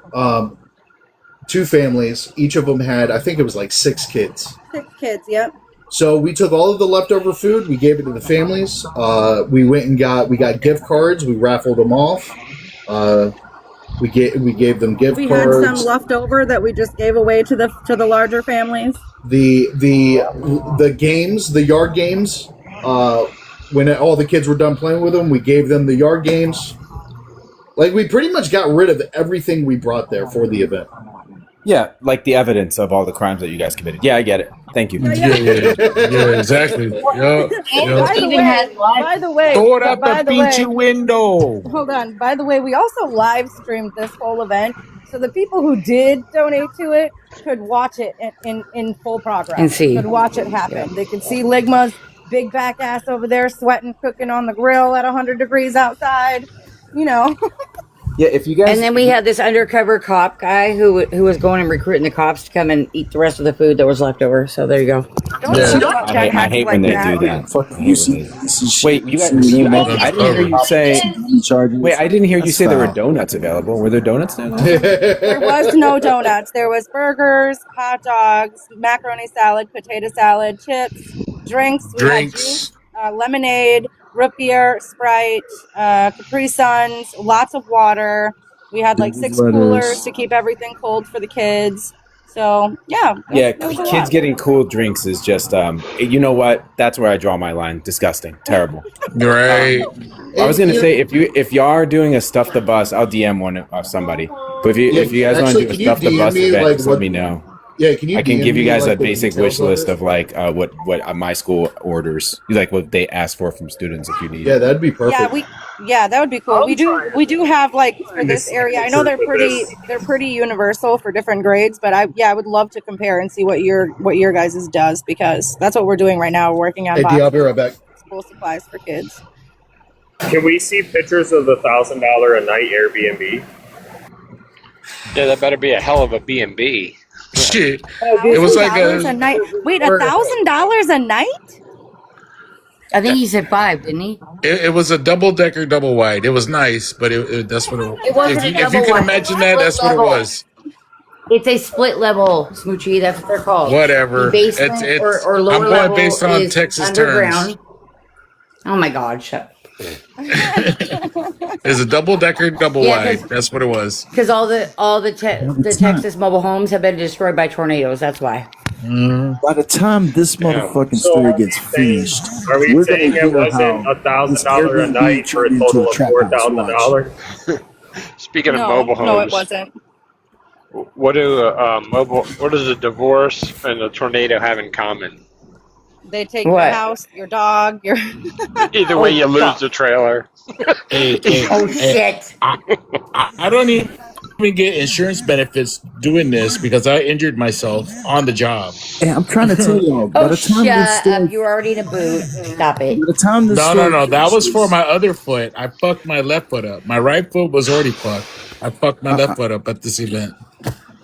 two families. Each of them had, I think it was like 6 kids. 6 kids, yep. So we took all of the leftover food, we gave it to the families. We went and got gift cards. We raffled them off. We gave them gift cards. We had some left over that we just gave away to the larger families. The games, the yard games. When all the kids were done playing with them, we gave them the yard games. Like, we pretty much got rid of everything we brought there for the event. Yeah, like the evidence of all the crimes that you guys committed. Yeah, I get it. Thank you. Yeah, exactly. By the way, throw it out the pinche window. Hold on. By the way, we also live streamed this whole event, so the people who did donate to it could watch it in full progress. And see. Could watch it happen. Yeah. They could see Ligma's big back ass over there sweating, cooking on the grill at 100 degrees outside. You know. Yeah, if you guys. And then we had this undercover cop guy who was going and recruiting the cops to come and eat the rest of the food that was left over. So there you go. I hate when they do that. Wait, you guys. I didn't hear you say. Wait, I didn't hear you say there were donuts available. Were there donuts there? There was no donuts. There was burgers, hot dogs, macaroni salad, potato salad, chips, drinks. We had juice, lemonade, root beer, Sprite, Capri Suns, lots of water. We had like 6 coolers to keep everything cold for the kids. So, yeah. Yeah, kids getting cool drinks is just, you know what? That's where I draw my line. Disgusting. Terrible. Right. I was going to say, if you are doing a Stuff the Bus, I'll DM one of somebody. But if you guys want to do a Stuff the Bus event, just let me know. Yeah, I can give you guys a basic wish list of like what my school orders, like what they ask for from students if you need. Yeah, that'd be perfect. Yeah, that would be cool. We do have like for this area. I know they're pretty universal for different grades, but I would love to compare and see what your guys' does, because that's what we're doing right now. We're working on I'll be right back. School supplies for kids. Can we see pictures of the $1,000 a night Airbnb? Yeah, that better be a hell of a B&B. Shit. It was like a night. Wait, $1,000 a night? I think he said 5, didn't he? It was a double-decker, double wide. It was nice, but that's what it was. It wasn't if you can imagine that, that's what it was. It's a split level, Smoochie. That's what they're called. Whatever. Basement or lower I'm going level based on is Texas underground. terms. Oh my God! Shut up. It's a double-decker, double wide. That's what it was. Because all the Texas mobile homes have been destroyed by tornadoes. That's why. By the time this motherfucking story gets finished, are we we're saying it wasn't $1,000 a night for a total of $4,000? Speaking of mobile homes, no, it wasn't. What does a divorce and a tornado have in common? They take your house, your dog, your. Either way, you lose the trailer. Shit! I don't even get insurance benefits doing this because I injured myself on the job. Hey, I'm trying to tell y'all. By the time shut up! You were already in a boot. Stop it. By the time No. That was for my other foot. I fucked my left foot up. My right foot was already fucked. I fucked my left foot up at this event.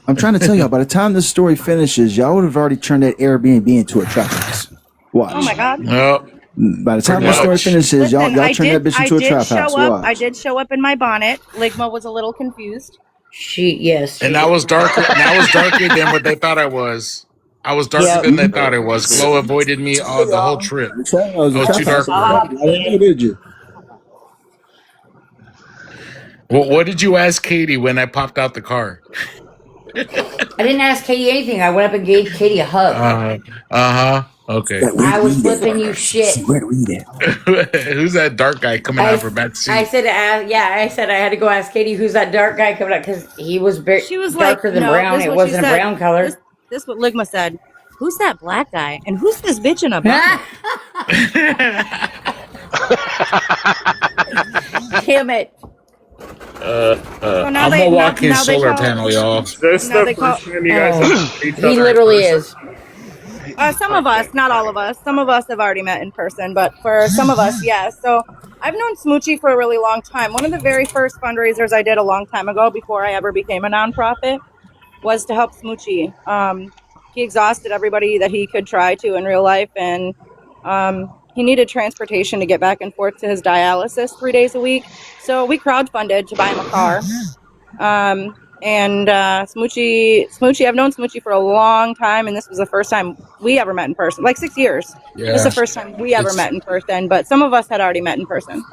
I'm trying to tell y'all. By the time this story finishes, y'all would have already turned that Airbnb into a trap house. Watch. Oh my God. Nope. By the time the story finishes, y'all turn that bitch into a trap house. Watch. I did show up in my bonnet. Ligma was a little confused. And I was darker. And I was darker than what they thought I was. I was darker than they thought I was. Glow avoided me the whole trip. I was too dark. Did you? Well, what did you ask Katie when I popped out the car? I didn't ask Katie anything. I went up and gave Katie a hug. Okay. I was flipping you shit. Who's that dark guy coming out of her back seat? I said, I said I had to go ask Katie who's that dark guy coming out because he was She was darker like, than no, brown. this is It what she wasn't a said. brown color. This what Ligma said. Who's that black guy? And who's this bitch in a bun? Damn it. I'm a walk-in solar panel, y'all. Is this the first time you guys have met each other? He literally is. Some of us, not all of us. Some of us have already met in person, but for some of us, yes. So I've known Smoochie for a really long time. One of the very first fundraisers I did a long time ago, before I ever became a nonprofit, was to help Smoochie. He exhausted everybody that he could try to in real life, and he needed transportation to get back and forth to his dialysis 3 days a week. So we crowdfunded to buy him a car. Smoochie, I've known Smoochie for a long time, and this was the first time we ever met in person, like 6 years. Yeah. This is the first time we ever met in person, but some of us had already met in person.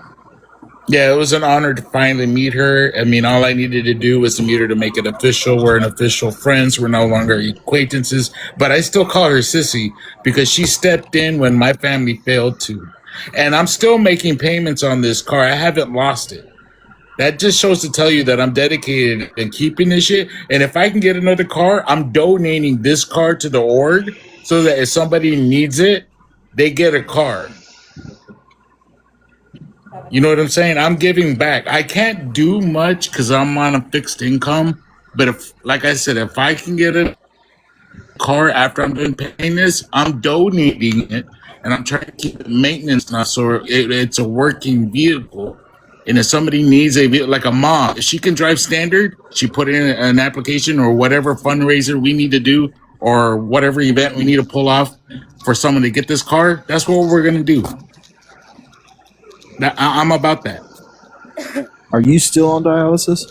Yeah, it was an honor to finally meet her. I mean, all I needed to do was to meet her to make it official. We're an official friends. We're no longer acquaintances, but I still call her Sissy because she stepped in when my family failed to. And I'm still making payments on this car. I haven't lost it. That just shows to tell you that I'm dedicated in keeping this shit. And if I can get another car, I'm donating this car to the org so that if somebody needs it, they get a car. You know what I'm saying? I'm giving back. I can't do much because I'm on a fixed income. But if, like I said, if I can get a car after I'm done paying this, I'm donating it. And I'm trying to keep it maintenance now so it's a working vehicle. And if somebody needs a vehicle, like a mom, if she can drive standard, she put in an application or whatever fundraiser we need to do or whatever event we need to pull off for someone to get this car, that's what we're going to do. I'm about that. Are you still on dialysis?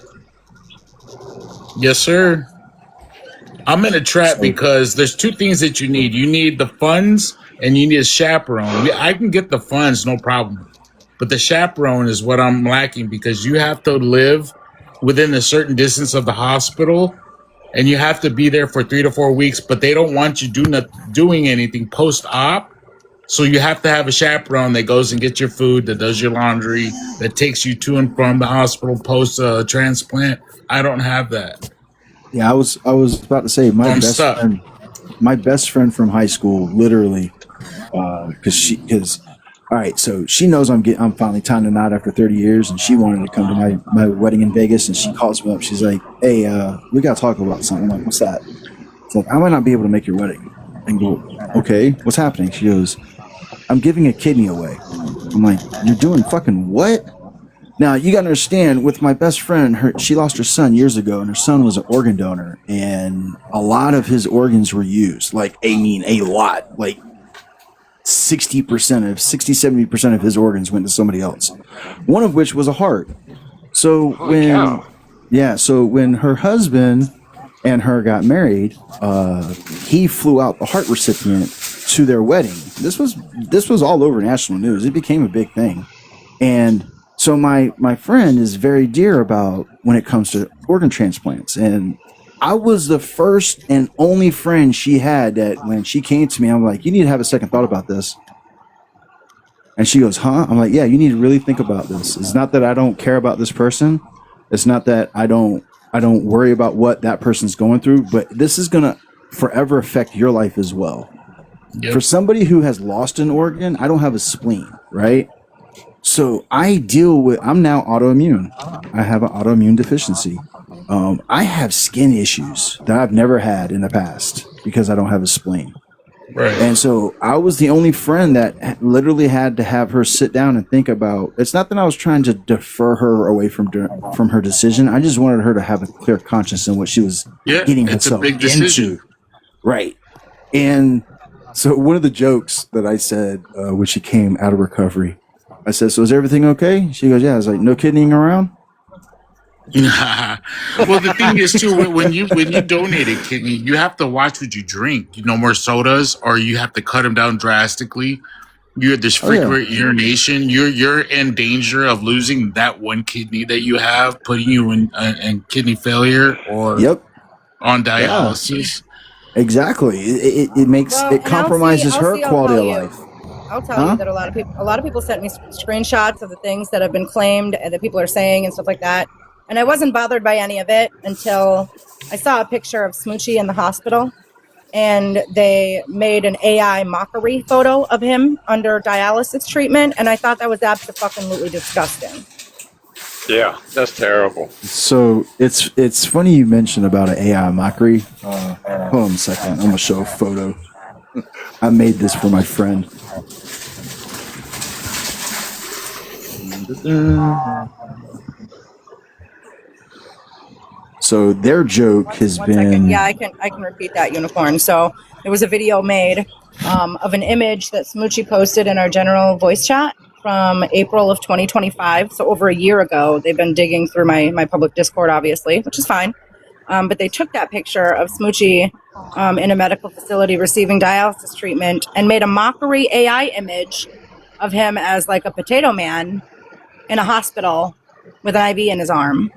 Yes, sir. I'm in a trap because there's two things that you need. You need the funds and you need a chaperone. I can get the funds, no problem. But the chaperone is what I'm lacking because you have to live within a certain distance of the hospital and you have to be there for 3 to 4 weeks, but they don't want you doing anything post-op. So you have to have a chaperone that goes and gets your food, that does your laundry, that takes you to and from the hospital post transplant. I don't have that. Yeah, I was about to say my best friend from high school, literally, because all right, so she knows I'm finally tying a knot after 30 years, and she wanted to come to my wedding in Vegas, and she calls me up. She's like, "Hey, we gotta talk about something." I'm like, "What's that?" It's like, "I might not be able to make your wedding." And go, "Okay, what's happening?" She goes, "I'm giving a kidney away." I'm like, "You're doing fucking what?" Now, you got to understand, with my best friend, she lost her son years ago, and her son was an organ donor, and a lot of his organs were used. Like, a lot. Like, 70% of his organs went to somebody else. One of which was a heart. So when her husband and her got married, he flew out the heart recipient to their wedding. This was all over national news. It became a big thing. And so my friend is very dear about when it comes to organ transplants. And I was the first and only friend she had that when she came to me, I'm like, "You need to have a second thought about this." And she goes, "Huh?" I'm like, "Yeah, you need to really think about this. It's not that I don't care about this person. It's not that I don't worry about what that person's going through, but this is going to forever affect your life as well." Yep. For somebody who has lost an organ, I don't have a spleen, right? So I'm now autoimmune. I have an autoimmune deficiency. I have skin issues that I've never had in the past because I don't have a spleen. Right. And so I was the only friend that literally had to have her sit down and think about, it's not that I was trying to defer her away from her decision. I just wanted her to have a clear conscience in what she was getting herself into. Right. And so one of the jokes that I said when she came out of recovery, I said, "So is everything okay?" She goes, "Yeah." I was like, "No kidneying around?" Well, the thing is too, when you donate a kidney, you have to watch what you drink. No more sodas, or you have to cut them down drastically. You have this frequent urination. You're in danger of losing that one kidney that you have, putting you in kidney failure or on dialysis. Exactly. It makes it compromises her quality of life. I'll tell you that a lot of people sent me screenshots of the things that have been claimed and that people are saying and stuff like that. And I wasn't bothered by any of it until I saw a picture of Smoochie in the hospital, and they made an AI mockery photo of him under dialysis treatment, and I thought that was absolutely disgusting. Yeah, that's terrible. So it's funny you mentioned about an AI mockery. Hold on a second. I'm gonna show a photo. I made this for my friend. So their joke has been. Second. Yeah, I can repeat that, Unicorn. So there was a video made of an image that Smoochie posted in our general voice chat from April of 2025. So over a year ago. They've been digging through my public Discord, obviously, which is fine. But they took that picture of Smoochie in a medical facility receiving dialysis treatment and made a mockery AI image of him as like a potato man in a hospital with an IV in his arm,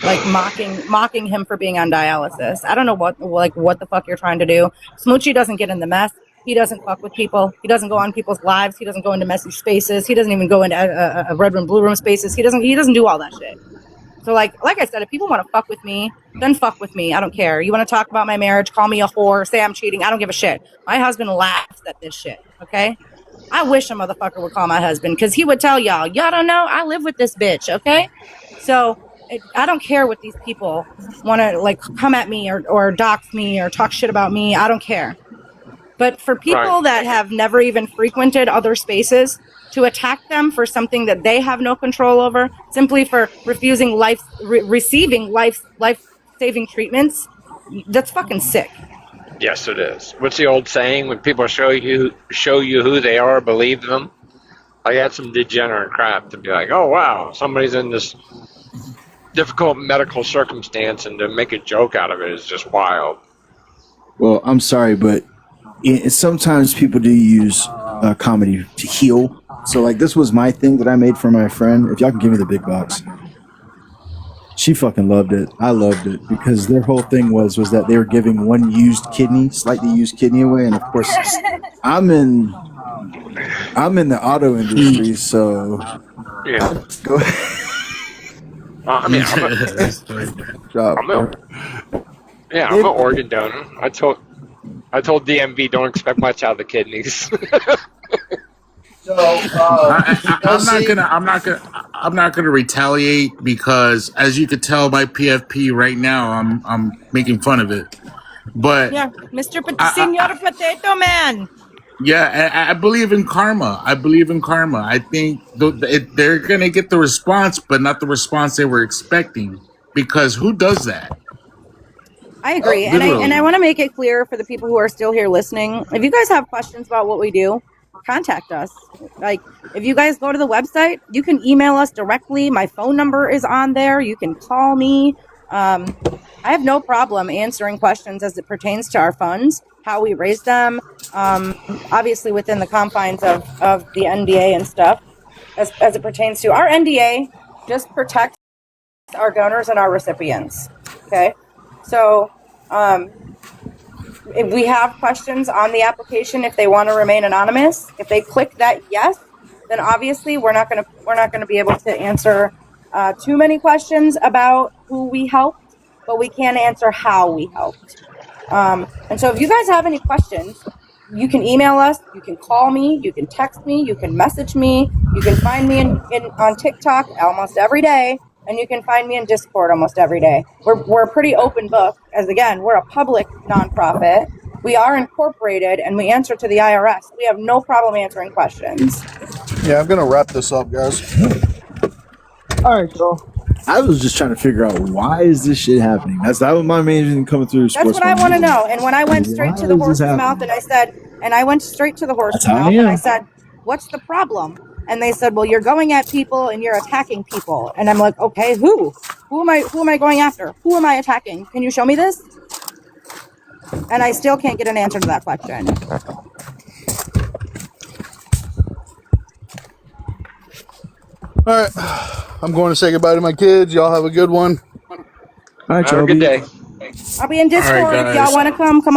like mocking him for being on dialysis. I don't know what the fuck you're trying to do. Smoochie doesn't get in the mess. He doesn't fuck with people. He doesn't go on people's lives. He doesn't go into messy spaces. He doesn't even go into red room, blue room spaces. He doesn't do all that shit. So like I said, if people want to fuck with me, then fuck with me. I don't care. You want to talk about my marriage, call me a whore, say I'm cheating. I don't give a shit. My husband laughs at this shit. Okay. I wish a motherfucker would call my husband because he would tell y'all don't know. I live with this bitch. Okay. So I don't care what these people want to like come at me or dox me or talk shit about me. I don't care. But for people that have never even frequented other spaces, to attack them for something that they have no control over, simply for refusing receiving life-saving treatments, that's fucking sick. Yes, it is. What's the old saying? When people show you who they are, believe them. I had some degenerate crap to be like, oh wow, somebody's in this difficult medical circumstance, and to make a joke out of it is just wild. Well, I'm sorry, but sometimes people do use comedy to heal. So like this was my thing that I made for my friend. If y'all can give me the big box. She fucking loved it. I loved it because their whole thing was that they were giving one slightly used kidney away, and of course, I'm in the auto industry, so yeah. Go ahead. I'm an organ donor. I told DMV don't expect much out of the kidneys. So I'm not gonna retaliate because, as you could tell by PFP right now, I'm making fun of it. But yeah, Mr. Senor Potato Man. Yeah, I believe in karma. I think they're gonna get the response, but not the response they were expecting. Because who does that? I agree, and I want to make it clear for the people who are still here listening. If you guys have questions about what we do, contact us. Like, if you guys go to the website, you can email us directly. My phone number is on there. You can call me. I have no problem answering questions as it pertains to our funds, how we raise them, obviously within the confines of the NDA and stuff. As it pertains to our NDA, just protects our donors and our recipients. Okay, so if we have questions on the application, if they want to remain anonymous, if they click that yes, then obviously we're not gonna be able to answer too many questions about who we helped, but we can answer how we helped. And so if you guys have any questions, you can email us, you can call me, you can text me, you can message me, you can find me on TikTok almost every day, and you can find me in Discord almost every day. We're a pretty open book, as again, we're a public nonprofit. We are incorporated, and we answer to the IRS. We have no problem answering questions. Yeah, I'm gonna wrap this up, guys. All right, Joe. I was just trying to figure out why is this shit happening. That was my main reason coming through. That's what I want to know. And when I went straight to the horse's mouth, and I said, "What's the problem?" And they said, "Well, you're going at people and you're attacking people." And I'm like, "Okay, who? Who am I going after? Who am I attacking? Can you show me this?" And I still can't get an answer to that question. All right, I'm going to say goodbye to my kids. Y'all have a good one. All right, have a good day. I'll be in Discord All right, if y'all want to come on.